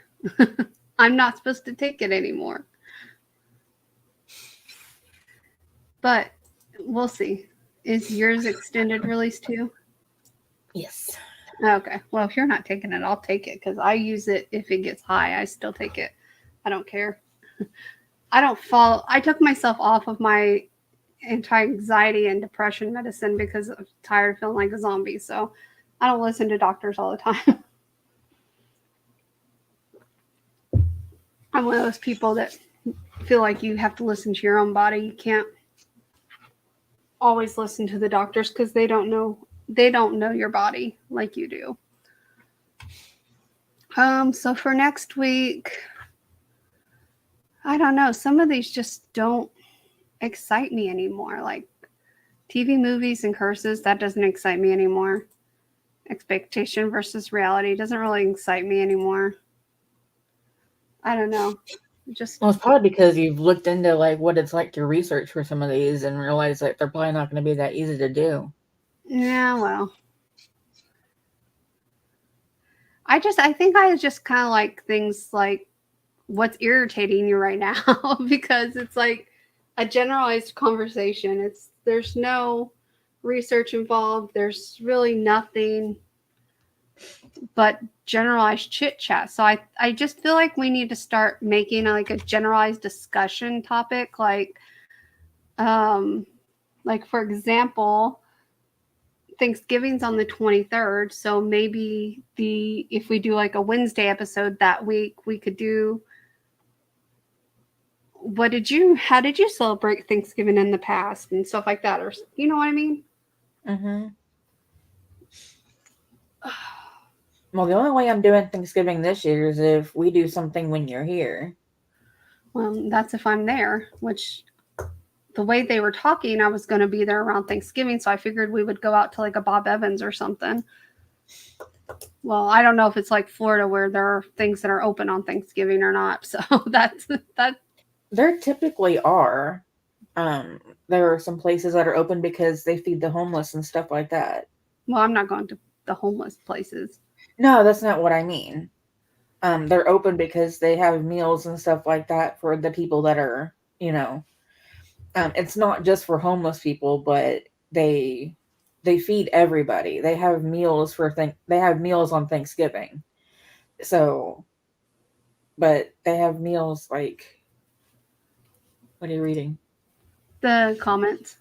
I'm not supposed to take it anymore. But we'll see. Is yours extended release too? Yes. Okay. Well, if you're not taking it, I'll take it, because I use it if it gets high. I still take it. I don't care. I took myself off of my anti-anxiety and depression medicine because I'm tired of feeling like a zombie. So I don't listen to doctors all the time. I'm one of those people that feel like you have to listen to your own body. You can't always listen to the doctors because they don't know your body like you do. So for next week, I don't know. Some of these just don't excite me anymore. Like TV, movies, and curses, that doesn't excite me anymore. Expectation versus reality doesn't really excite me anymore. I don't know. Well, it's probably because you've looked into like what it's like to research for some of these and realized that they're probably not going to be that easy to do. Yeah, well, I think I just kind of like things like what's irritating you right now, because it's like a generalized conversation. There's no research involved. There's really nothing but generalized chit chat. So I just feel like we need to start making like a generalized discussion topic, like for example, Thanksgiving's on the 23rd, so maybe if we do like a Wednesday episode that week, we could do how did you celebrate Thanksgiving in the past and stuff like that, or you know what I mean? Mm-hmm. Well, the only way I'm doing Thanksgiving this year is if we do something when you're here. Well, that's if I'm there, which the way they were talking, I was going to be there around Thanksgiving, so I figured we would go out to like a Bob Evans or something. Well, I don't know if it's like Florida where there are things that are open on Thanksgiving or not. So that. There typically are. There are some places that are open because they feed the homeless and stuff like that. Well, I'm not going to the homeless places. No, that's not what I mean. They're open because they have meals and stuff like that for the people that are, it's not just for homeless people, but they feed everybody. They have meals they have meals on Thanksgiving. So, but they have meals like, what are you reading? The comments.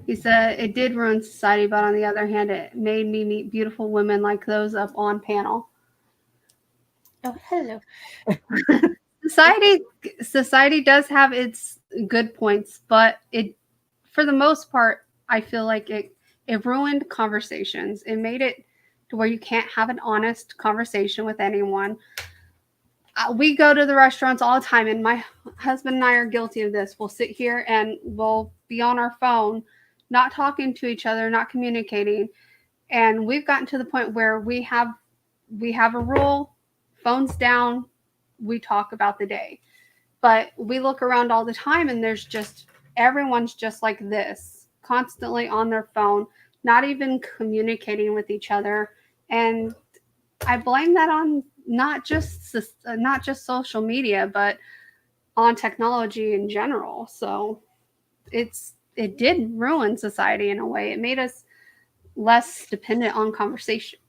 He said, it did ruin society, but on the other hand, it made me meet beautiful women like those up on panel. Oh, hello. society does have its good points, but it, for the most part, I feel like it ruined conversations. It made it to where you can't have an honest conversation with anyone. We go to the restaurants all the time, and my husband and I are guilty of this. We'll sit here and we'll be on our phone, not talking to each other, not communicating. And we've gotten to the point where we have a rule, phones down, we talk about the day. But we look around all the time, and there's just, everyone's just like this, constantly on their phone, not even communicating with each other. And I blame that on not just social media, but on technology in general. So it did ruin society in a way. It made us less dependent on conversation.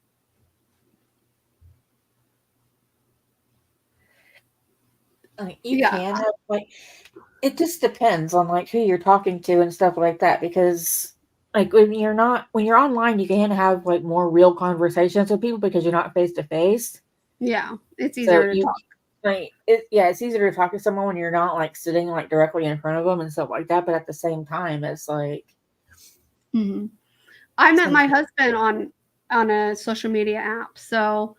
Like, you can have, like, it just depends on like who you're talking to and stuff like that, because like when you're online, you can have like more real conversations with people because you're not face to face. Yeah, it's easier to talk. Like, it's easier to talk to someone when you're not like sitting like directly in front of them and stuff like that. But at the same time, it's like, I met my husband on a social media app, so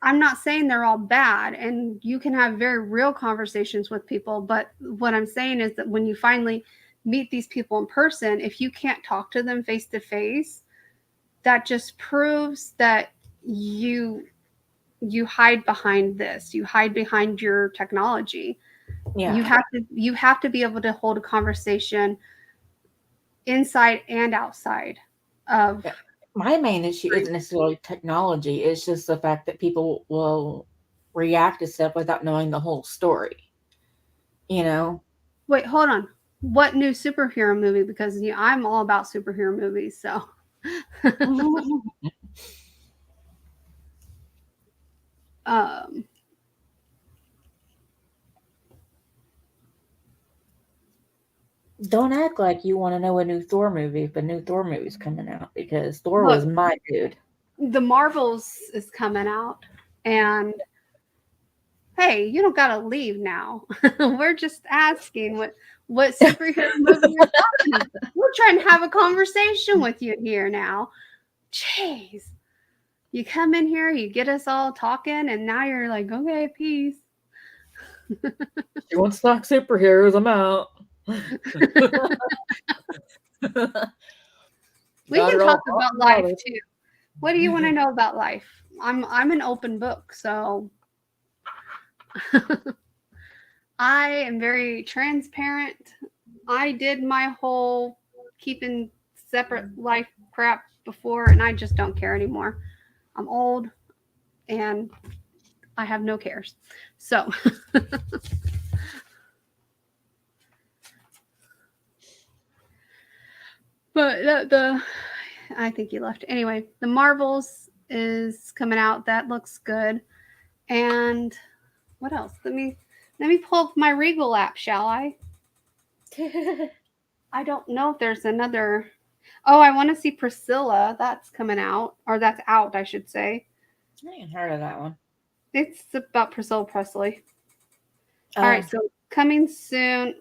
I'm not saying they're all bad, and you can have very real conversations with people. But what I'm saying is that when you finally meet these people in person, if you can't talk to them face to face, that just proves that you hide behind this. You hide behind your technology. yeah, you have to be able to hold a conversation inside and outside of. Yeah. My main issue isn't necessarily technology. It's just the fact that people will react to stuff without knowing the whole story. You know? Wait, hold on. What new superhero movie? Because I'm all about superhero movies, so. Don't act like you want to know a new Thor movie if a new Thor movie's coming out, because Thor was my dude. The Marvels is coming out, and hey, you don't gotta leave now. We're just asking what superhero movie you're talking about. We're trying to have a conversation with you here now. Jeez. You come in here, you get us all talking, and now you're like, okay, peace. You want to talk superheroes? I'm out. We can talk about life too. What do you want to know about life? I'm an open book, so I am very transparent. I did my whole keeping separate life crap before, and I just don't care anymore. I'm old, and I have no cares. So but I think he left. Anyway, the Marvels is coming out. That looks good. And what else? Let me pull up my Regal app, shall I? I don't know if there's another. Oh, I want to see Priscilla. That's coming out, or that's out, I should say. I ain't heard of that one. It's about Priscilla Presley. All right, so coming soon.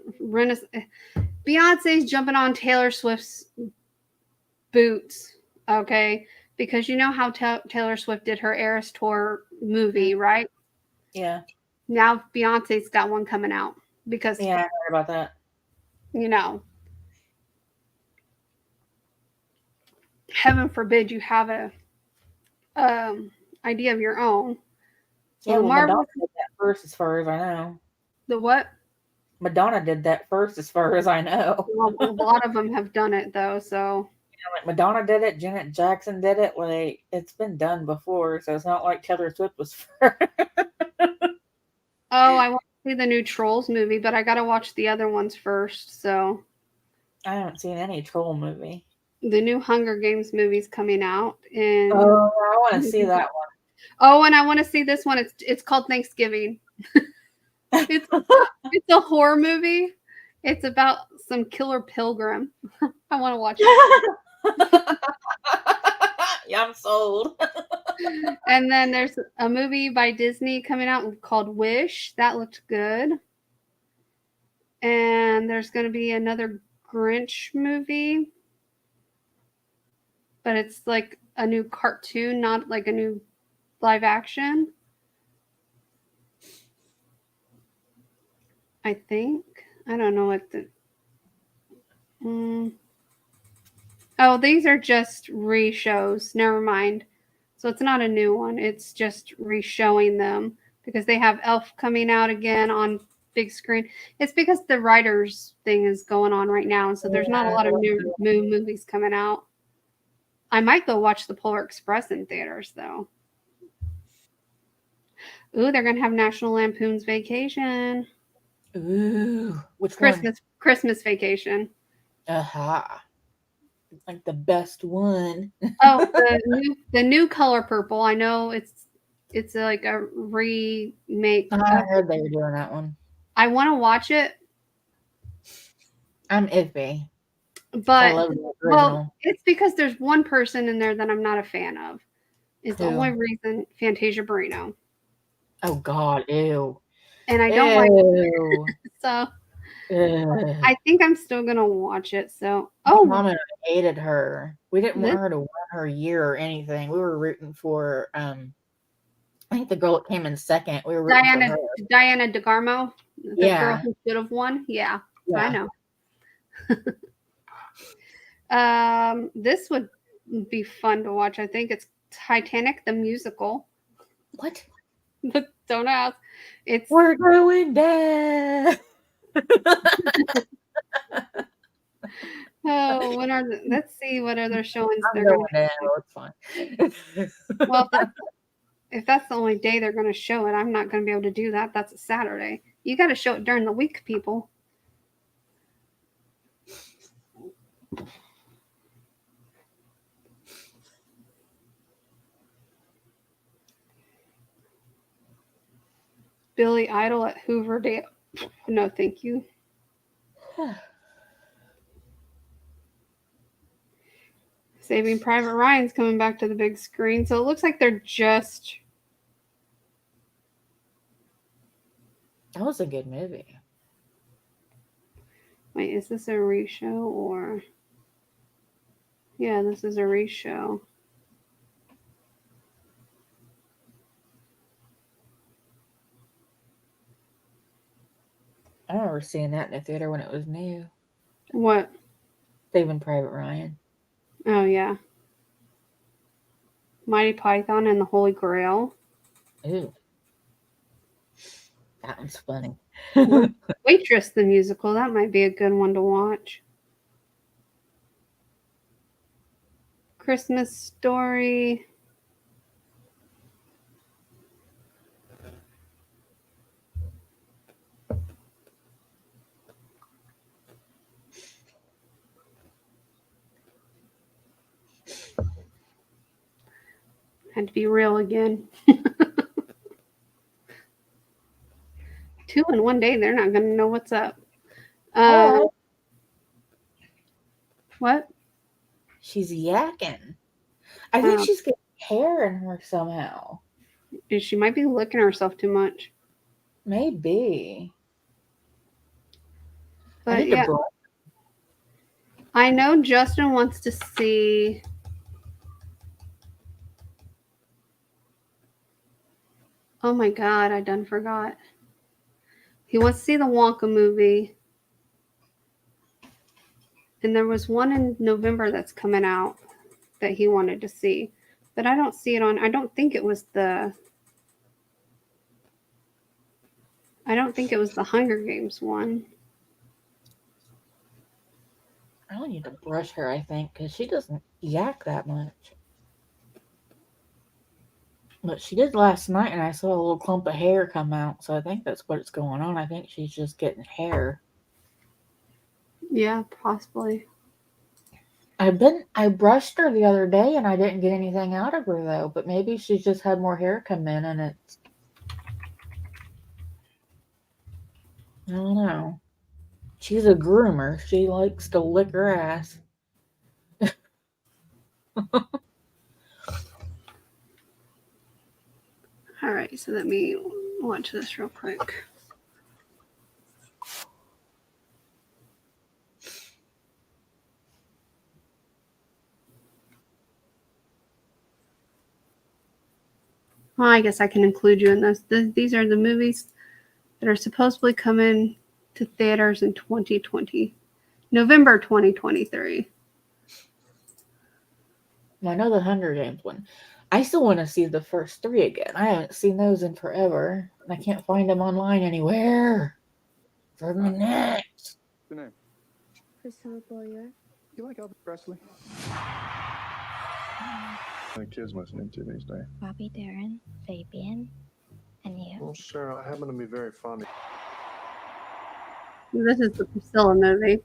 Beyonce's jumping on Taylor Swift's boots, okay? Because you know how Taylor Swift did her Eras Tour movie, right? Yeah. Now Beyonce's got one coming out because I heard about that. You know, heaven forbid you have a idea of your own. So yeah, Madonna did that first, as far as I know. The what? Madonna did that first, as far as I know. Well, a lot of them have done it though. So like Madonna did it, Janet Jackson did it. Like, it's been done before, so it's not like Taylor Swift was first. Oh, I want to see the new Trolls movie, but I gotta watch the other ones first. So I haven't seen any Troll movie. The new Hunger Games movie's coming out, and I want to see that one. Oh, and I want to see this one. It's called Thanksgiving. It's a horror movie. It's about some killer pilgrim. I want to watch it. Yeah, I'm sold. And then there's a movie by Disney coming out called Wish. That looked good. And there's going to be another Grinch movie, but it's like a new cartoon, not like a new live action. I think. I don't know what the. Oh, these are just re-shows. Never mind. So it's not a new one. It's just re-showing them because they have Elf coming out again on big screen. It's because the writers thing is going on right now, and so there's not a lot of new movies coming out. I might go watch the Polar Express in theaters though. Ooh, they're gonna have National Lampoon's Vacation. Ooh, which Christmas Vacation. Aha. Like the best one. Oh, the new Color Purple. I know it's like a remake. I heard they were doing that one. I want to watch it. I'm iffy. But well, it's because there's one person in there that I'm not a fan of. It's the only reason. Fantasia Barrino. Oh God, ew. And I don't like it. So I think I'm still gonna watch it. So Mom and I hated her. We didn't want her to win her year or anything. We were rooting for I think the girl that came in second. We were rooting for her. Diana DeGarmo, the girl who should have won. Yeah, I know. This would be fun to watch. I think it's Titanic the musical. What? Don't ask. We're going down. Oh, let's see what other showings they're going down. It's fine. Well, if that's the only day they're going to show it, I'm not going to be able to do that. That's a Saturday. You got to show it during the week, people. Billy Idol at Hooverdale. No, thank you. Saving Private Ryan's coming back to the big screen. So it looks like they're just... That was a good movie. Wait, is this a re-show or... Yeah, this is a re-show. I remember seeing that in the theater when it was new. What? Saving Private Ryan. Oh, yeah. Mighty Python and the Holy Grail. Ooh. That one's funny. Waitress the musical. That might be a good one to watch. Christmas Story. Had to be real again. 2 in one day, they're not going to know what's up. What? She's yakking. I think she's getting hair in her somehow. She might be licking herself too much. Maybe. But yeah. I know Justin wants to see... Oh my God, I done forgot. He wants to see the Wonka movie. And there was one in November that's coming out that he wanted to see. But I don't see it on... I don't think it was the Hunger Games one. I don't need to brush her, I think, because she doesn't yak that much. But she did last night, and I saw a little clump of hair come out, so I think that's what's going on. I think she's just getting hair. Yeah, possibly. I brushed her the other day, and I didn't get anything out of her, though. But maybe she's just had more hair come in, and it's... I don't know. She's a groomer. She likes to lick her ass. All right, so let me watch this real quick. Well, I guess I can include you in this. These are the movies that are supposedly coming to theaters in 2020, November 2023. I know the Hunger Games one. I still want to see the first 3 again. I haven't seen those in forever. And I can't find them online anywhere. For a minute. What's your name? Priscilla Boyer. You like Elvis Presley? The kids listening to these days. Bobby Darin, Fabian, and you. Well, Sarah, I happen to be very fond of. This is the Priscilla movie.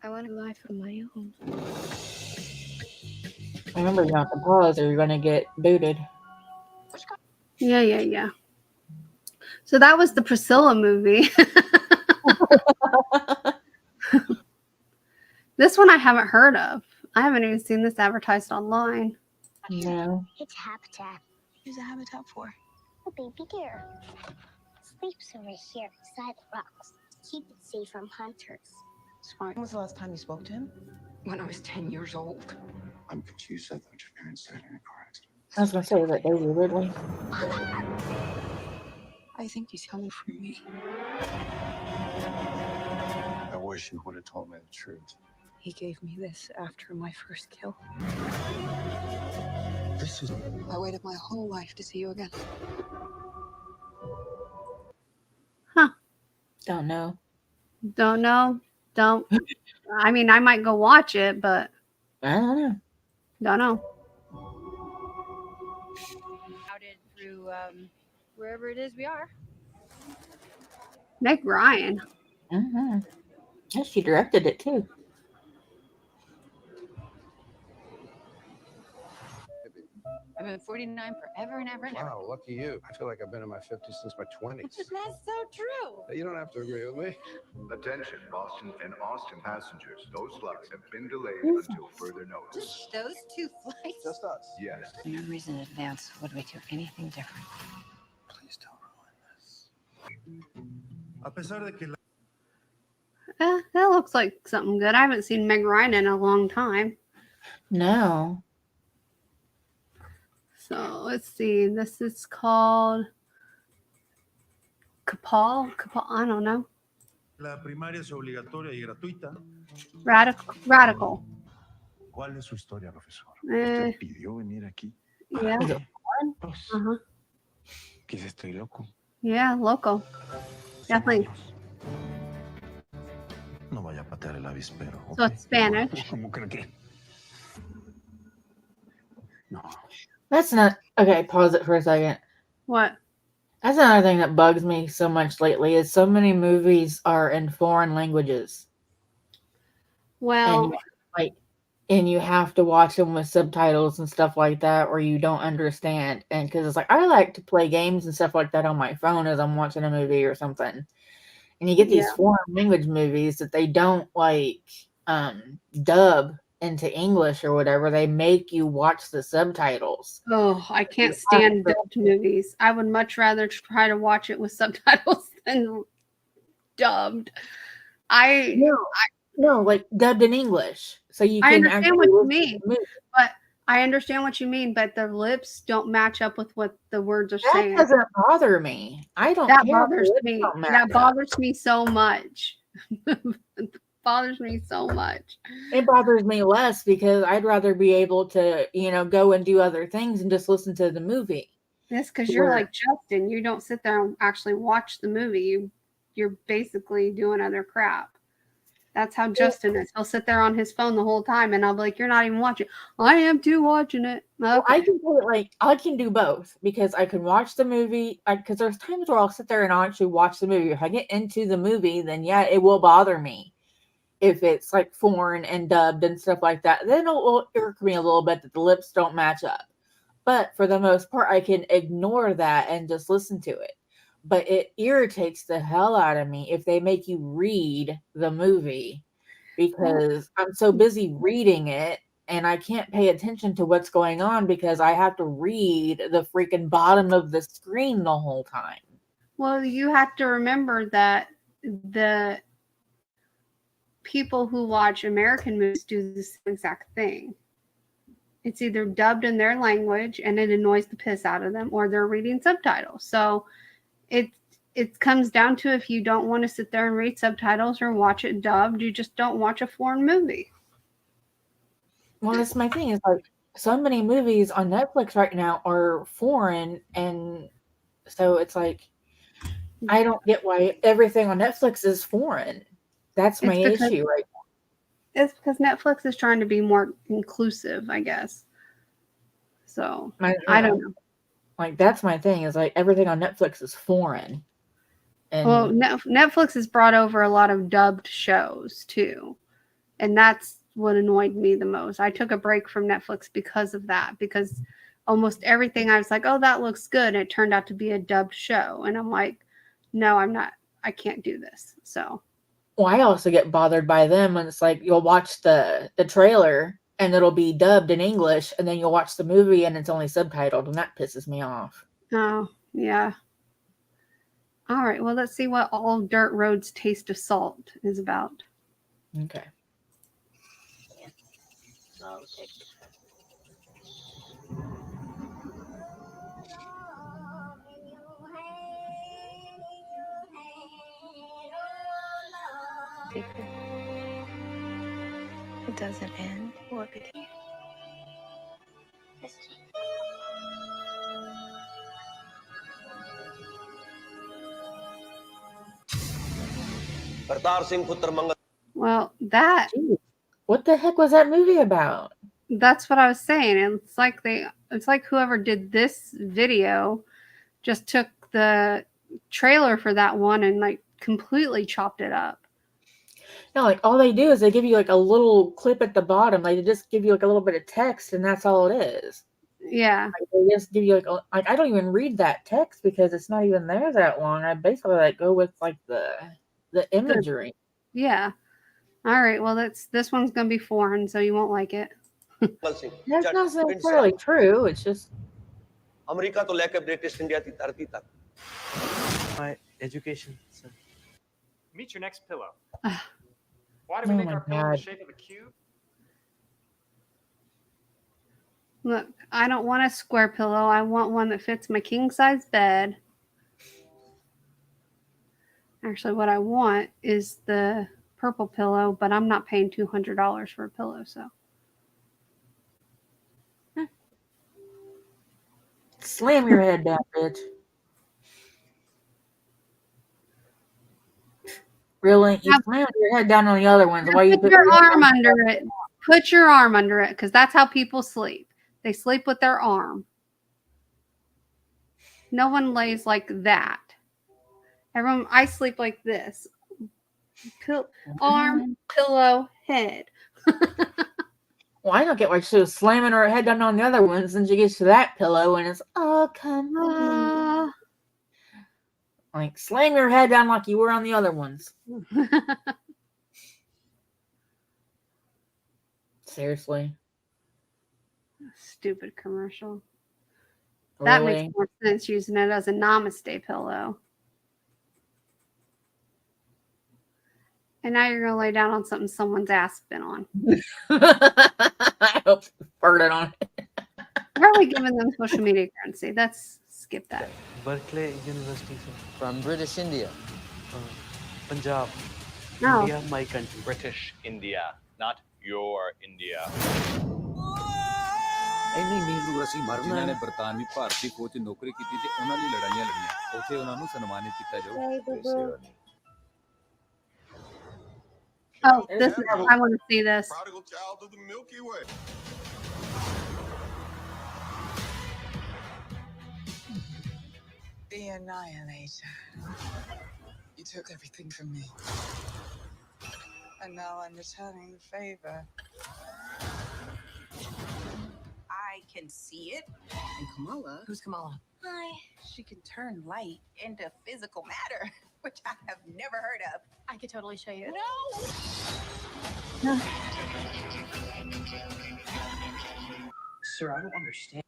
I want a life of my own. Remember, you have to pause or you're going to get booted. Yeah. So that was the Priscilla movie. This one I haven't heard of. I haven't even seen this advertised online. No. It's habitat. Who's a habitat for? A baby deer. Sleeps over here inside the rocks to keep it safe from hunters. Smart. When was the last time you spoke to him? When I was 10 years old. I'm confused. I thought your parents died in a car accident. I was going to say that Daisy Ridley. I think he's coming for me. I wish you would have told me the truth. He gave me this after my first kill. This is. I waited my whole life to see you again. Don't know. Don't know. Don't. I mean, I might go watch it, but I don't know. don't know. Routed through wherever it is we are. Meg Ryan. Mm-hmm. Yeah, she directed it too. I've been 49 forever and ever and ever. Wow, lucky you. I feel like I've been in my 50s since my 20s. That's so true. You don't have to agree with me. Attention, Boston and Austin passengers. Those flights have been delayed until further notice. Just those 2 flights. Just us. Yes. No reason in advance would we do anything different. Please don't ruin this. That looks like something good. I haven't seen Meg Ryan in a long time. No. So let's see. This is called Capal. I don't know. La primaria es obligatoria y gratuita. Radical. ¿Cuál es su historia, profesor? Eh. ¿Usted pidió venir aquí? Yeah. Uh-huh. Quizás estoy loco. Yeah, local. Definitely. No vaya a patear el avispero. So it's Spanish. ¿Cómo cree que? No. That's not... Okay, pause it for a second. What? That's another thing that bugs me so much lately is so many movies are in foreign languages. Well, And you have to watch them with subtitles and stuff like that, or you don't understand. And because it's like, I like to play games and stuff like that on my phone as I'm watching a movie or something. And you get these foreign language movies that they don't dub into English or whatever. They make you watch the subtitles. oh, I can't stand dubbed movies. I would much rather try to watch it with subtitles than dubbed. No, like dubbed in English. So you can I understand what you mean, movie. but I understand what you mean, but the lips don't match up with what the words are That saying. doesn't bother me. I don't That care if bothers the lips me. don't match That up. bothers me so much. It bothers me so much. It bothers me less because I'd rather be able to, go and do other things and just listen to the movie. That's because you're Where- like Justin. You don't sit there and actually watch the movie. You're basically doing other crap. That's how Justin is. He'll sit there on his phone the whole time, and I'll be like, "You're not even watching." I am too watching it. Well, Okay. I can do it I can do both because I can watch the movie. Because there's times where I'll sit there and I'll actually watch the movie. If I get into the movie, then yeah, it will bother me. If it's like foreign and dubbed and stuff like that, then it will irk me a little bit that the lips don't match up. But for the most part, I can ignore that and just listen to it. But it irritates the hell out of me if they make you read the movie because I'm so busy reading it and I can't pay attention to what's going on because I have to read the freaking bottom of the screen the whole time. Well, you have to remember that the people who watch American movies do the same exact thing. It's either dubbed in their language and it annoys the piss out of them, or they're reading subtitles. So it comes down to, if you don't want to sit there and read subtitles or watch it dubbed, you just don't watch a foreign movie. Well, that's my thing. Is like so many movies on Netflix right now are foreign, and so it's like I don't get why everything on Netflix is foreign. That's my issue right now. It's because Netflix is trying to be more inclusive, I guess. So I don't know. Like that's my thing. Is like everything on Netflix is foreign. And well, Netflix has brought over a lot of dubbed shows too, and that's what annoyed me the most. I took a break from Netflix because of that, because almost everything I was like, oh, that looks good, and it turned out to be a dubbed show, and I'm like, no, I can't do this. So well, I also get bothered by them when it's like you'll watch the trailer and it'll be dubbed in English, and then you'll watch the movie and it's only subtitled, and that pisses me off. Oh, yeah. All right, well, let's see what All Dirt Roads Taste of Salt is about. Okay. It doesn't end. What began? Well, that. What the heck was that movie about? That's what I was saying. It's like whoever did this video just took the trailer for that one and like completely chopped it up. No, like all they do is they give you like a little clip at the bottom. Like they just give you like a little bit of text, and that's all it is. Yeah. Like, they just give you like I don't even read that text because it's not even there that long. I basically like go with like the imagery. Yeah. All right. Well, this one's gonna be foreign, so you won't like it. That's not necessarily true. It's just my education, sir. Meet your next pillow. Why do we make our pillow in the shape of a cube? Look, I don't want a square pillow. I want one that fits my king size bed. Actually, what I want is the purple pillow, but I'm not paying $200 for a pillow, so. Slam your head down, bitch. Really? You slammed your head down on the other ones. Why you put your arm under it? Put your arm under it, because that's how people sleep. They sleep with their arm. No one lays like that. Everyone, I sleep like this. Arm, pillow, head. Well, I don't get why she was slamming her head down on the other ones, and she gets to that pillow, and it's, oh, come on. Like, slam your head down like you were on the other ones. Seriously. Stupid commercial. Really? That makes more sense using it as a namaste pillow. And now you're going to lay down on something someone's ass been on. I hope you farted on it. Probably giving them social media currency. Let's skip that. Berkeley University, sir. From British India. Punjab. No. India, my country. British India, not your India. ਜਿਨ੍ਹਾਂ ਨੇ ਬਰਤਾਨਵੀ ਭਾਰਤੀ ਫੌਜ 'ਚ ਨੌਕਰੀ ਕੀਤੀ ਤੇ ਉਹਨਾਂ ਲਈ ਲੜਾਈਆਂ ਲੜੀਆਂ ਉੱਥੇ ਉਹਨਾਂ ਨੂੰ ਸਨਮਾਨਿਤ ਕੀਤਾ ਜਾਊ Oh, this is, I want to see this. Prodigal child of the Milky Way. The Annihilator. You took everything from me. And now I'm returning the favor. I can see it. And Kamala. Who's Kamala? Hi. She can turn light into physical matter. which I have never heard of. I could totally show you. No. Sir, I don't understand.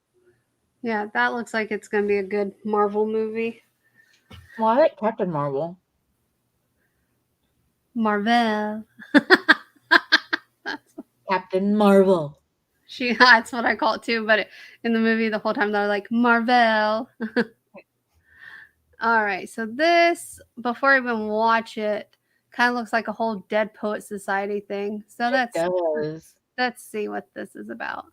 Yeah, that looks like it's going to be a good Marvel movie. Well, I like Captain Marvel. Marvel. Captain Marvel. That's what I call it too, but in the movie the whole time they're like Marvel. All right, so this, before I even watch it, kind of looks like a whole Dead Poet Society thing. So let's see what this is about.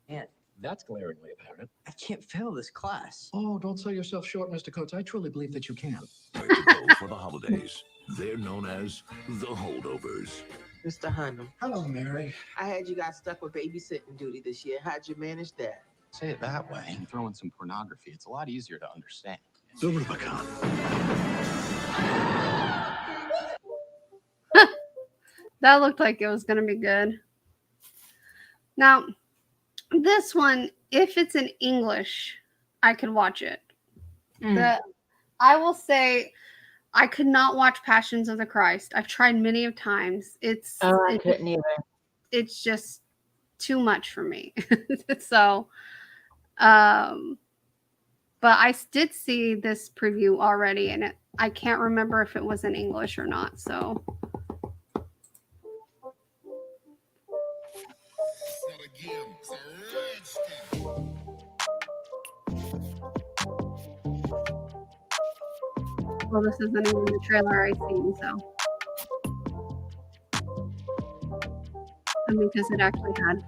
Man, that's glaringly apparent. I can't fail this class. Oh, don't sell yourself short, Mr. Coates. I truly believe that you can. Where to go for the holidays. They're known as the holdovers. Mr. Hunnam. Hello, Mary. I had you guys stuck with babysitting duty this year. How'd you manage that? Say it that way and throw in some pornography. It's a lot easier to understand. Over the pecan. That looked like it was going to be good. Now, this one, if it's in English, I could watch it. I will say I could not watch Passions of the Christ. I've tried many of times. I couldn't either. It's just too much for me. So, but I did see this preview already, and I can't remember if it was in English or not. So. Well, this isn't even the trailer I've seen, so. I mean, because it actually had.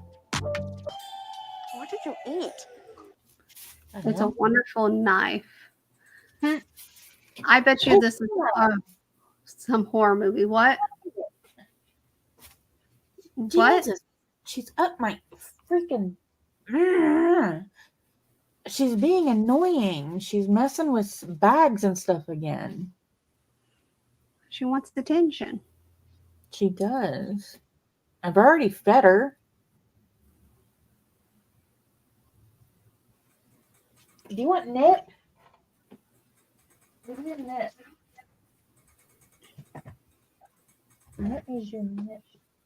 What did you eat? It's a wonderful knife. I bet you this is some horror movie. What? What? Jesus. She's up my freaking. She's being annoying. She's messing with bags and stuff again. She wants attention. She does. I've already fed her. Do you want nip? Give me a nip. What is your nip?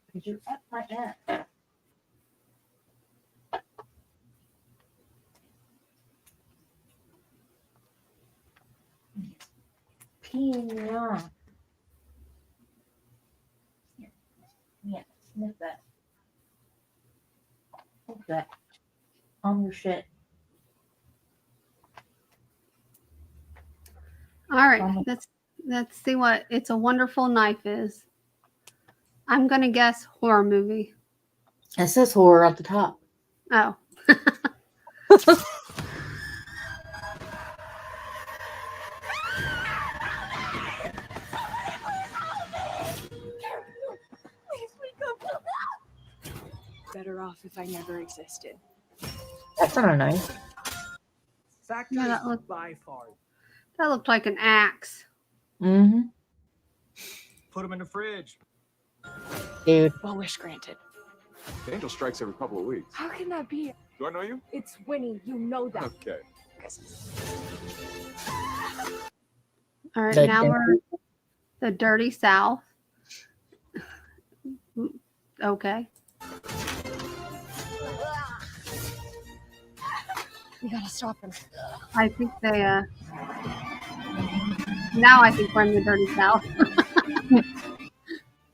Because you're up my ass. Yeah. Yeah, sniff that. What's that? On your shit. All right, let's see what It's a Wonderful Knife is. I'm gonna guess horror movie. It says horror at the top. Oh. Better off if I never existed. That's not a knife. Yeah, that looked like an axe. Mm-hmm. Put them in the fridge. Dude. Well, wish granted. The angel strikes every couple of weeks. How can that be? Do I know you? It's Winnie. You know that. Okay. All right, now we're the Dirty South. Okay. We gotta stop him. I think they now I think we're in the Dirty South.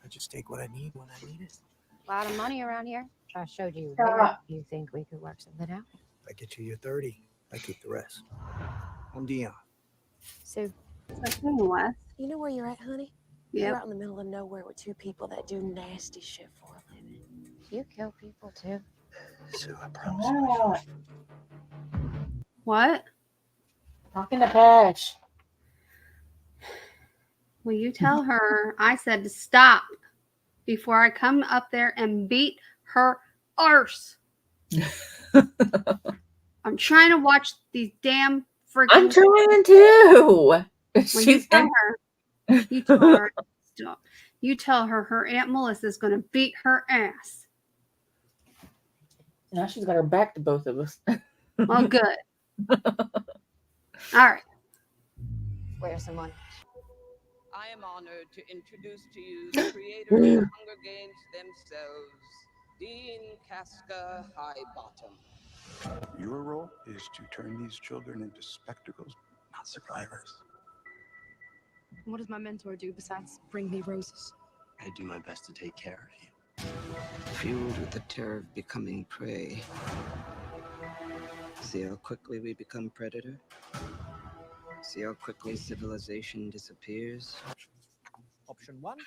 I just take what I need when I need it. A lot of money around here. I showed you. You think we could work something out? If I get you your 30, I keep the rest. I'm Dion. So, West. You know where you're at, honey? Yep. You're out in the middle of nowhere with two people that do nasty shit for a living. you kill people too. Sue, I promise. What? Talking to Pash. Will you tell her I said to stop before I come up there and beat her arse? I'm trying to watch these damn freaking. I'm trying to. Well, you tell her. You tell her. Stop. You tell her her Aunt Melissa's going to beat her ass. Now she's got her back to both of us. Well, good. All right. Where's the money? I am honored to introduce to you the creator of the Hunger Games themselves, Dean Casca Highbottom. Your role is to turn these children into spectacles, not survivors. What does my mentor do besides bring me roses? I do my best to take care of you. Fueled with the terror of becoming prey. See how quickly we become predator? See how quickly civilization disappears? Option 1.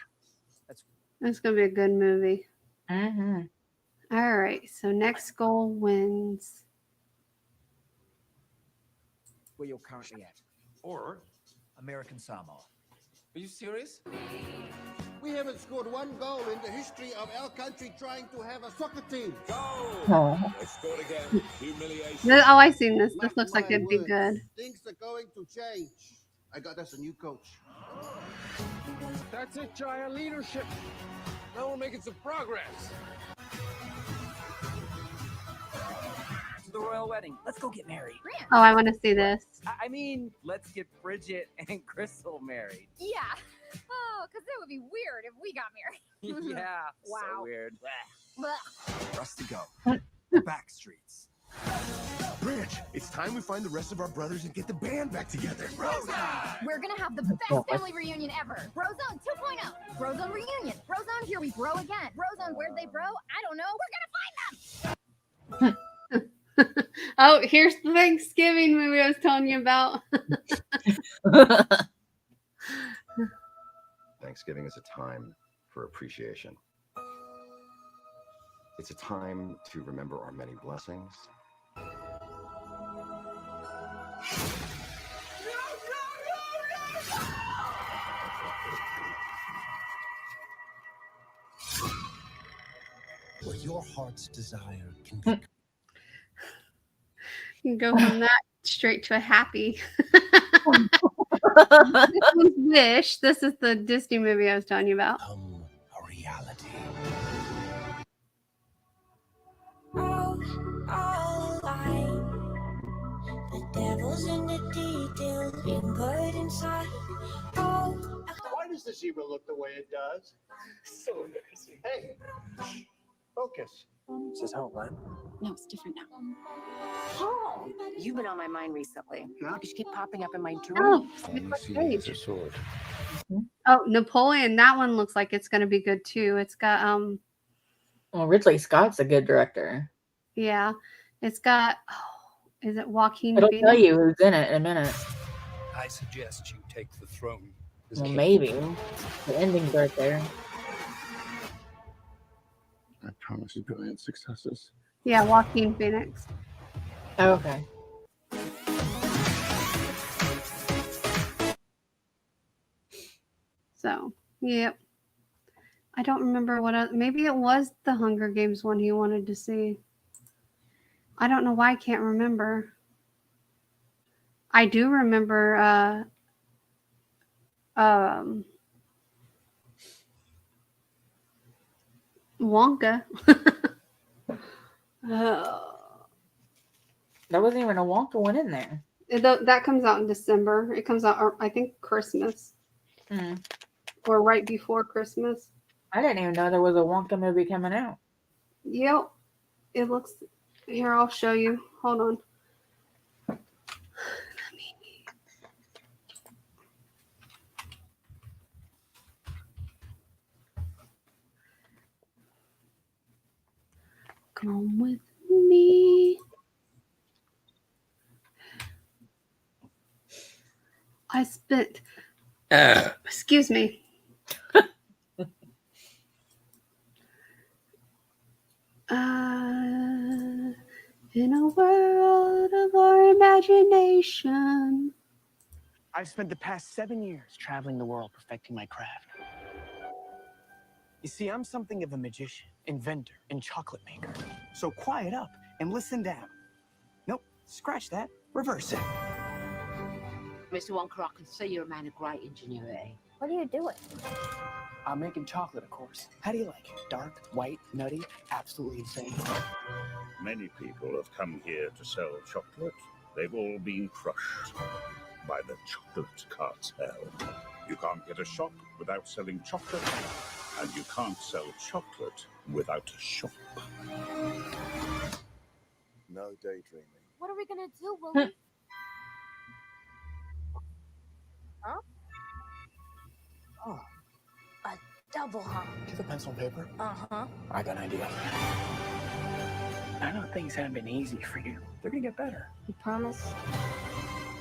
That's gonna be a good movie. Mm-hmm. All right, so next goal wins. Where you're currently at. Or American Samoa. Are you serious? We haven't scored one goal in the history of our country trying to have a soccer team. Oh. They scored again. Humiliation. Oh, I've seen this. This Mark looks like my it'd be words, good. Things are going to change. I got us a new coach. That's it, Giant leadership. Now we're making some progress. To the royal wedding. Let's go get married. Oh, I want to see this. I mean, let's get Bridget and Crystal married. Yeah. Oh, because it would be weird if we got married. Yeah. Wow. So weird. Blech. For us to go. Back streets. Bridge, it's time we find the rest of our brothers and get the band back together. We're gonna have the best family reunion ever. Brozone 2.0. Brozone reunion. Brozone, here we bro again. Brozone, where'd they bro? I don't know. We're gonna find them. Oh, here's the Thanksgiving movie I was telling you about. Thanksgiving is a time for appreciation. It's a time to remember our many blessings. What your heart's desire can be. You can go from that straight to a happy. This one's Wish. This is the Disney movie I was telling you about. A reality. The devil's in the details, being good inside. Why does the zebra look the way it does? So embarrassing. Hey, focus. Is this home, right? No, it's different now. Oh, you've been on my mind recently. Yeah? You keep popping up in my Oh, dreams. A sword. Oh, Napoleon. That one looks like it's going to be good too. It's got Well, Ridley Scott's a good director. yeah, it's got. Oh, is it Joaquin It'll Phoenix? tell you who's in it in a minute. I suggest you take the throne. Well, maybe. The ending's right there. I promise you brilliant successes. Yeah, Joaquin Phoenix. Oh, okay. So, yep. I don't remember what. Maybe it was the Hunger Games one he wanted to see. I don't know why I can't remember. I do remember. Wonka. There wasn't even a Wonka one in there. That comes out in December. It comes out, I think, Christmas. Or right before Christmas. I didn't even know there was a Wonka movie coming out. Yep. It looks... Here, I'll show you. Hold on. Come with me. I spent... Excuse me. In a world of our imagination. I've spent the past 7 years traveling the world perfecting my craft. You see, I'm something of a magician, inventor, and chocolate maker. So quiet up and listen down. Nope, scratch that. Reverse it. Mr. Wonka, I can see you're a man of great ingenuity. What are you doing? I'm making chocolate, of course. How do you like it? Dark, white, nutty, absolutely insane. Many people have come here to sell chocolate. They've all been crushed by the chocolate cartel. You can't get a shop without selling chocolate, and you can't sell chocolate without a shop. No daydreaming. What are we gonna do, Willie? Huh? Oh, A double hump. do you have a pencil and paper? Uh-huh. I got an idea. I know things haven't been easy for you. They're gonna get better. You promise?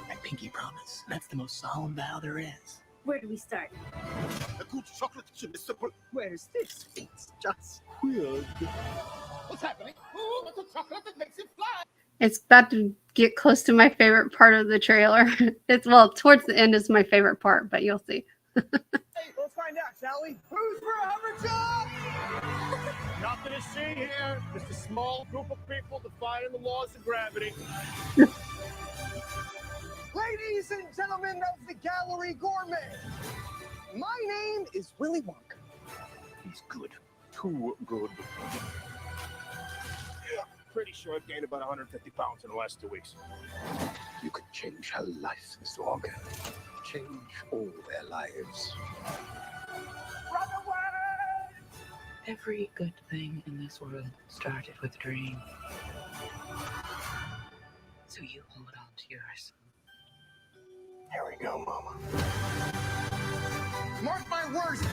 I pinky promise. That's the most solemn vow there is. Where do we start? A good chocolate chip is simple. Where's this? It's just weird. What's happening? Oh, it's a chocolate that makes it fly. It's about to get close to my favorite part of the trailer. It's towards the end is my favorite part, but you'll see. Hey, let's find out, shall we? Who's for Hoverjock? Nothing to see here. Just a small group of people defying the laws of gravity. Ladies and gentlemen of the Gallery Gourmet, my name is Willy Wonka. He's good. Too good. Pretty sure I've gained about 150 pounds in the last 2 weeks. You could change her life, Mr. Wonka. Change all their lives. Run away! Every good thing in this world started with a dream. So you hold on to yours. Here we go, Mama. Mark my words.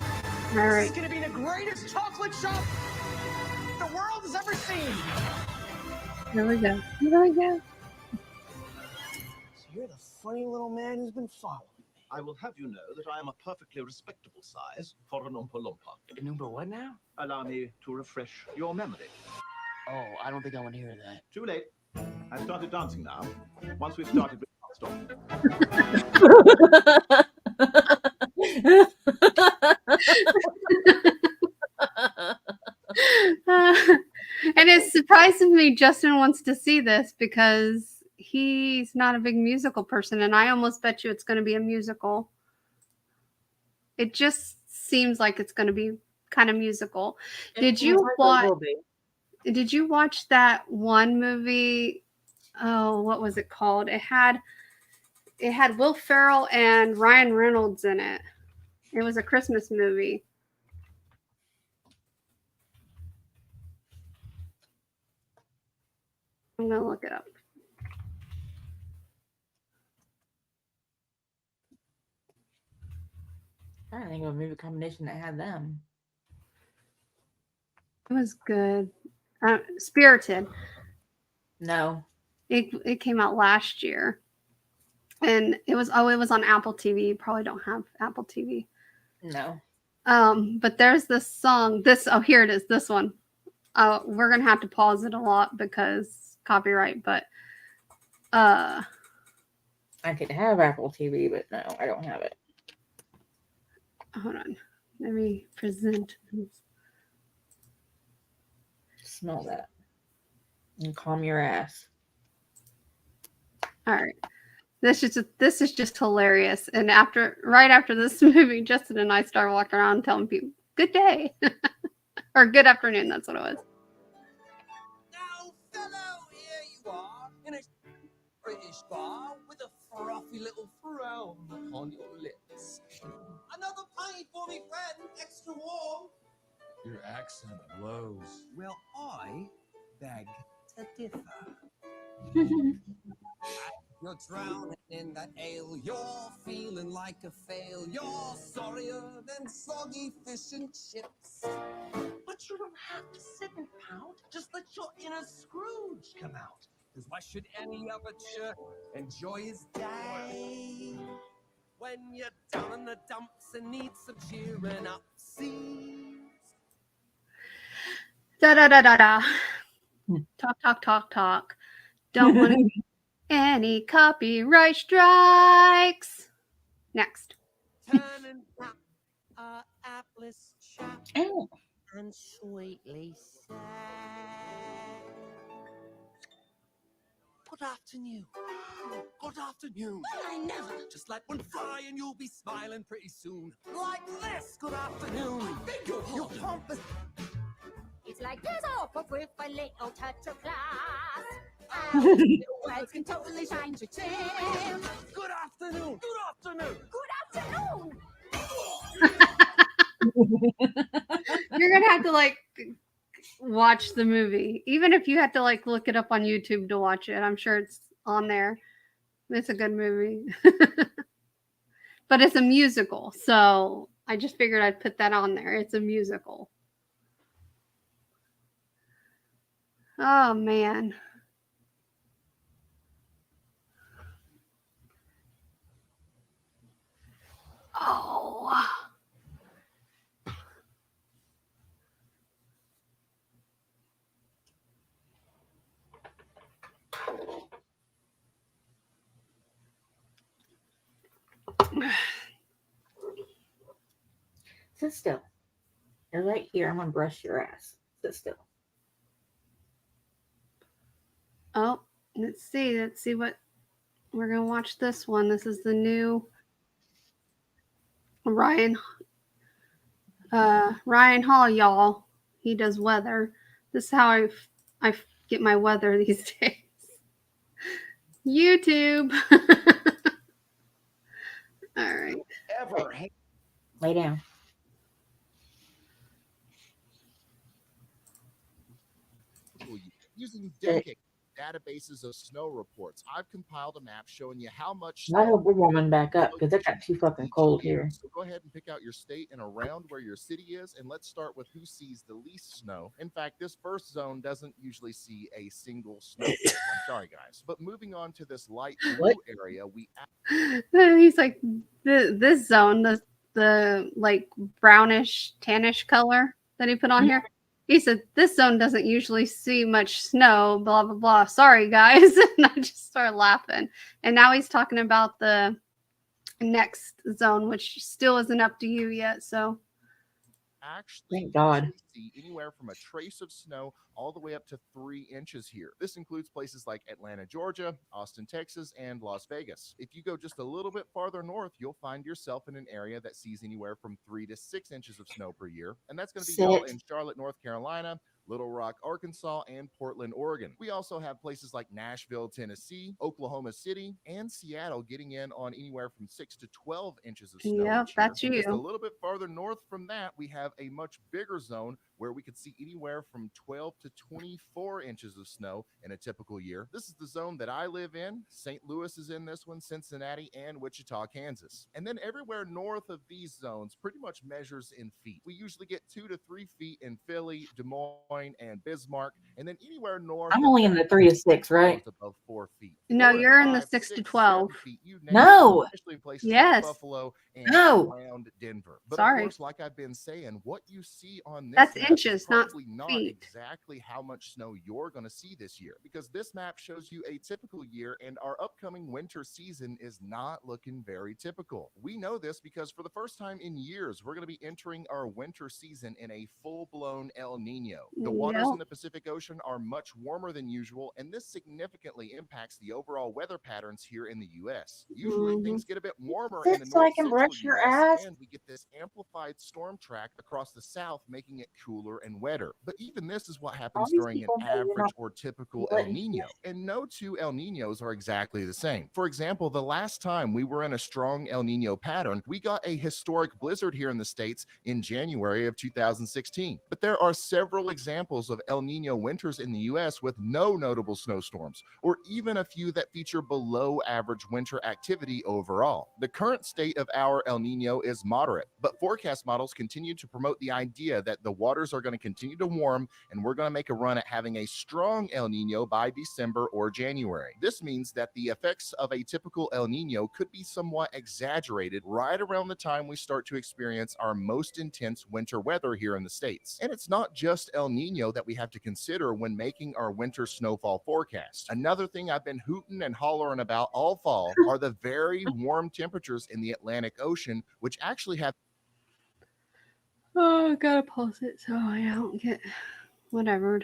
All right. This is gonna be the greatest chocolate shop the world has ever seen. Here we go. Here we go. So you're the funny little man who's been following me. I will have you know that I am a perfectly respectable size for an Oompa Loompa. An Oompa what now? Allow me to refresh your memory. Oh, I don't think I want to hear that. Too late. I've started dancing now. Once we've started, we can't stop. And it surprises me Justin wants to see this because he's not a big musical person, and I almost bet you it's going to be a musical. It just seems like it's going to be kind of musical. Did you watch that one movie? Oh, what was it called? It had Will Ferrell and Ryan Reynolds in it. It was a Christmas movie. I'm gonna look it up. I don't think of a movie combination that had them. It was good. Spirited. No. It came out last year. And it was on Apple TV. You probably don't have Apple TV. No. But there's this song. Here it is. This one. We're gonna have to pause it a lot because copyright, but I could have Apple TV, but no, I don't have it. Hold on. Let me present this. Smell that. And calm your ass. All right. This is just hilarious. And right after this movie, Justin and I started walking around telling people, good day. Or good afternoon, that's what it was. Now, fellow, here you are in a British bar with a frothy little frown on your lips. Another pint for me, friend, extra warm. Your accent blows. Well, I beg to differ. You're drowning in that ale, you're feeling like a fail, you're sorrier than soggy fish and chips. But you don't have to sit and pout, just let your inner Scrooge come out. Because why should any other church enjoy his day? When you're down in the dumps and need some cheering up, see? Da da da da da. Talk. Don't want to any copyright strikes. Next. Turning up a hapless chap and sweetly sad. Good afternoon. Good afternoon. I never. Just like one fly and you'll be smiling pretty soon. Like this. Good afternoon. You pompous. It's like there's hope with a little touch of class. Little words can totally shine your chin. Good afternoon. Good afternoon. Good afternoon. You're gonna have to like watch the movie, even if you had to like look it up on YouTube to watch it. I'm sure it's on there. It's a good movie, but it's a musical, so I just figured I'd put that on there. It's a musical. Oh man. Oh. Sit still. You're right here. I'm gonna brush your ass. Sit still. Oh, let's see. Let's see what we're gonna watch. This one. This is the new Ryan Hall, y'all. He does weather. This is how I get my weather these days. YouTube. All right. Ever. Lay down. Using dedicated databases of snow reports, I've compiled a map showing you how much I hope we're warming back up because it got too fucking cold here. So go ahead and pick out your state and around where your city is, and let's start with who sees the least snow. In fact, this first zone doesn't usually see a single snowflake. I'm sorry, guys. But moving on to this light blue area, He's like this zone, the like brownish tannish color that he put on here. He said this zone doesn't usually see much snow, blah blah blah. Sorry guys. And I just started laughing. And now he's talking about the next zone, which still isn't up to you yet. So actually thank God see anywhere from a trace of snow all the way up to 3 inches here. This includes places like Atlanta, Georgia, Austin, Texas, and Las Vegas. If you go just a little bit farther north, you'll find yourself in an area that sees anywhere from 3 to 6 inches of snow per year. And that's going to be all in Charlotte, North Carolina, Little Rock, Arkansas, and Portland, Oregon. We also have places like Nashville, Tennessee, Oklahoma City, and Seattle getting in on anywhere from 6 to 12 inches of snow. Yep, that's you. Just a little bit farther north from that, we have a much bigger zone where we could see anywhere from 12 to 24 inches of snow in a typical year. This is the zone that I live in. St. Louis is in this one, Cincinnati, and Wichita, Kansas. And then everywhere north of these zones pretty much measures in feet. We usually get 2 to 3 feet in Philly, Des Moines, and Bismarck, and then anywhere north. I'm only in the 3 to 6, right? Above 4 feet. No, you're in the 6 to 12. No. Especially in places Yes. like Buffalo and No. around Denver. But Sorry. of course, like I've been saying, what you see on this That's map inches, is not probably not feet. exactly how much snow you're going to see this year, because this map shows you a typical year, and our upcoming winter season is not looking very typical. We know this because for the first time in years, we're going to be entering our winter season in a full-blown El Nino. The waters in the Pacific Ocean are much warmer than usual, and this significantly impacts the overall weather patterns here in the U.S. Usually things get a bit warmer in the so I north can central brush your US, ass? and we get this amplified storm track across the south, making it cooler and wetter. But even this is what happens during an average or typical El Nino. And no two El Ninos are exactly the same. For example, the last time we were in a strong El Nino pattern, we got a historic blizzard here in the States in January of 2016. But there are several examples of El Nino winters in the US with no notable snowstorms, or even a few that feature below average winter activity overall. The current state of our El Nino is moderate, but forecast models continue to promote the idea that the waters are going to continue to warm and we're going to make a run at having a strong El Nino by December or January. This means that the effects of a typical El Nino could be somewhat exaggerated right around the time we start to experience our most intense winter weather here in the States. And it's not just El Nino that we have to consider when making our winter snowfall forecast. Another thing I've been hooting and hollering about all fall are the very warm temperatures in the Atlantic Ocean, which actually have Oh, I gotta pause it so I don't get whatever.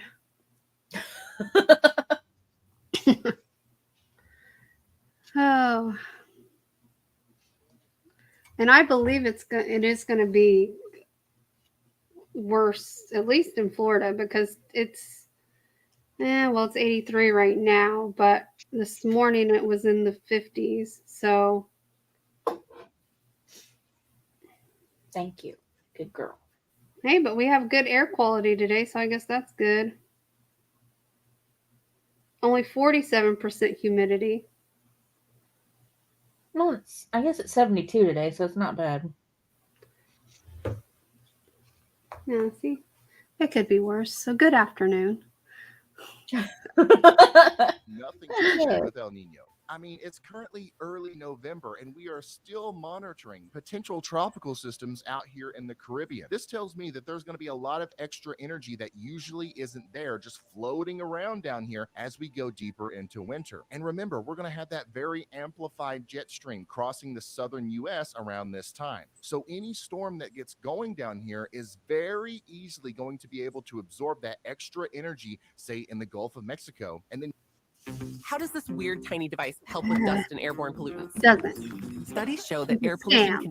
Oh, and I believe it is going to be worse, at least in Florida, because it's it's 83 right now, but this morning it was in the 50s. So thank you. Good girl. Hey, but we have good air quality today, so I guess that's good. Only 47% humidity. Well, I guess it's 72 today, so it's not bad. Yeah, see? It could be worse. So good afternoon. Nothing to do with El Nino. I mean, it's currently early November and we are still monitoring potential tropical systems out here in the Caribbean. This tells me that there's going to be a lot of extra energy that usually isn't there, just floating around down here as we go deeper into winter. And remember, we're going to have that very amplified jet stream crossing the southern U.S. around this time. So any storm that gets going down here is very easily going to be able to absorb that extra energy, say in the Gulf of Mexico, and then How does this weird tiny device help with dust and airborne pollutants? Doesn't. Studies show that air pollution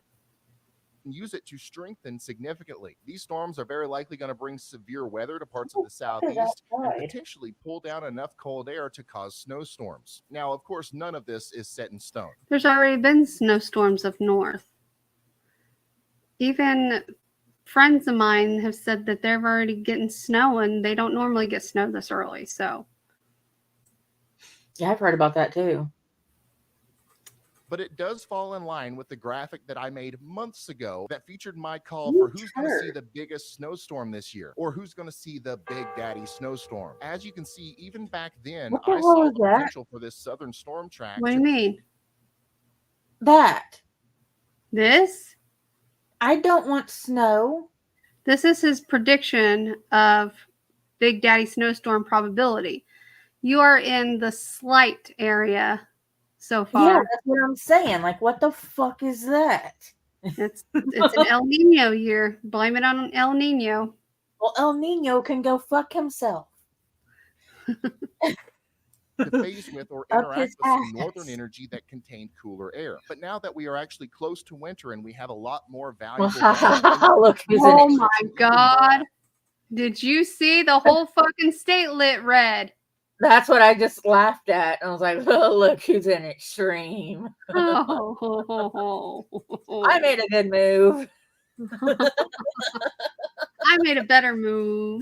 can use it to strengthen significantly. These storms are very likely going to bring severe weather to parts of the southeast and potentially pull down enough cold air to cause snowstorms. Now, of course, none of this is set in stone. There's already been snowstorms up north. Even friends of mine have said that they're already getting snow, and they don't normally get snow this early, so. Yeah, I've heard about that too. But it does fall in line with the graphic that I made months ago that featured my call for who's going to see the biggest snowstorm this year, or who's going to see the Big Daddy snowstorm. As you can see, even back then, What the I hell saw is the that? potential for this southern storm track. What do you mean? That. This? I don't want snow. This is his prediction of Big Daddy snowstorm probability. You are in the slight area so far. Yeah, that's what I'm saying. Like, what the fuck is that? It's an El Nino year. Blame it on El Nino. Well, El Nino can go fuck himself. To phase with or Up interact his with some ass. northern energy that contained cooler air. But now that we are actually close to winter and we have a lot more valuable Look who's in Oh it. my God. Did you see the whole fucking state lit red? That's what I just laughed at. I was like, oh, look who's in extreme. Oh. I made a good move. I made a better move.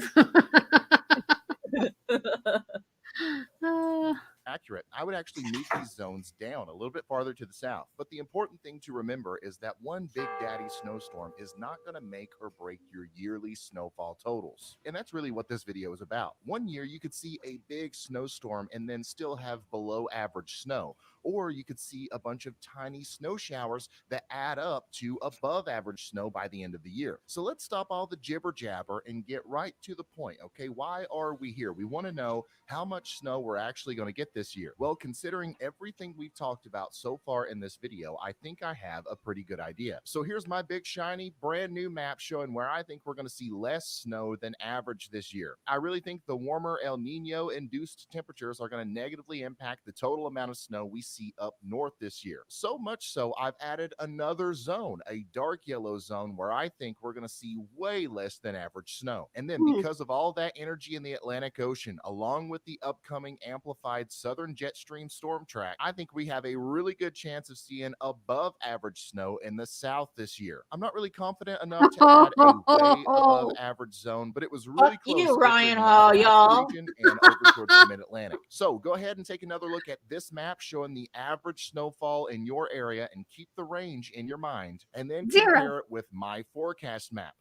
accurate, I would actually move these zones down a little bit farther to the south. But the important thing to remember is that one Big Daddy snowstorm is not going to make or break your yearly snowfall totals. And that's really what this video is about. One year you could see a big snowstorm and then still have below average snow. Or you could see a bunch of tiny snow showers that add up to above average snow by the end of the year. So let's stop all the jibber jabber and get right to the point, okay? Why are we here? We want to know how much snow we're actually going to get this year. Well, considering everything we've talked about so far in this video, I think I have a pretty good idea. So here's my big shiny brand new map showing where I think we're going to see less snow than average this year. I really think the warmer El Nino induced temperatures are going to negatively impact the total amount of snow we see up north this year. So much so I've added another zone, a dark yellow zone, where I think we're going to see way less than average snow. And then because of all that energy in the Atlantic Ocean, along with the upcoming amplified southern jet stream storm track, I think we have a really good chance of seeing above average snow in the south this year. I'm not really confident enough to add a way above average zone, but it was really close. You, Ryan Hall, y'all. And over towards the mid-Atlantic. So go ahead and take another look at this map showing the average snowfall in your area and keep the range in your mind, and then compare it with my forecast map.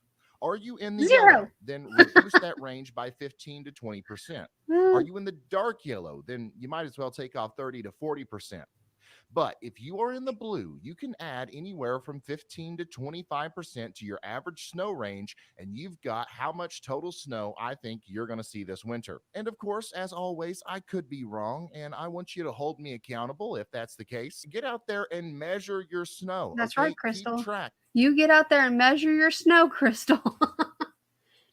Are you in the yellow? Then reduce that range by 15 to 20%. Are you in the dark yellow? Then you might as well take off 30 to 40%. But if you are in the blue, you can add anywhere from 15 to 25% to your average snow range, and you've got how much total snow I think you're going to see this winter. And of course, as always, I could be wrong, and I want you to hold me accountable if that's the case. Get out there and measure your snow. That's okay? right, Crystal. Keep track. You get out there and measure your snow, Crystal.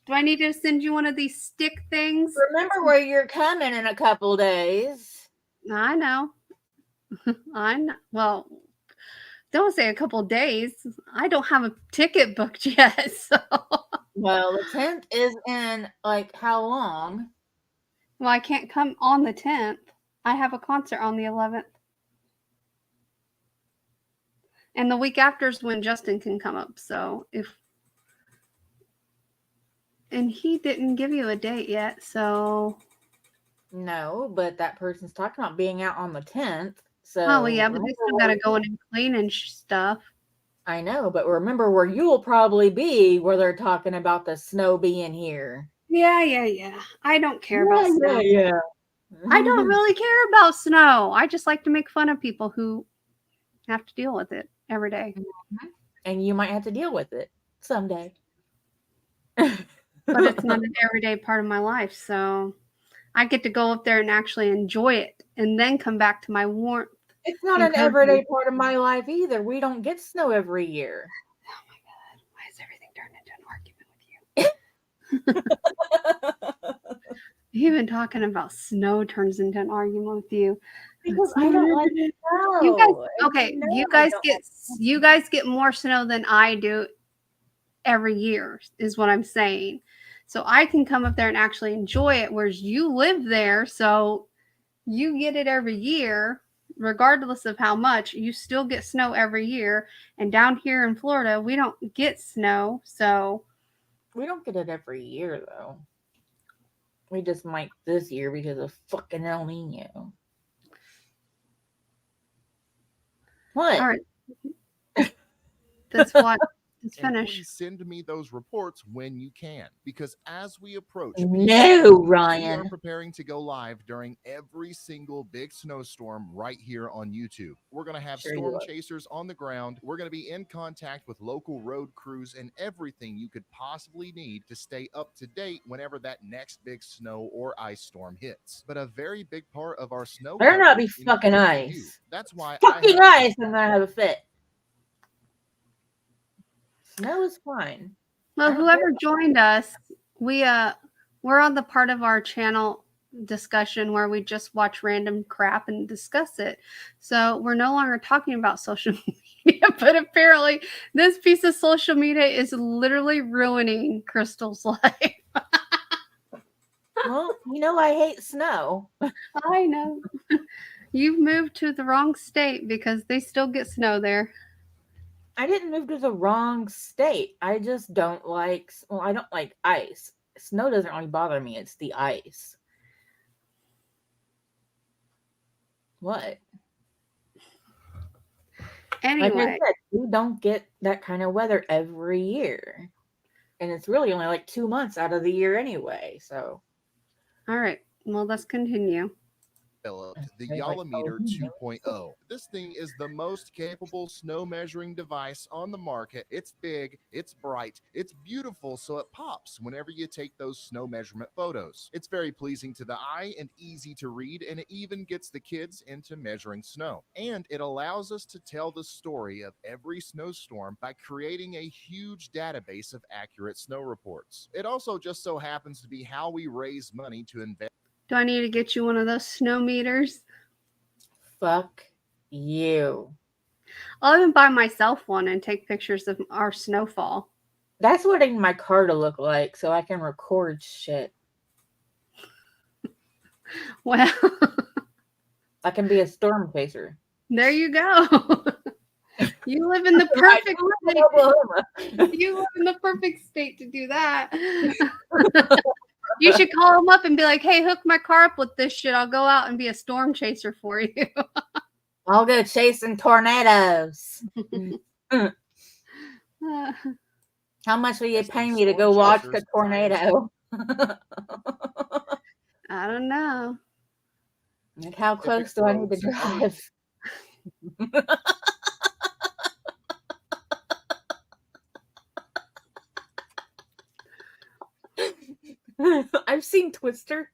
Do I need to send you one of these stick things? Remember where you're coming in a couple days. I know. I know. Well, don't say a couple days. I don't have a ticket booked yet. So. Well, the 10th is in like how long? Well, I can't come on the 10th. I have a concert on the 11th. And the week after is when Justin can come up. So if And he didn't give you a date yet, so. No, but that person's talking about being out on the 10th. So Oh, well, yeah, but they still gotta go in and clean and stuff. I know, but remember where you'll probably be where they're talking about the snow being here. Yeah. I don't care about snow. Yeah. I don't really care about snow. I just like to make fun of people who have to deal with it every day. And you might have to deal with it someday. But it's not an everyday part of my life, so I get to go up there and actually enjoy it and then come back to my warmth. It's not an everyday part of my life either. We don't get snow every year. Oh my God. Why is everything turned into an argument with you? Even talking about snow turns into an argument with you. Because I don't like snow. You guys, okay, you guys get more snow than I do every year, is what I'm saying. So I can come up there and actually enjoy it, whereas you live there, so you get it every year, regardless of how much. You still get snow every year. And down here in Florida, we don't get snow, so. We don't get it every year, though. We just might this year because of fucking El Nino. What? All right. That's what. Let's And finish. please send me those reports when you can, because as we approach, No, we Ryan. are preparing to go live during every single big snowstorm right here on YouTube. We're going to have Sure you storm are. chasers on the ground. We're going to be in contact with local road crews and everything you could possibly need to stay up to date whenever that next big snow or ice storm hits. But a very big part of our snow Better not be coverage fucking includes you. ice. That's why Fucking I have ice, I'm gonna have a fit. Snow is fine. Well, whoever joined us, we're on the part of our channel discussion where we just watch random crap and discuss it. So we're no longer talking about social media, but apparently this piece of social media is literally ruining Crystal's life. Well, you know I hate snow. I know. You've moved to the wrong state because they still get snow there. I didn't move to the wrong state. I just don't like, well, I don't like ice. Snow doesn't really bother me. It's the ice. What? Anyway. Like I said, we don't get that kind of weather every year. And it's really only like 2 months out of the year anyway, so. All right. Well, let's continue. Developed the Yalameter 2.0. This thing is the most capable snow measuring device on the market. It's big, it's bright, it's beautiful, so it pops whenever you take those snow measurement photos. It's very pleasing to the eye and easy to read, and it even gets the kids into measuring snow. And it allows us to tell the story of every snowstorm by creating a huge database of accurate snow reports. It also just so happens to be how we raise money to invest. Do I need to get you one of those snow meters? Fuck you. I'll even buy myself one and take pictures of our snowfall. That's what I need my car to look like so I can record shit. Well, I can be a storm chaser. there you go. You live in the perfect state. You live in the perfect state to do that. You should call them up and be like, hey, hook my car up with this shit. I'll go out and be a storm chaser for you. I'll go chasing tornadoes. How much will you pay me to go watch the tornado? I don't know. Like, how close do I need to drive? I've seen Twister.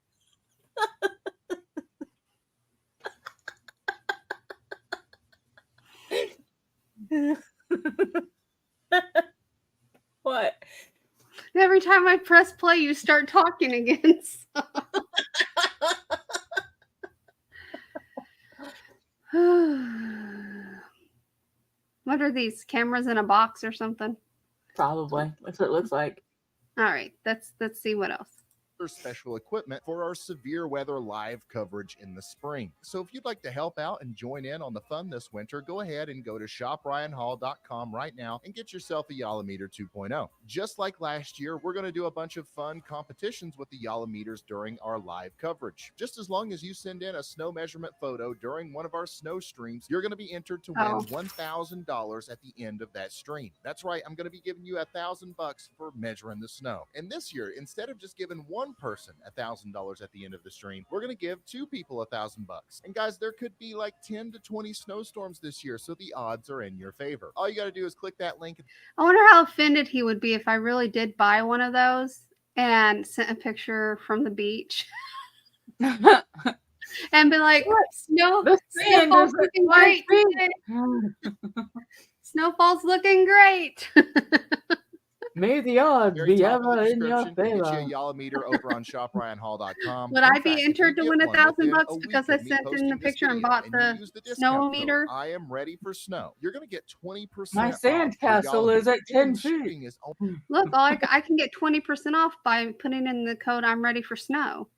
What? Every time I press play, you start talking again. So. What are these? Cameras in a box or something? Probably. That's what it looks like. All right. Let's see what else. special equipment for our severe weather live coverage in the spring. So if you'd like to help out and join in on the fun this winter, go ahead and go to shopryanhall.com right now and get yourself a Yalameter 2.0. Just like last year, we're going to do a bunch of fun competitions with the Yalameters during our live coverage. Just as long as you send in a snow measurement photo during one of our snow streams, you're going to be entered to win $1,000 at the end of that stream. That's right, I'm going to be giving you $1,000 for measuring the snow. And this year, instead of just giving one person $1,000 at the end of the stream, we're going to give 2 people $1,000. And guys, there could be like 10 to 20 snowstorms this year, so the odds are in your favor. All you got to do is click that link. I wonder how offended he would be if I really did buy one of those and sent a picture from the beach. And be like, snowfall's looking great. Snowfall's looking great. May the odds Very be top of the ever in your description, you favor. get you a Yalameter over on shopryanhall.com. Would I be entered to win $1,000 because I sent in the picture and bought the snow meter? I am ready for snow. You're going to get 20% My off sandcastle your is at Yalameter. 10 And feet. shipping is only Look, I can get 20% off by putting in the code I'm ready for snow.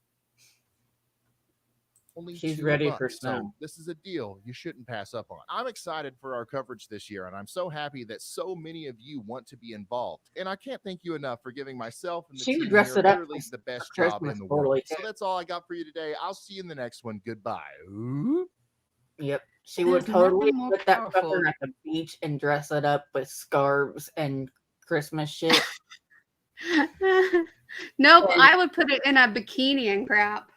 She's $2. ready for So snow. this is a deal you shouldn't pass up on. I'm excited for our coverage this year, and I'm so happy that so many of you want to be involved. And I can't thank you enough for giving myself and the She would team dress here it up literally for the best Christmas job in the totally, world. too. So that's all I got for you today. I'll see you in the next one. Goodbye. Ooh. Yep. She There's would totally nothing more put that powerful. fucker at the beach and dress it up with scarves and Christmas shit. Nope, I would put it in a bikini and crap.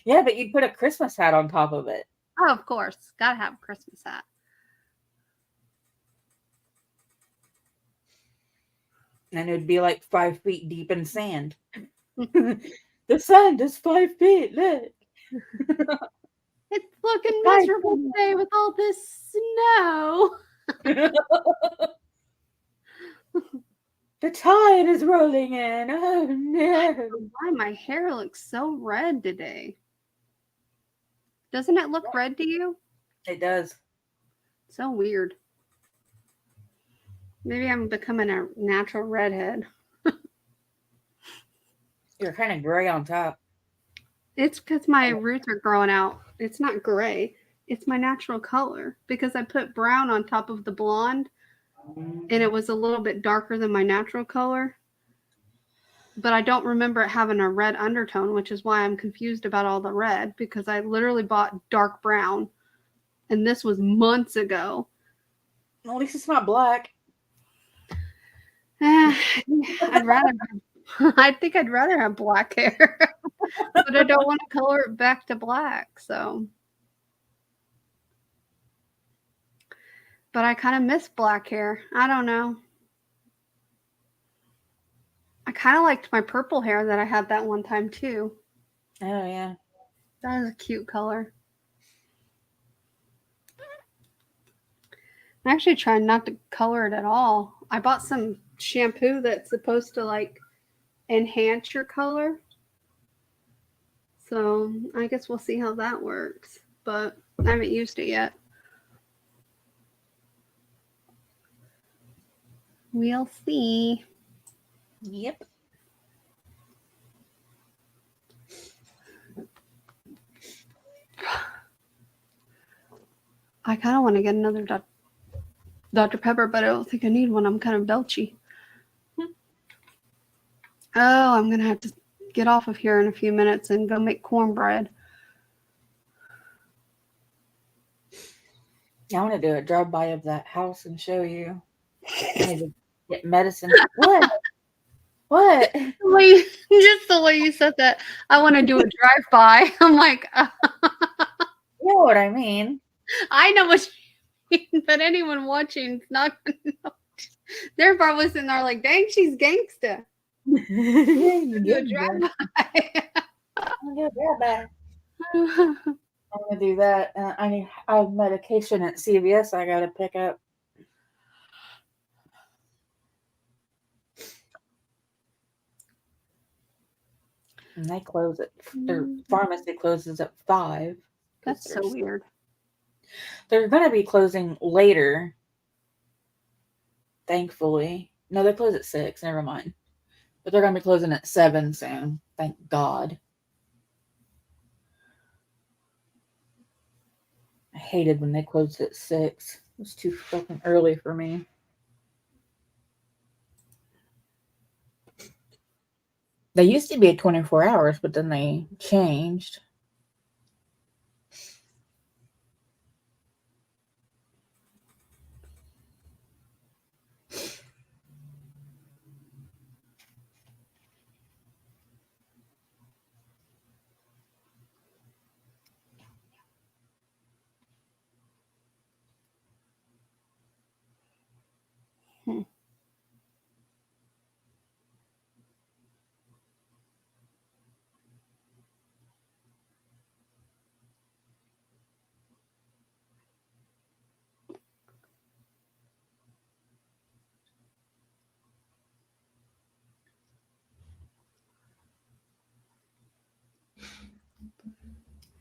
Yeah, but you'd put a Christmas hat on top of it. Oh, of course. Gotta have a Christmas hat. And it would be like 5 feet deep in sand. The sand is 5 feet. Look. It's looking miserable today with all this snow. The tide is rolling in. Oh no. Why my hair looks so red today? Doesn't it look red to you? It does. So weird. Maybe I'm becoming a natural redhead. You're kind of gray on top. It's because my roots are growing out. It's not gray. It's my natural color because I put brown on top of the blonde and it was a little bit darker than my natural color. But I don't remember it having a red undertone, which is why I'm confused about all the red because I literally bought dark brown and this was months ago. At least it's not black. I'd rather I think I'd rather have black hair, but I don't want to color it back to black. So, but I kind of miss black hair. I don't know. I kind of liked my purple hair that I had that one time too. Oh yeah, that was a cute color. I'm actually trying not to color it at all. I bought some shampoo that's supposed to like enhance your color. So I guess we'll see how that works, but I haven't used it yet. We'll see. Yep. I kind of want to get another Dr. Pepper, but I don't think I need one. I'm kind of belchy. Oh, I'm going to have to get off of here in a few minutes and go make cornbread. I want to do a drive-by of that house and show you. I need to get medicine. What? What? Just the way you said that. I want to do a drive-by. I'm like, you know what I mean. I know what you mean, but anyone watching is not going to know. They're probably sitting there like, dang, she's gangsta. Do a drive-by. I'm gonna do that. I have medication at CVS I gotta pick up. And they close at their pharmacy closes at 5. That's so weird. They're gonna be closing later. Thankfully. No, they close at 6, never mind. But they're going to be closing at 7 soon. Thank God. I hated when they closed at 6. It was too fucking early for me. They used to be at 24 hours, but then they changed.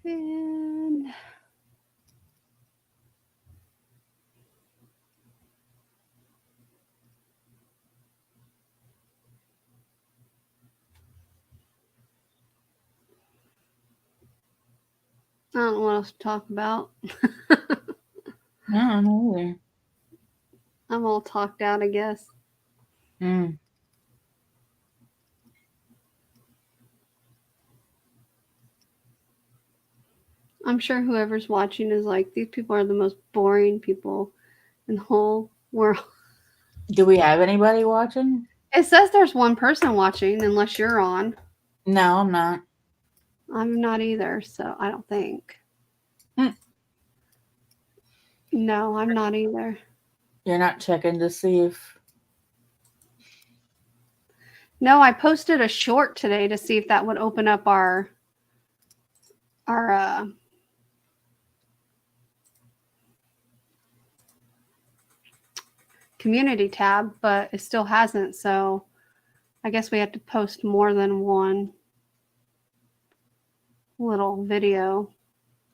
And I don't know what else to talk about. I don't know either. I'm all talked out, I guess. Mm. I'm sure whoever's watching is like, these people are the most boring people in the whole world. Do we have anybody watching? It says there's one person watching, unless you're on. No, I'm not. I'm not either, so I don't think. No, I'm not either. You're not checking to see if... No, I posted a short today to see if that would open up our community tab, but it still hasn't, so I guess we have to post more than one little video.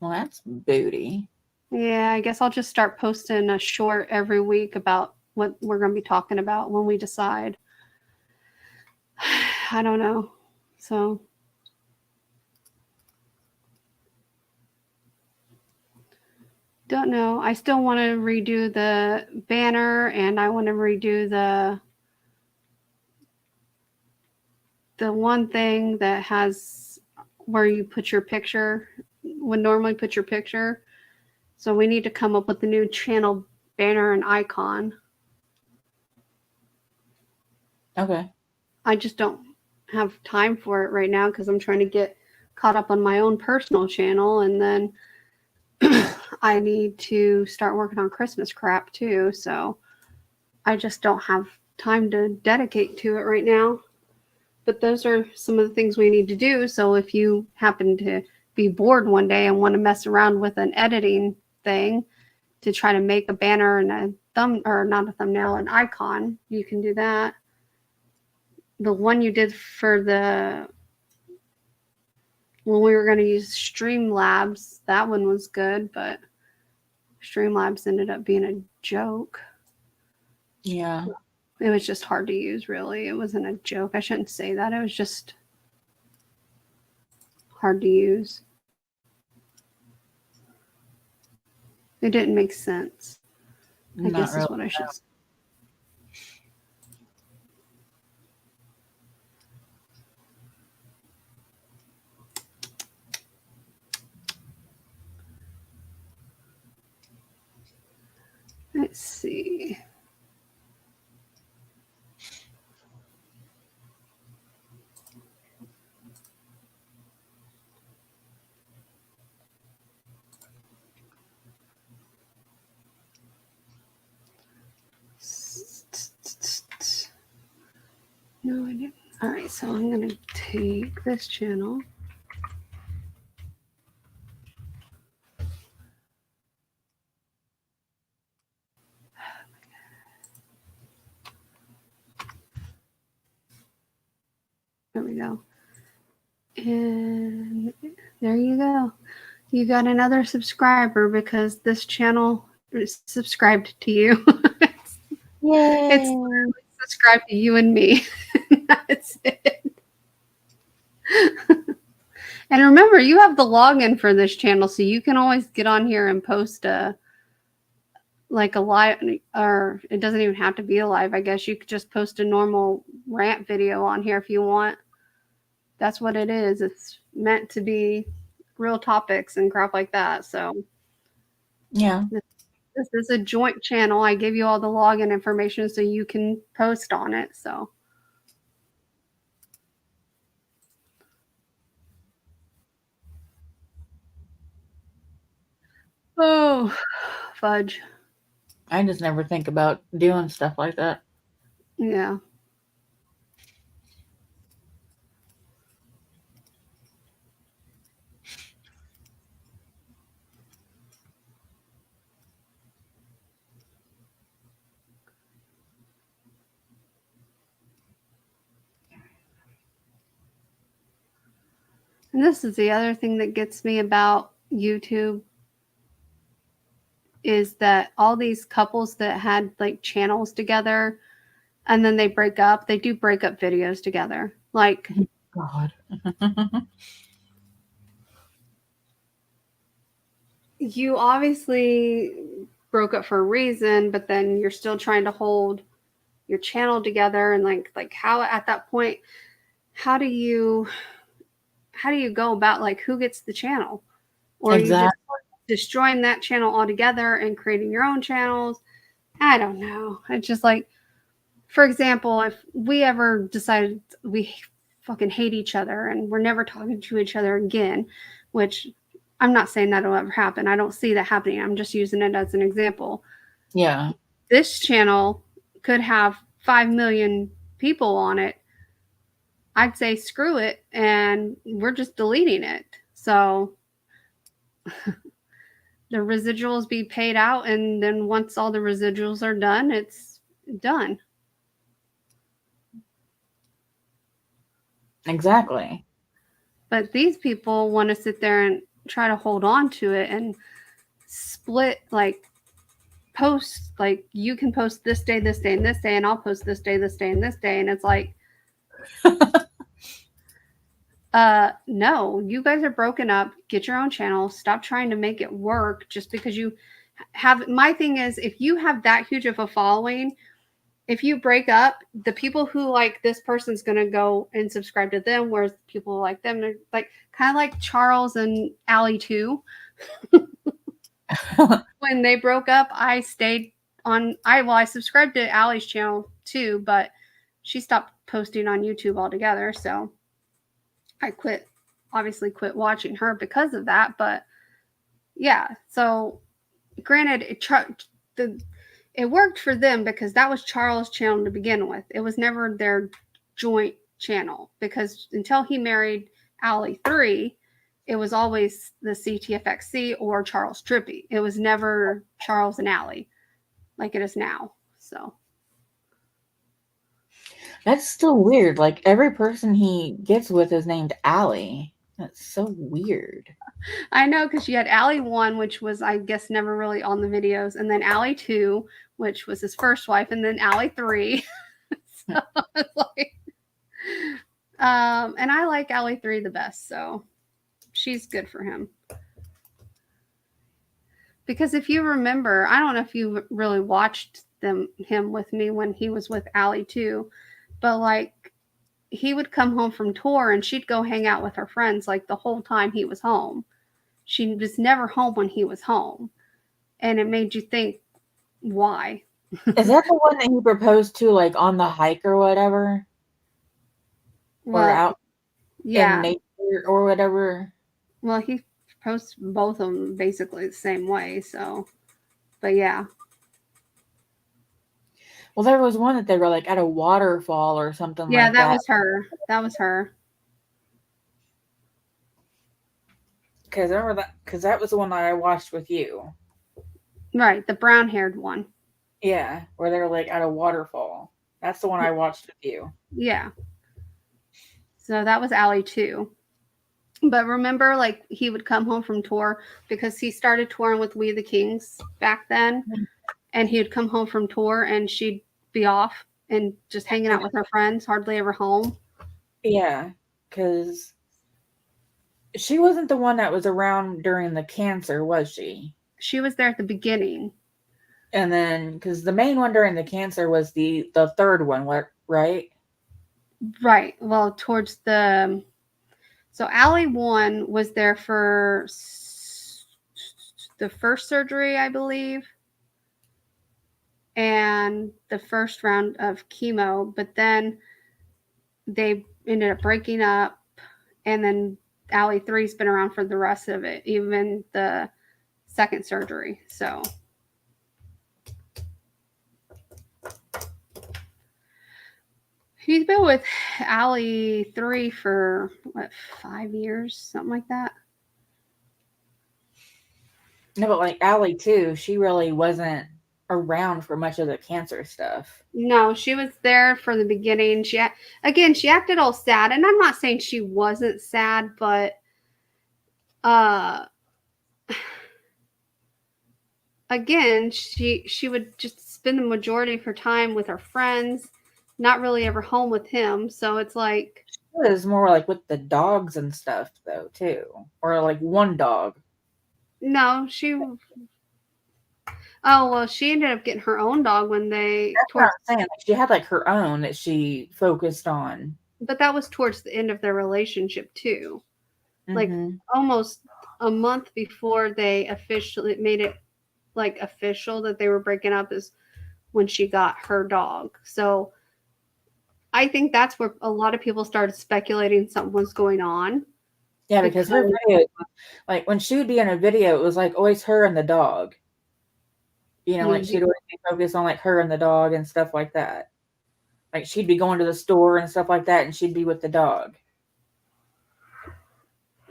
Well, that's booty. Yeah, I guess I'll just start posting a short every week about what we're going to be talking about when we decide. I don't know. So don't know. I still want to redo the banner, and I want to redo the one thing that has where you put your picture, would normally put your picture. So we need to come up with a new channel banner and icon. Okay. I just don't have time for it right now because I'm trying to get caught up on my own personal channel, and then I need to start working on Christmas crap too. So I just don't have time to dedicate to it right now. But those are some of the things we need to do. So if you happen to be bored one day and want to mess around with an editing thing to try to make a banner and not a thumbnail, an icon, you can do that. The one you did for when we were going to use Streamlabs, that one was good, but Streamlabs ended up being a joke. Yeah. It was just hard to use, really. It wasn't a joke. I shouldn't say that. It was just hard to use. It didn't make sense. I guess is what I should say. Let's see. No, I didn't. All right, so I'm going to take this channel. There we go. And there you go. You got another subscriber because this channel is subscribed to you. Yay. It's literally subscribed to you and me. That's it. And remember, you have the login for this channel, so you can always get on here and post a live, or it doesn't even have to be a live. I guess you could just post a normal rant video on here if you want. That's what it is. It's meant to be real topics and crap like that. So Yeah. This is a joint channel. I give you all the login information so you can post on it. So oh, fudge. I just never think about doing stuff like that. Yeah. And this is the other thing that gets me about YouTube is that all these couples that had like channels together and then they break up, they do break up videos together. Like, God. You obviously broke up for a reason, but then you're still trying to hold your channel together, and like how at that point, how do you go about like who gets the channel? Or Exactly. you just destroying that channel altogether and creating your own channels? I don't know. It's just like, for example, if we ever decided we fucking hate each other and we're never talking to each other again, which I'm not saying that'll ever happen. I don't see that happening. I'm just using it as an example. Yeah. This channel could have 5 million people on it. I'd say screw it, and we're just deleting it. So the residuals be paid out, and then once all the residuals are done, it's done. Exactly. But these people want to sit there and try to hold on to it and split, like post, like you can post this day, and this day, and I'll post this day, and this day. And it's like, no, you guys are broken up. Get your own channel. Stop trying to make it work just because you have. My thing is, if you have that huge of a following, if you break up, the people who like this person's going to go and subscribe to them, whereas people like them, they're like kind of like Charles and Allie too. When they broke up, I stayed on. I subscribed to Allie's channel too, but she stopped posting on YouTube altogether. So I obviously quit watching her because of that. But yeah, so granted, it worked for them because that was Charles' channel to begin with. It was never their joint channel because until he married Allie 3, it was always the CTFXC or Charles Trippy. It was never Charles and Allie like it is now. So that's still weird. Like every person he gets with is named Allie. That's so weird. I know, because you had Allie 1, which was, I guess, never really on the videos, and then Allie 2, which was his first wife, and then Allie 3. So it's like, and I like Allie 3 the best, so she's good for him. Because if you remember, I don't know if you really watched him with me when he was with Allie 2, but like he would come home from tour and she'd go hang out with her friends like the whole time he was home. She was never home when he was home. And it made you think, why? Is that the one that he proposed to, like, on the hike or whatever? Well, or out yeah. in nature or whatever? Well, he proposed both of them basically the same way, so. But yeah. Well, there was one that they were, like, at a waterfall or something Yeah, like that. that was her. That was her. Because that was the one that I watched with you. Right, the brown-haired one. Yeah, where they're like at a waterfall. That's the one I watched with you. Yeah. So that was Allie too. But remember, like, he would come home from tour because he started touring with We the Kings back then. And he would come home from tour and she'd be off and just hanging out with her friends, hardly ever home. Yeah, because she wasn't the one that was around during the cancer, was she? She was there at the beginning. And then, because the main one during the cancer was the third one, what, right? Right. Well, towards the... So Allie 1 was there for the first surgery, I believe, and the first round of chemo, but then they ended up breaking up, and then Allie 3's been around for the rest of it, even the second surgery. So he's been with Allie 3 for what, 5 years, something like that. No, but like Allie too, she really wasn't around for much of the cancer stuff. No, she was there for the beginning. She acted all sad, and I'm not saying she wasn't sad, but again, she would just spend the majority of her time with her friends, not really ever home with him. So it's like, It was more like with the dogs and stuff though too, or like one dog. no, oh well, she ended up getting her own dog when they. That's what I'm saying. Like, she had like her own that she focused on. But that was towards the end of their relationship too. Like almost a month before they officially made it like official that they were breaking up is when she got her dog. So I think that's where a lot of people started speculating something was going on. Yeah, because her video, like when she would be in a video, it was like always her and the dog. You know, like she'd always be focused on like her and the dog and stuff like that. Like she'd be going to the store and stuff like that, and she'd be with the dog.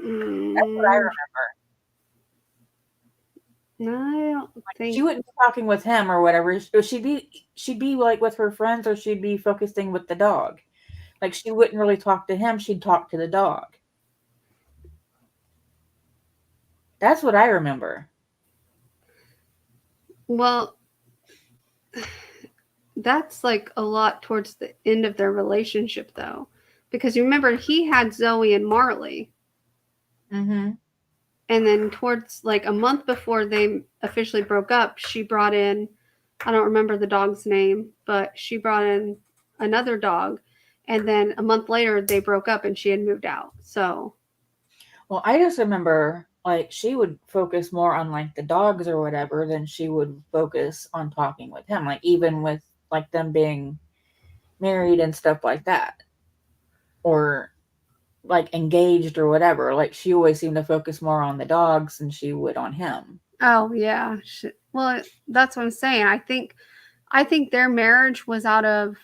That's what I remember. No, I don't think She wouldn't be talking with him or whatever. She'd be like with her friends, or she'd be focusing with the dog. Like she wouldn't really talk to him. She'd talk to the dog. That's what I remember. Well, that's like a lot towards the end of their relationship, though, because you remember he had Zoe and Marley. Mm-hmm. And then towards like a month before they officially broke up, she brought in, I don't remember the dog's name, but she brought in another dog. And then a month later, they broke up and she had moved out. So, well, I just remember like she would focus more on like the dogs or whatever than she would focus on talking with him. Like even with like them being married and stuff like that, or like engaged or whatever. Like she always seemed to focus more on the dogs than she would on him. oh yeah. Well, that's what I'm saying. I think their marriage was out of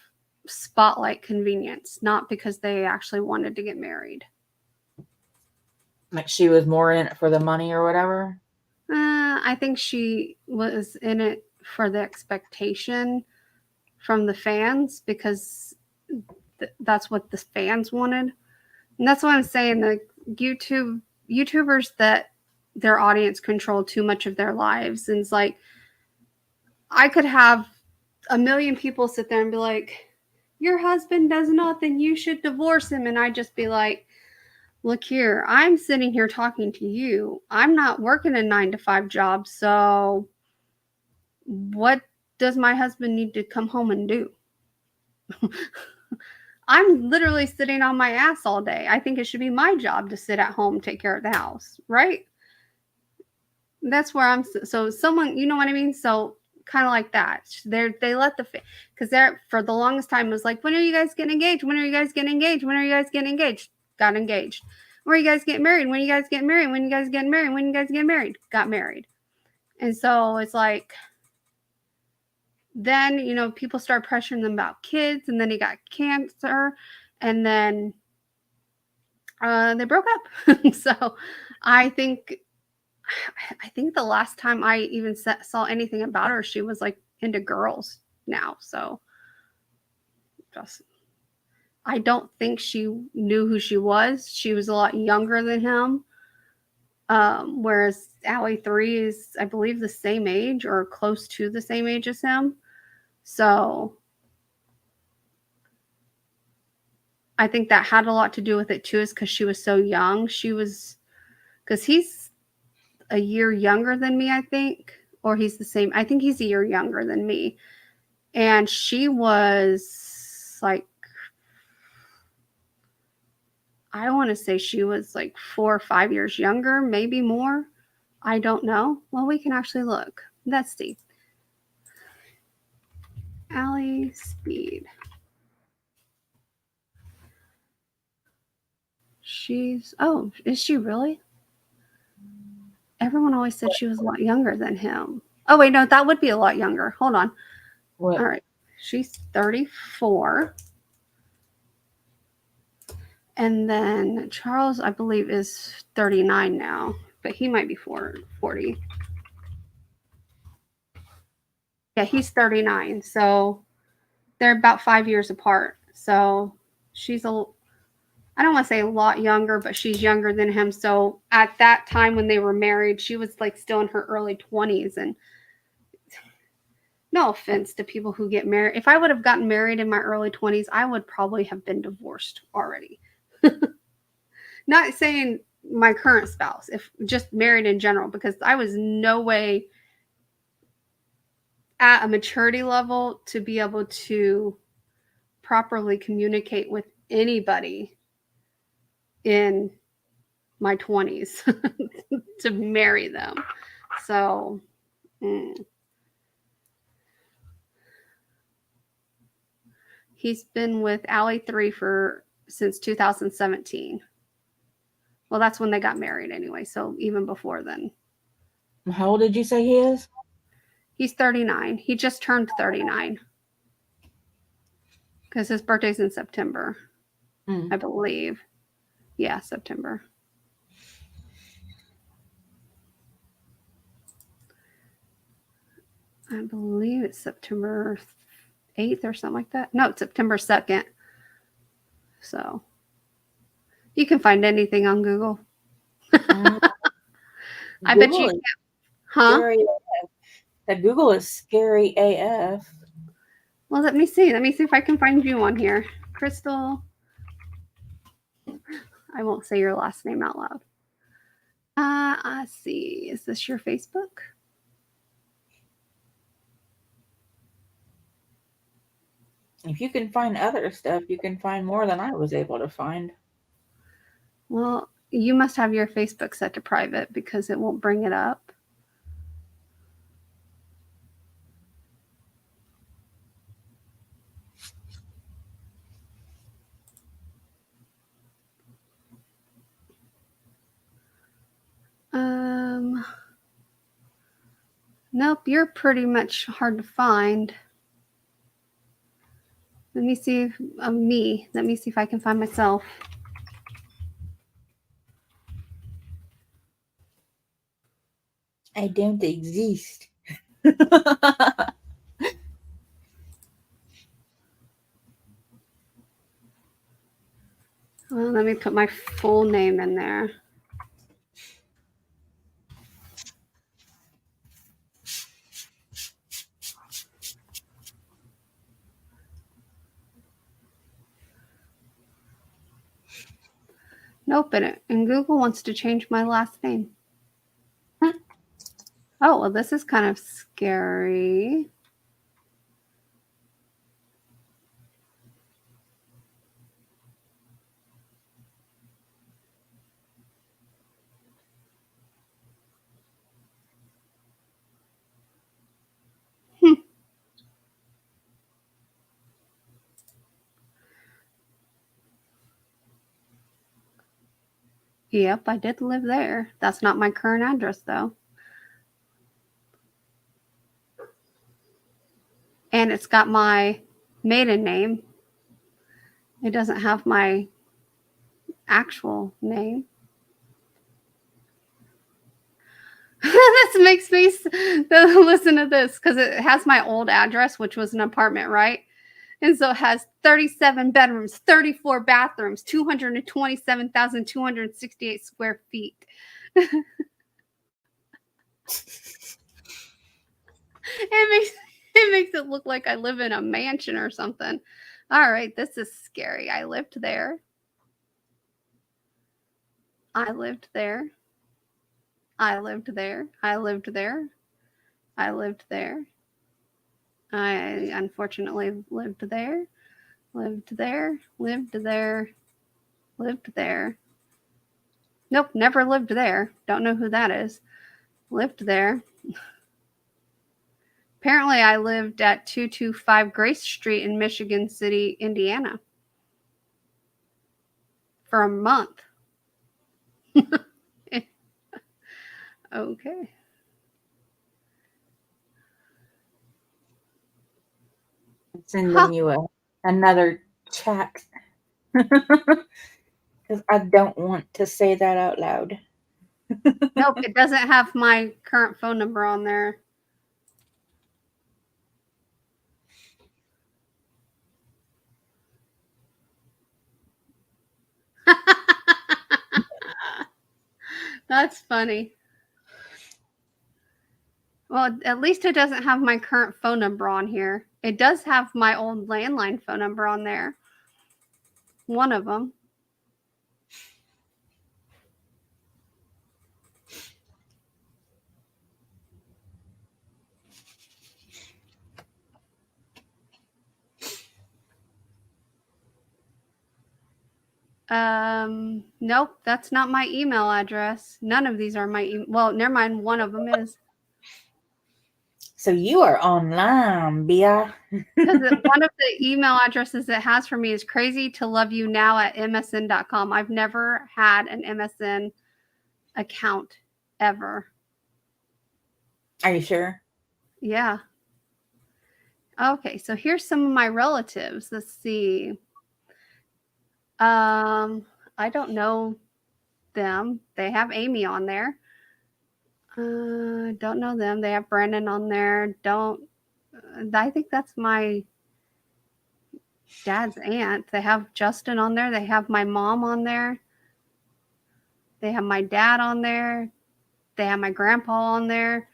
spotlight convenience, not because they actually wanted to get married. Like she was more in it for the money or whatever. I think she was in it for the expectation from the fans, because that's what the fans wanted. And that's what I'm saying. The YouTubers that their audience control too much of their lives. And it's like, I could have a million people sit there and be like, your husband does nothing, you should divorce him. And I'd just be like, look here, I'm sitting here talking to you. I'm not working a 9-to-5 job. So what does my husband need to come home and do? I'm literally sitting on my ass all day. I think it should be my job to sit at home, take care of the house, right? That's where I'm. So someone, you know what I mean? So kind of like that. They let because they're for the longest time it was like, when are you guys getting engaged? When are you guys getting engaged? When are you guys getting engaged? Got engaged. When are you guys getting married? When are you guys getting married? When are you guys getting married? When are you guys getting married? Got married. And so it's like, then, you know, people start pressuring them about kids, and then he got cancer, and then they broke up. So I think the last time I even saw anything about her, she was like into girls now. So just, I don't think she knew who she was. She was a lot younger than him. Whereas Allie 3 is, I believe, the same age or close to the same age as him. So I think that had a lot to do with it too, is because she was so young. Because he's a year younger than me, I think, or he's the same. I think he's a year younger than me. And she was like, I want to say she was like 4 or 5 years younger, maybe more. I don't know. Well, we can actually look. Let's see. Allie Speed. Is she really? Everyone always said she was a lot younger than him. Oh, wait, no, that would be a lot younger. Hold on. What? All right. She's 34. And then Charles, I believe, is 39 now, but he might be 40. Yeah, he's 39. So they're about 5 years apart. So she's I don't want to say a lot younger, but she's younger than him. So at that time when they were married, she was like still in her early 20s. And no offense to people who get married. If I would have gotten married in my early 20s, I would probably have been divorced already. Not saying my current spouse, if just married in general, because I was no way at a maturity level to be able to properly communicate with anybody in my 20s to marry them. So, he's been with Allie 3 since 2017. Well, that's when they got married anyway. So even before then. How old did you say he is? He's 39. He just turned 39. Because his birthday's in September, I believe. Yeah, September. I believe it's September 8th or something like that. No, it's September 2nd. So you can find anything on Google. I bet you can. Huh? Scary AF. That Google is scary AF. Well, let me see. Let me see if I can find you on here. Crystal. I won't say your last name out loud. Let's see. Is this your Facebook? If you can find other stuff, you can find more than I was able to find. Well, you must have your Facebook set to private because it won't bring it up. Nope, you're pretty much hard to find. Let me see if me. Let me see if I can find myself. I don't exist. Well, let me put my full name in there. Nope, and Google wants to change my last name. Oh, well, this is kind of scary. Yep, I did live there. That's not my current address, though. And it's got my maiden name. It doesn't have my actual name. This makes me listen to this because it has my old address, which was an apartment, right? And so it has 37 bedrooms, 34 bathrooms, 227,268 square feet. It makes it look like I live in a mansion or something. All right, this is scary. I lived there. I lived there. I lived there. I lived there. I lived there. I unfortunately lived there. Lived there. Lived there. Lived there. Nope, never lived there. Don't know who that is. Lived there. Apparently, I lived at 225 Grace Street in Michigan City, Indiana for a month. Okay. Sending you another chat because I don't want to say that out loud. Nope, it doesn't have my current phone number on there. That's funny. Well, at least it doesn't have my current phone number on here. It does have my old landline phone number on there. One of them. Nope, that's not my email address. None of these are my well, never mind, one of them is. So you are online, Bia. Because one of the email addresses it has for me is crazytoloveyounow@msn.com. I've never had an MSN account ever. Are you sure? Yeah. Okay, so here's some of my relatives. Let's see. I don't know them. They have Amy on there. Don't know them. They have Brandon on there. I think that's my dad's aunt. They have Justin on there. They have my mom on there. They have my dad on there. They have my grandpa on there,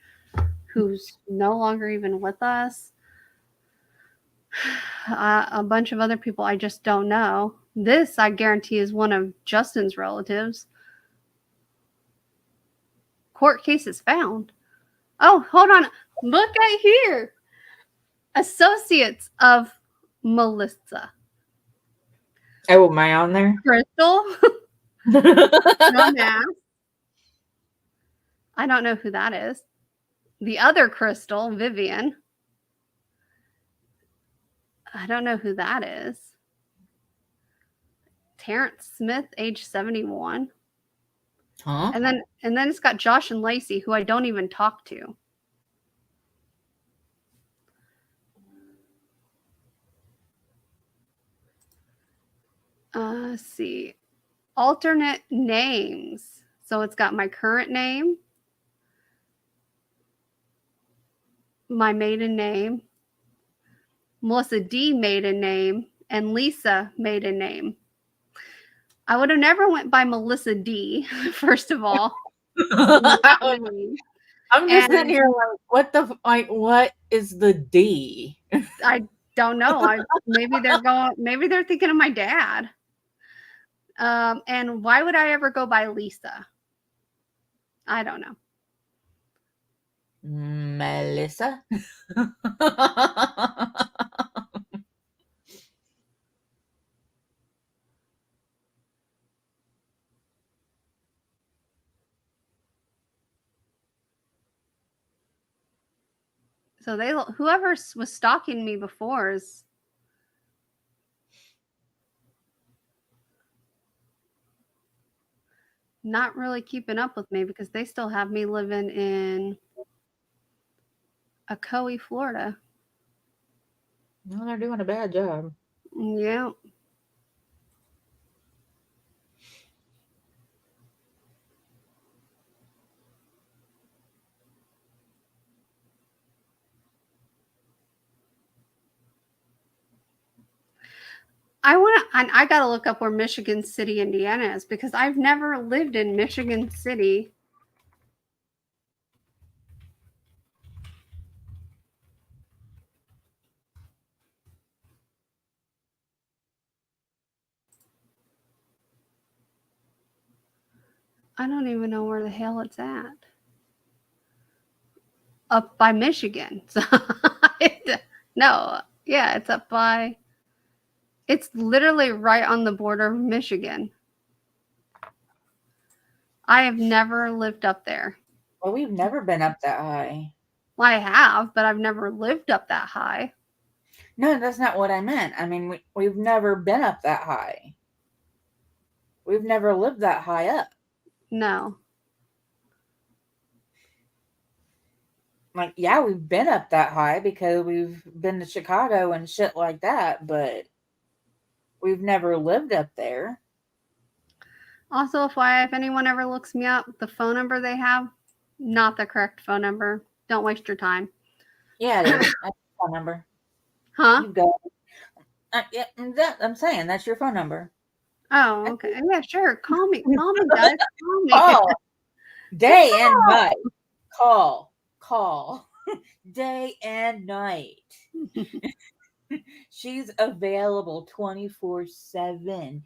who's no longer even with us. A bunch of other people I just don't know. This, I guarantee, is one of Justin's relatives. Court cases found. Oh, hold on. Look at here. Associates of Melissa. Oh, am I on there? Crystal. I don't know who that is. The other Crystal, Vivian. I don't know who that is. Terrence Smith, age 71. Huh? And then it's got Josh and Lacey, who I don't even talk to. Let's see. Alternate names. So it's got my current name, my maiden name, Melissa D maiden name, and Lisa maiden name. I would have never went by Melissa D, first of all. I'm just sitting here like, what is the D? I don't know. Maybe they're thinking of my dad. And why would I ever go by Lisa? I don't know. Melissa? So whoever was stalking me before is not really keeping up with me because they still have me living in Ocoee, Florida. No, they're doing a bad job. Yeah. I got to look up where Michigan City, Indiana is because I've never lived in Michigan City. I don't even know where the hell it's at. Up by Michigan. So no, yeah, it's up by. It's literally right on the border of Michigan. I have never lived up there. Well, we've never been up that high. Well, I have, but I've never lived up that high. No, that's not what I meant. I mean, we've never been up that high. We've never lived that high up. No. Like, yeah, we've been up that high because we've been to Chicago and shit like that, but we've never lived up there. Also, if anyone ever looks me up, the phone number they have, not the correct phone number. Don't waste your time. Yeah, it is. That's your phone number. Huh? You go. Yeah, I'm saying that's your phone number. Oh, okay. Yeah, sure. Call me. Call me, guys. Call me. Call. Day and night. Call. Day and night. She's available 24/7.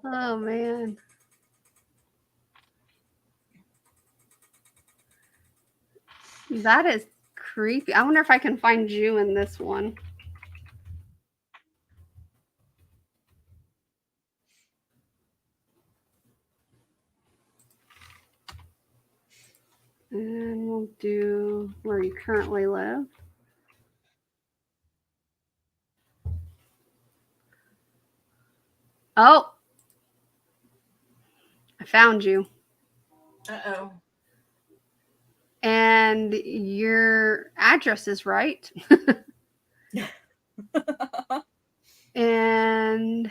Oh, man. That is creepy. I wonder if I can find you in this one. And we'll do where you currently live. Oh, I found you. Uh-oh. And your address is right. And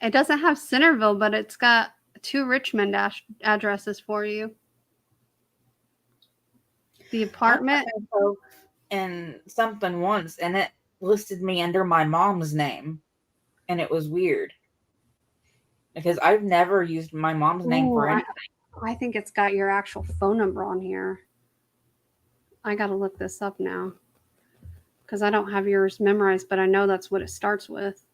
it doesn't have Centerville, but it's got 2 Richmond addresses for you. The apartment and something once, and it listed me under my mom's name, and it was weird because I've never used my mom's name for anything. I think it's got your actual phone number on here. I got to look this up now because I don't have yours memorized, but I know that's what it starts with.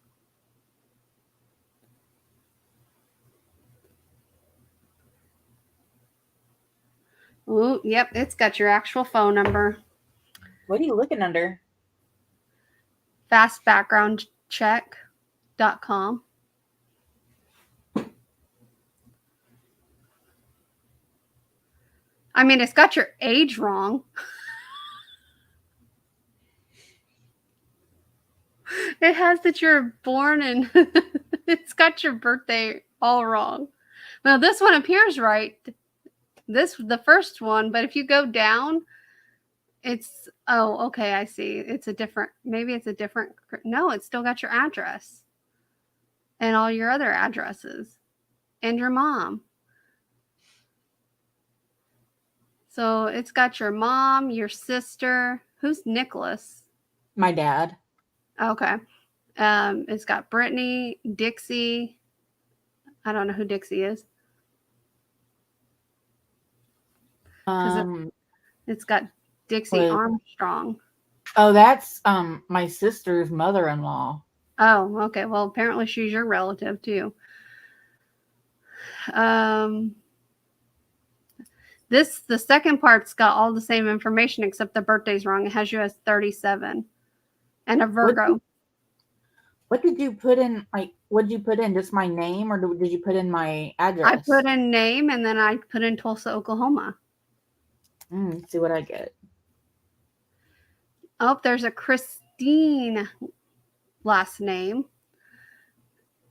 Oh, yep, it's got your actual phone number. What are you looking under? Fastbackgroundcheck.com. I mean, it's got your age wrong. It has that you're born and it's got your birthday all wrong. Now, this one appears right. The first one, but if you go down, it's, oh, okay, I see. It's a different, maybe it's a different, no, it's still got your address and all your other addresses and your mom. So it's got your mom, your sister. Who's Nicholas? My dad. Okay. It's got Brittany, Dixie. I don't know who Dixie is. It's got Dixie Armstrong. Oh, that's my sister's mother-in-law. Oh, okay. Well, apparently she's your relative too. The second part's got all the same information except the birthday's wrong. It has you as 37 and a Virgo. What did you put in? Like, what did you put in? Just my name, or did you put in my address? I put in name and then I put in Tulsa, Oklahoma. Let's see what I get. Oh, there's a Christine last name.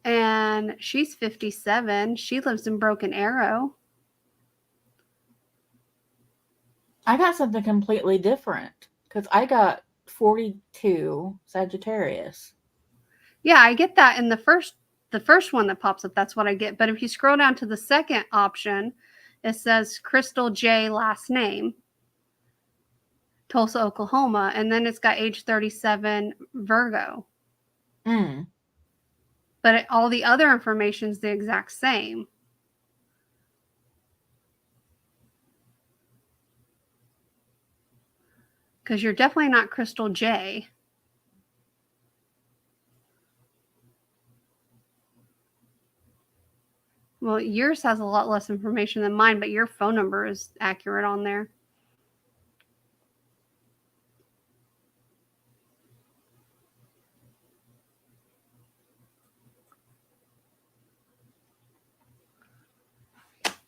And she's 57. She lives in Broken Arrow. I got something completely different because I got 42 Sagittarius. Yeah, I get that in the first one that pops up. That's what I get. But if you scroll down to the second option, it says Crystal J last name, Tulsa, Oklahoma, and then it's got age 37 Virgo. But all the other information is the exact same. Because you're definitely not Crystal J. Well, yours has a lot less information than mine, but your phone number is accurate on there.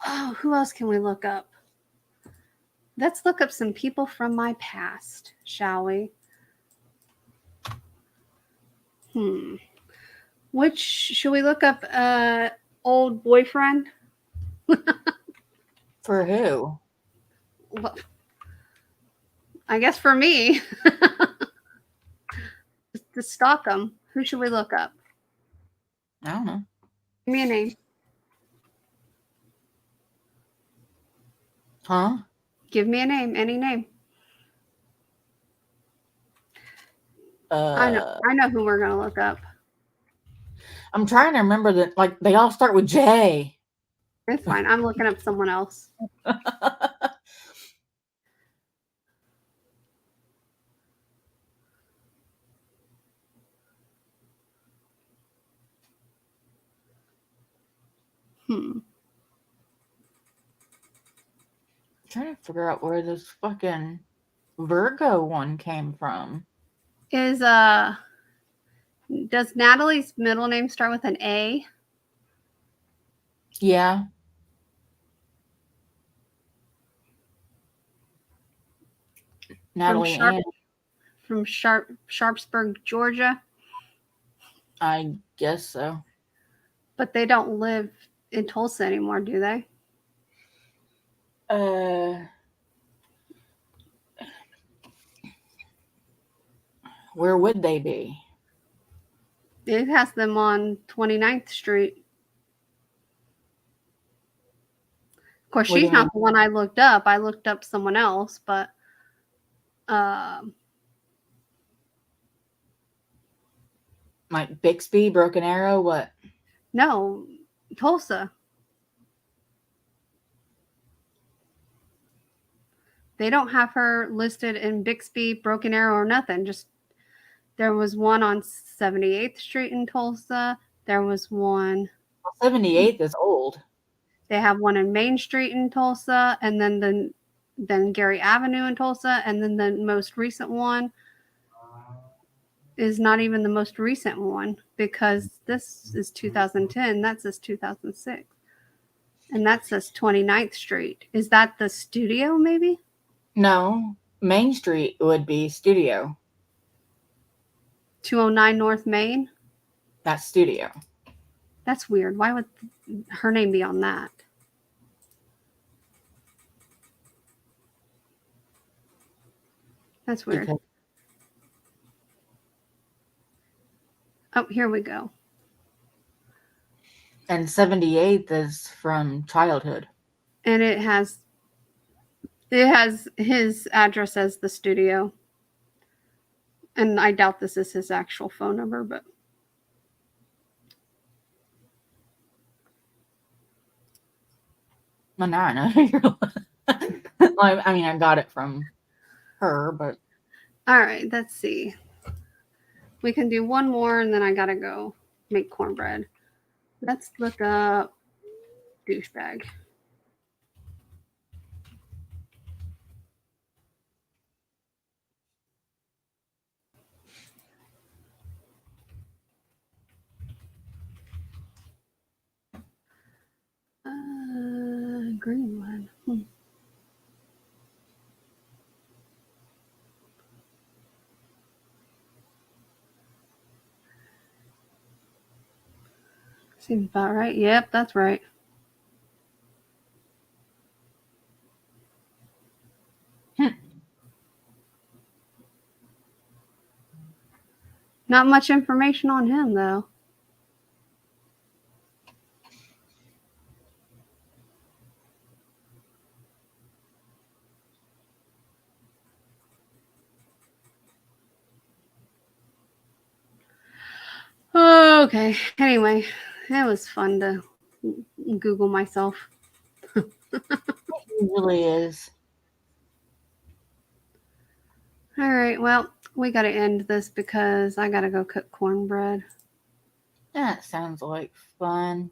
Oh, who else can we look up? Let's look up some people from my past, shall we? Which should we look up? Old boyfriend. For who? Well, I guess for me. To stalk them. Who should we look up? I don't know. Give me a name. Huh? Give me a name. Any name. I know who we're gonna look up. I'm trying to remember that. Like they all start with J. It's fine. I'm looking up someone else. Trying to figure out where this fucking Virgo one came from. Does Natalie's middle name start with an A? Yeah. Natalie from Sharpsburg, Georgia. I guess so. But they don't live in Tulsa anymore, do they? Where would they be? It has them on 29th Street. Of course, she's not the one I looked up. I looked up someone else, but like Bixby, Broken Arrow, what? No, Tulsa. They don't have her listed in Bixby, Broken Arrow, or nothing. Just there was one on 78th Street in Tulsa. There was one. 78th is old. They have one in Main Street in Tulsa, and then Gary Avenue in Tulsa, and then the most recent one is not even the most recent one because this is 2010. That says 2006. And that says 29th Street. Is that the studio, maybe? No. Main Street would be studio. 209 North Main? That's studio. That's weird. Why would her name be on that? That's weird. Oh, here we go. And 78th is from childhood. And it has his address as the studio. And I doubt this is his actual phone number, but well, now I know. I mean, I got it from her, but all right, let's see. We can do one more, and then I gotta go make cornbread. Let's look up douchebag. Greenwood. Seems about right. Yep, that's right. Not much information on him, though. Okay. Anyway, it was fun to Google myself. It really is. All right. Well, we got to end this because I got to go cook cornbread. That sounds like fun.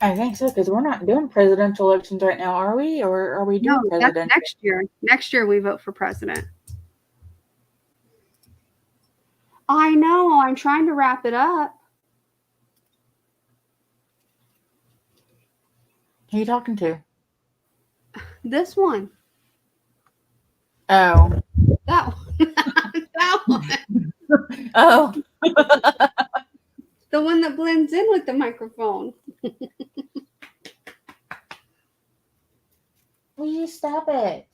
I think so, because we're not doing presidential elections right now, are we? Or are we doing No, that's presidential? next year. Next year we vote for president. I know. I'm trying to wrap it up. Who are you talking to? This one. Oh. That one. That one. Oh. The one that blends in with the microphone. Will you stop it?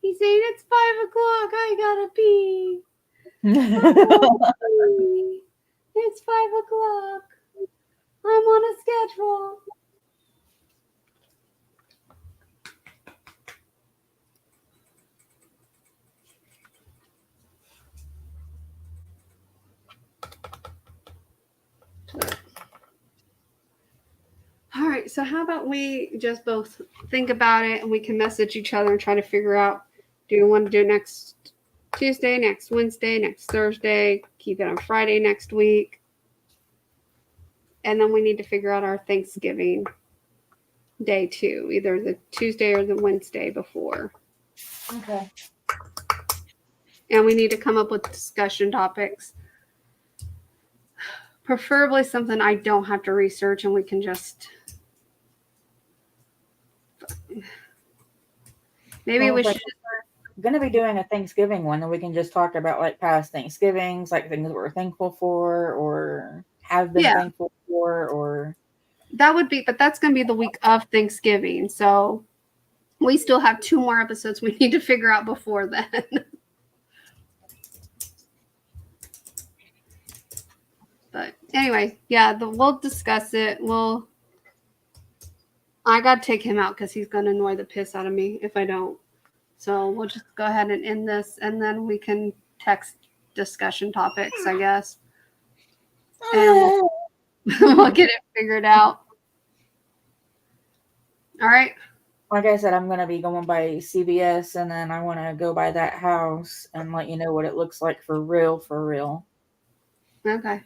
He's saying it's 5 o'clock. I gotta pee. It's 5 o'clock. I'm on a schedule. All right, so how about we just both think about it and we can message each other and try to figure out, do you want to do it next Tuesday, next Wednesday, next Thursday, keep it on Friday next week? And then we need to figure out our Thanksgiving day too, either the Tuesday or the Wednesday before. Okay. And we need to come up with discussion topics. Preferably something I don't have to research and we can just... Maybe we should... We're going to be doing a Thanksgiving one, and we can just talk about like past Thanksgivings, like things that we're thankful for or have been thankful for, or... That would be, but that's going to be the week of Thanksgiving. So we still have 2 more episodes we need to figure out before then. But anyway, yeah, we'll discuss it. I got to take him out because he's going to annoy the piss out of me if I don't. So we'll just go ahead and end this, and then we can text discussion topics, I guess. And we'll get it figured out. All right. Like I said, I'm going to be going by CVS, and then I want to go by that house and let you know what it looks like for real, for real. Okay.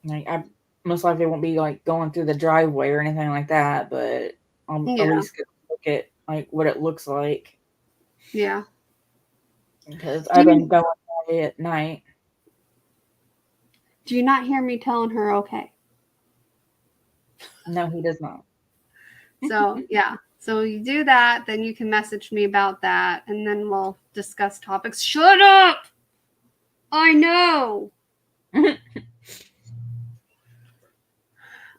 Like, I most likely won't be like going through the driveway or anything like that, but I'll at least get a look at like what it looks like. Yeah. Because I've been going by at night. Do you not hear me telling her okay? No, he does not. So, yeah. So you do that, then you can message me about that, and then we'll discuss topics. Shut up! I know!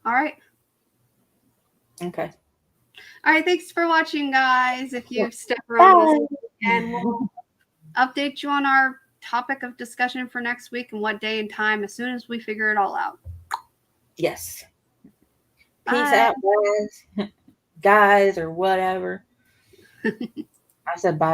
All right. Okay. All right. Thanks for watching, guys. If you stick around, and we'll update you on our topic of discussion for next week and what day and time as soon as we figure it all out. Yes. Bye. Peace out, guys. Guys, or whatever. I said bye.